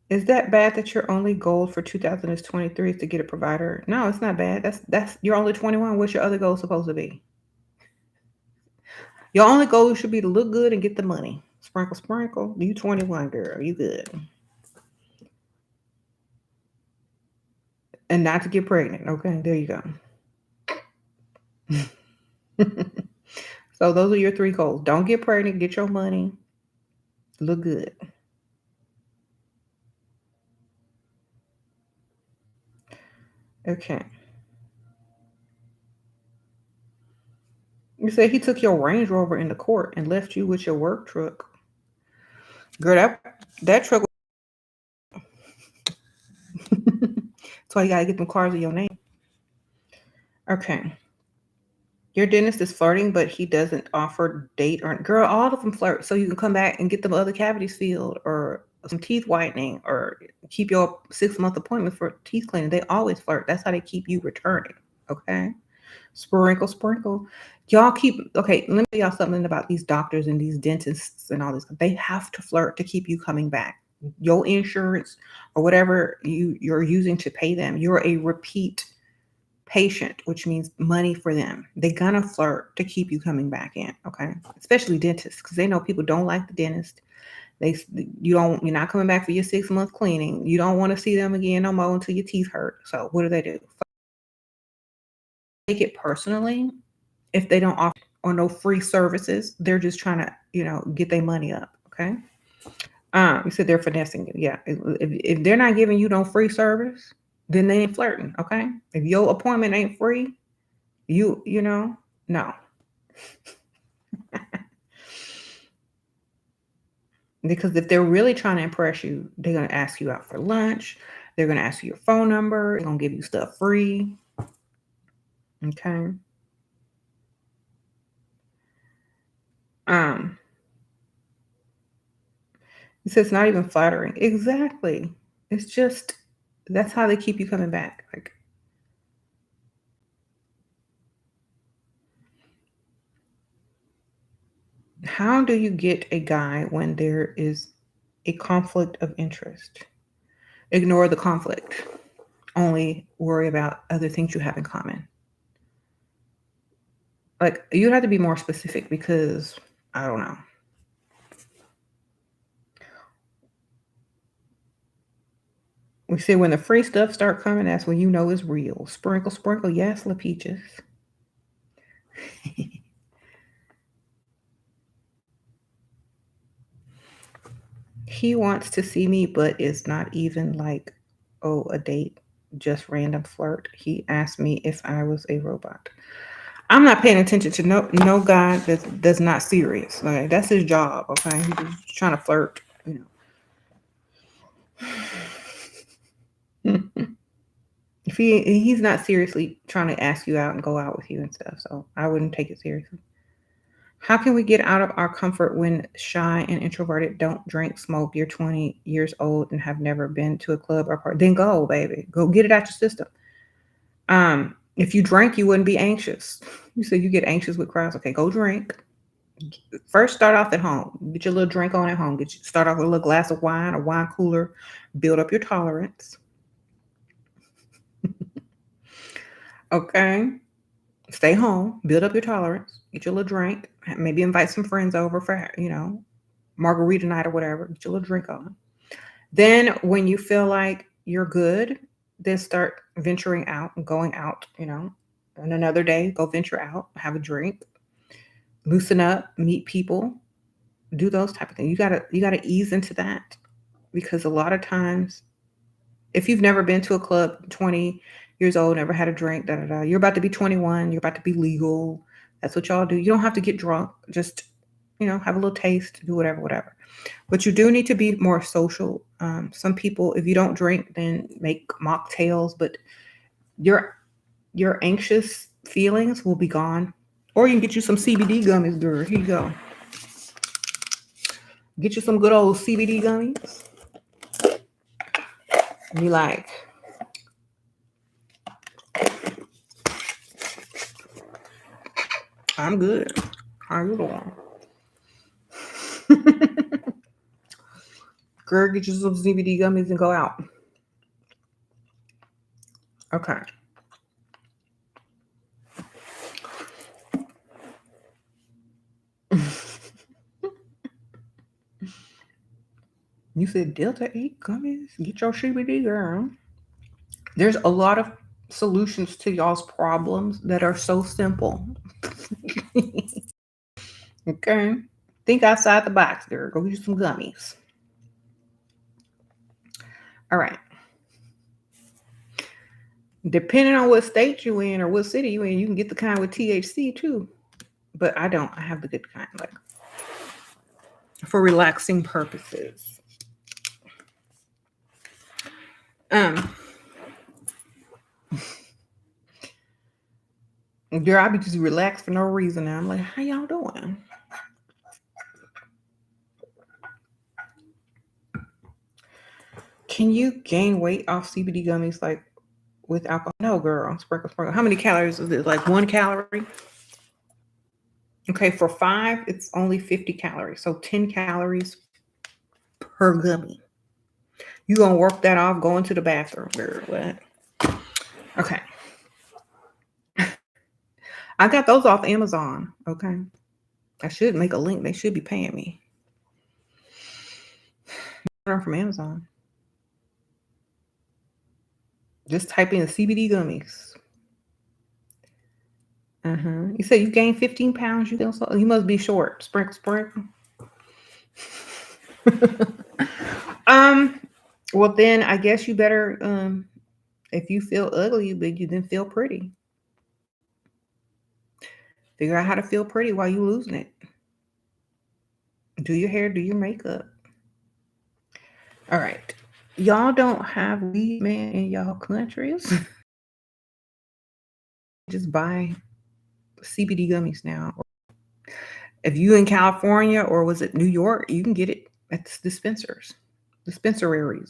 Speaker 1: Is that bad that your only goal for 2023 is to get a provider? No, it's not bad. That's you're only 21. What's your other goal supposed to be? Your only goal should be to look good and get the money. Sprinkle, sprinkle. You 21, girl. You good. And not to get pregnant. Okay, there you go. So those are your 3 goals. Don't get pregnant, get your money, look good. Okay. You said he took your Range Rover into court and left you with your work truck. Girl, that truck. That's why you gotta get them cars in your name. Okay. Your dentist is flirting, but he doesn't offer date or girl. All of them flirt, so you can come back and get them other cavities filled, or some teeth whitening or keep your 6-month appointment for teeth cleaning. They always flirt. That's how they keep you returning. Okay. Sprinkle, sprinkle. Y'all keep, okay, let me tell y'all something about these doctors and these dentists and all this. They have to flirt to keep you coming back. Your insurance or whatever you're using to pay them, you're a repeat patient, which means money for them. They're gonna flirt to keep you coming back in, okay? Especially dentists, because they know people don't like the dentist. You're not coming back for your 6-month cleaning. You don't want to see them again no more until your teeth hurt. So what do? Take it personally if they don't offer or no free services. They're just trying to, get their money up. Okay. You said they're finessing it. Yeah. If they're not giving you no free service, then they ain't flirting. Okay. If your appointment ain't free, no. Because if they're really trying to impress you, they're going to ask you out for lunch. They're going to ask you your phone number. They're going to give you stuff free. Okay. He says not even flattering. Exactly. It's just, that's how they keep you coming back. Like, how do you get a guy when there is a conflict of interest? Ignore the conflict. Only worry about other things you have in common. Like, you have to be more specific because, I don't know. We say when the free stuff start coming, that's when you know it's real. Sprinkle, sprinkle. Yes, La Peaches. He wants to see me, but it's not even like, a date, just random flirt. He asked me if I was a robot. I'm not paying attention to no guy that's not serious. Like, that's his job. Okay, he's just trying to flirt. If he's not seriously trying to ask you out and go out with you and stuff, so I wouldn't take it seriously. How can we get out of our comfort when shy and introverted, don't drink, smoke, you're 20 years old and have never been to a club or party? Then go, baby. Go get it out your system. If you drank, you wouldn't be anxious. You said you get anxious with crowds. Okay, go drink. First, start off at home. Get your little drink on at home. Start off with a little glass of wine or wine cooler. Build up your tolerance. Okay. Stay home. Build up your tolerance. Get your little drink. Maybe invite some friends over for, margarita night or whatever. Get your little drink on. Then when you feel like you're good, then start venturing out and going out, and another day, go venture out, have a drink, loosen up, meet people, do those type of things. You gotta ease into that, because a lot of times, if you've never been to a club, 20 years old, never had a drink, you're about to be 21, you're about to be legal. That's what y'all do. You don't have to get drunk. Just, have a little taste, do whatever. But you do need to be more social. Some people, if you don't drink, then make mocktails, but your anxious feelings will be gone. Or you can get you some CBD gummies, girl. Here you go. Get you some good old CBD gummies. And be like, I'm good. How you doing? Girl, get you some CBD gummies and go out. Okay. You said Delta 8 gummies? Get your CBD, girl. There's a lot of solutions to y'all's problems that are so simple. Okay. Think outside the box, girl. Go get some gummies. All right. Depending on what state you in or what city you in, you can get the kind with THC too. But I don't. I have the good kind, like for relaxing purposes. Girl, I be just relaxed for no reason now. I'm like, how y'all doing? Can you gain weight off CBD gummies like with alcohol? No, girl. Sprinkle, sprinkle. How many calories is it? Like 1 calorie? Okay, for 5, it's only 50 calories. So 10 calories per gummy. You gonna work that off going to the bathroom, girl. What? Okay. I got those off Amazon. Okay. I should make a link. They should be paying me. From Amazon. Just type in CBD gummies. You said you gained 15 pounds. You must be short. Sprinkle, sprinkle. Well then I guess you better if you feel ugly, but you then feel pretty. Figure out how to feel pretty while you losing it. Do your hair, do your makeup. All right. Y'all don't have weed man in y'all countries. Just buy CBD gummies now. If you in California or was it New York, you can get it at the dispensaries,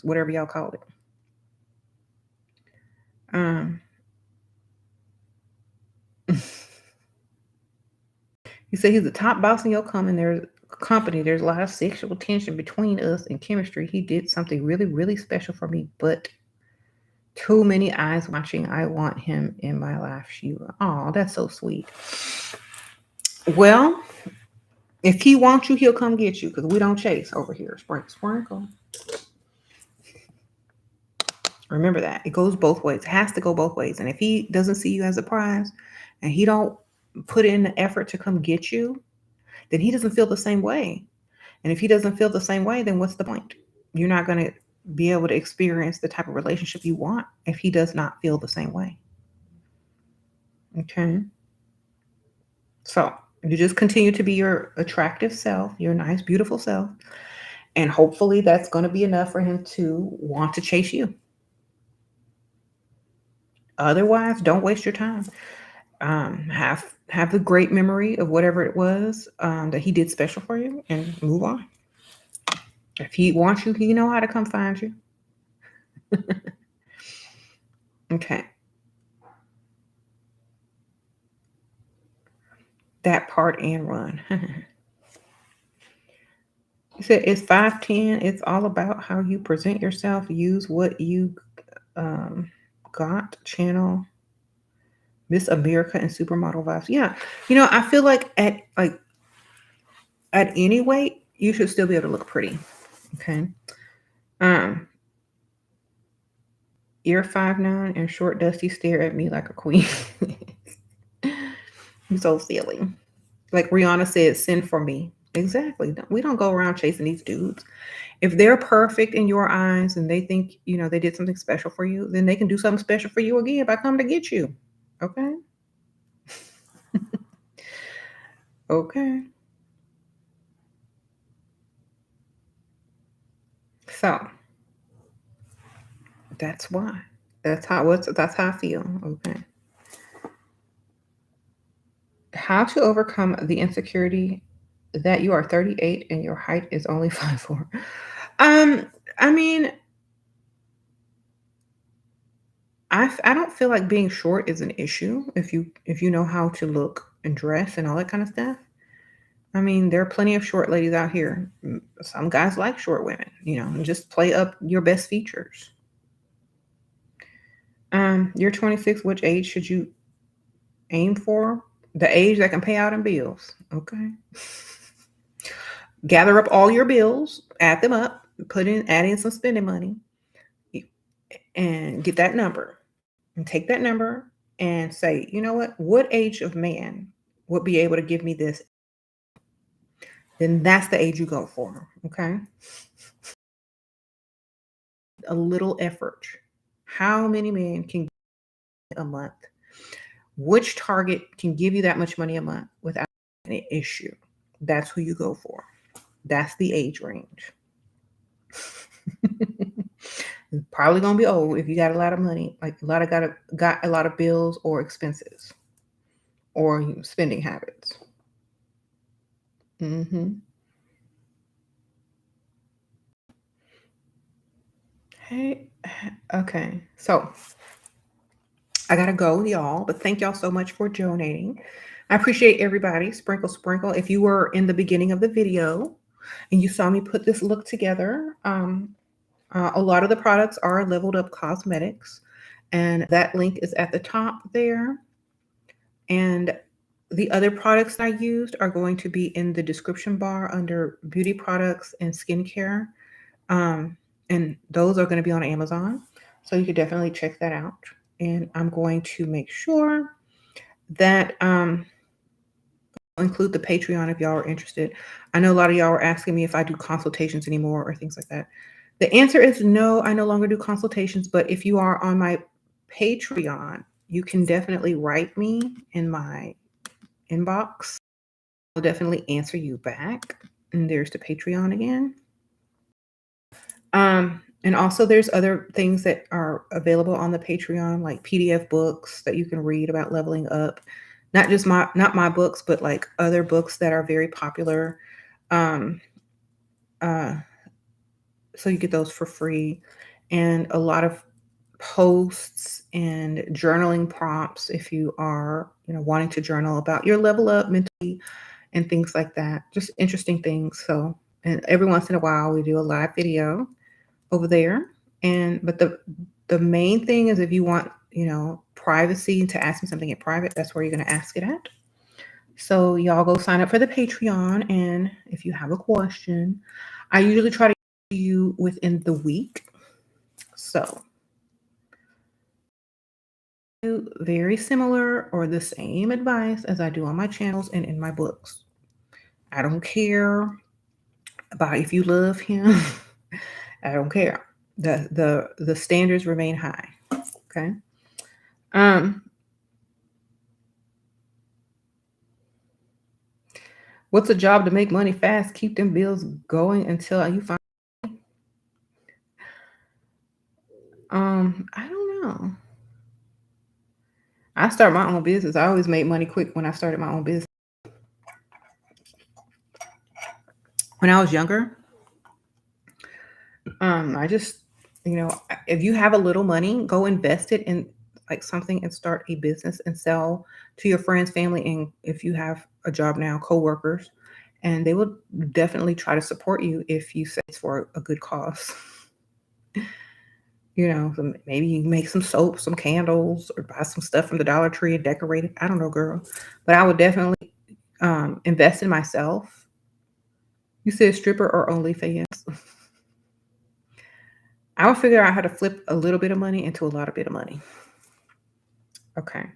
Speaker 1: whatever y'all call it. He said he's the top boss in your company. There's a lot of sexual tension between us and chemistry. He did something really, really special for me, but too many eyes watching. I want him in my life. Oh, that's so sweet. Well, if he wants you, he'll come get you because we don't chase over here. Sprinkle, sprinkle. Remember that. It goes both ways. It has to go both ways. And if he doesn't see you as a prize and he don't put in the effort to come get you, then he doesn't feel the same way. And if he doesn't feel the same way, then what's the point? You're not going to be able to experience the type of relationship you want if he does not feel the same way. Okay. So you just continue to be your attractive self, your nice, beautiful self. And hopefully that's going to be enough for him to want to chase you. Otherwise, don't waste your time. Have a great memory of whatever it was that he did special for you and move on. If he wants you, he know how to come find you. Okay. That part and run. He said it's 5'10". It's all about how you present yourself. Use what you got. Channel Miss America and supermodel vibes. Yeah. I feel like at any weight, you should still be able to look pretty. Okay. You're 5'9" and short dusty stare at me like a queen. You're so silly. Like Rihanna said, send for me. Exactly. We don't go around chasing these dudes. If they're perfect in your eyes and they think, they did something special for you, then they can do something special for you again by coming to get you. Okay? Okay. So that's why. That's how I feel. Okay. How to overcome the insecurity that you are 38 and your height is only 5'4". I mean, I don't feel like being short is an issue if you know how to look and dress and all that kind of stuff. I mean, there are plenty of short ladies out here. Some guys like short women, and just play up your best features. You're 26. Which age should you aim for? The age that can pay out in bills. Okay. Gather up all your bills, add them up, add in some spending money, and get that number. And take that number and say, you know what age of man would be able to give me this? Then that's the age you go for. Okay. A little effort. How many men can give a month? Which target can give you that much money a month without any issue? That's who you go for. That's the age range. Probably gonna be old if you got a lot of money, like got a lot of bills or expenses or spending habits. Hey, okay. So I gotta go, y'all, but thank y'all so much for donating. I appreciate everybody. Sprinkle, sprinkle. If you were in the beginning of the video and you saw me put this look together, a lot of the products are Leveled Up Cosmetics, and that link is at the top there. And the other products I used are going to be in the description bar under beauty products and skincare. Um, and those are going to be on Amazon. So you could definitely check that out. And I'm going to make sure that include the Patreon if y'all are interested. I know a lot of y'all are asking me if I do consultations anymore or things like that. The answer is no, I no longer do consultations, but if you are on my Patreon, you can definitely write me in my inbox. I'll definitely answer you back. And there's the Patreon again. And also there's other things that are available on the Patreon, like PDF books that you can read about leveling up. Not my books, but like other books that are very popular. Um, uh, so you get those for free, and a lot of posts and journaling prompts if you are, wanting to journal about your level up mentally and things like that. Just interesting things. So, and every once in a while we do a live video over there. But the main thing is if you want, privacy to ask me something in private, that's where you're going to ask it at. So y'all go sign up for the Patreon, and if you have a question, I usually try to get you within the week. So very similar or the same advice as I do on my channels and in my books. I don't care about if you love him. I don't care. The standards remain high. Okay. What's a job to make money fast, keep them bills going until you find? I don't know. I started my own business. I always made money quick when I started my own business. When I was younger, I just, if you have a little money, go invest it in like something and start a business and sell to your friends, family, and if you have a job now, coworkers, and they will definitely try to support you if you say it's for a good cause. So maybe you make some soap, some candles, or buy some stuff from the Dollar Tree and decorate it. I don't know, girl. But I would definitely invest in myself. You said stripper or OnlyFans? I would figure out how to flip a little bit of money into a lot of bit of money. Okay.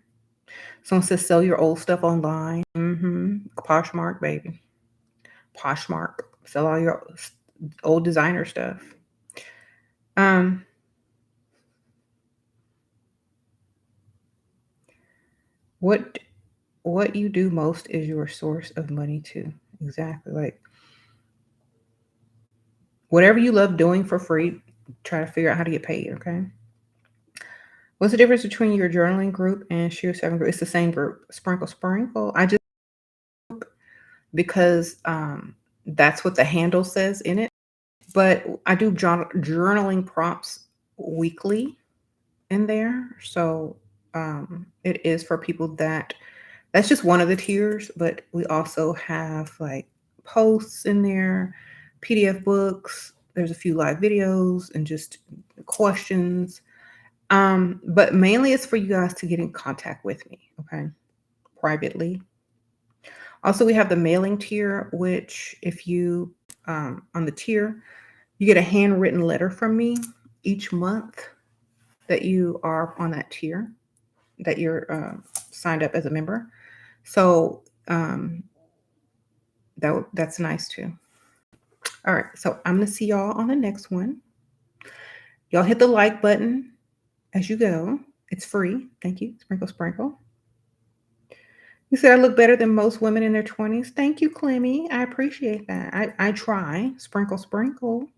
Speaker 1: Someone says sell your old stuff online. Poshmark, baby. Poshmark. Sell all your old designer stuff. What you do most is your source of money too. Exactly. Like whatever you love doing for free, try to figure out how to get paid. Okay. What's the difference between your journaling group and Sheraseven group? It's the same group. Sprinkle, sprinkle. I just because that's what the handle says in it. But I do journaling prompts weekly in there. So it is for people that's just one of the tiers, but we also have like posts in there, PDF books. There's a few live videos and just questions. But mainly it's for you guys to get in contact with me, okay? Privately. Also, we have the mailing tier, which if you on the tier, you get a handwritten letter from me each month that you are on that tier, that you're signed up as a member. So that's nice too. All right, so I'm gonna see y'all on the next one. Y'all hit the like button as you go. It's free. Thank you. Sprinkle, sprinkle. You said I look better than most women in their 20s. Thank you, Clemmy. I appreciate that. I try. Sprinkle, sprinkle.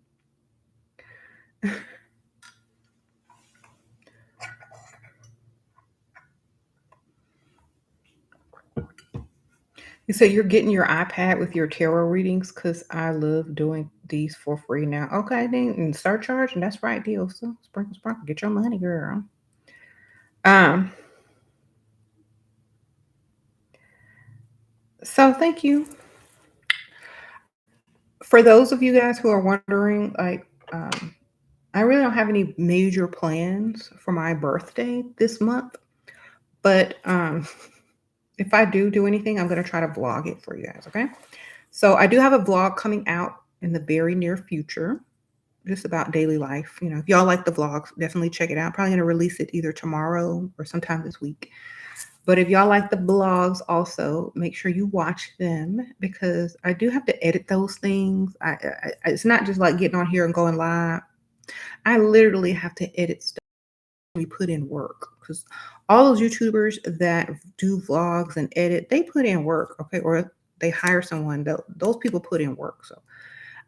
Speaker 1: So you're getting your iPad with your tarot readings because I love doing these for free now. Okay, then and surcharge, and that's right, deal. So sprinkle, sprinkle, get your money, girl. Um, so thank you. For those of you guys who are wondering, like, I really don't have any major plans for my birthday this month, but if I do anything, I'm gonna try to vlog it for you guys. Okay. So I do have a vlog coming out in the very near future, just about daily life. You know, if y'all like the vlogs, definitely check it out. Probably gonna release it either tomorrow or sometime this week. But if y'all like the blogs also, make sure you watch them because I do have to edit those things. It's not just like getting on here and going live. I literally have to edit stuff. We put in work because all those YouTubers that do vlogs and edit, they put in work, okay, or they hire someone. Those people put in work. So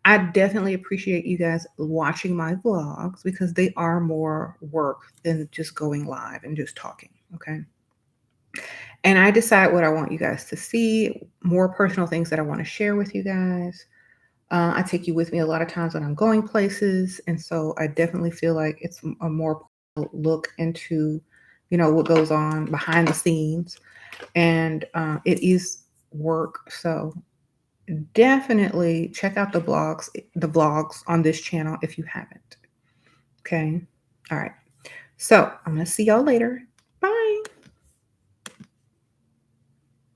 Speaker 1: I definitely appreciate you guys watching my vlogs because they are more work than just going live and just talking, okay? And I decide what I want you guys to see, more personal things that I want to share with you guys. I take you with me a lot of times when I'm going places. And so I definitely feel like it's a more look into, you know, what goes on behind the scenes. And it is work. So definitely check out the vlogs on this channel if you haven't. Okay. All right. So I'm going to see y'all later.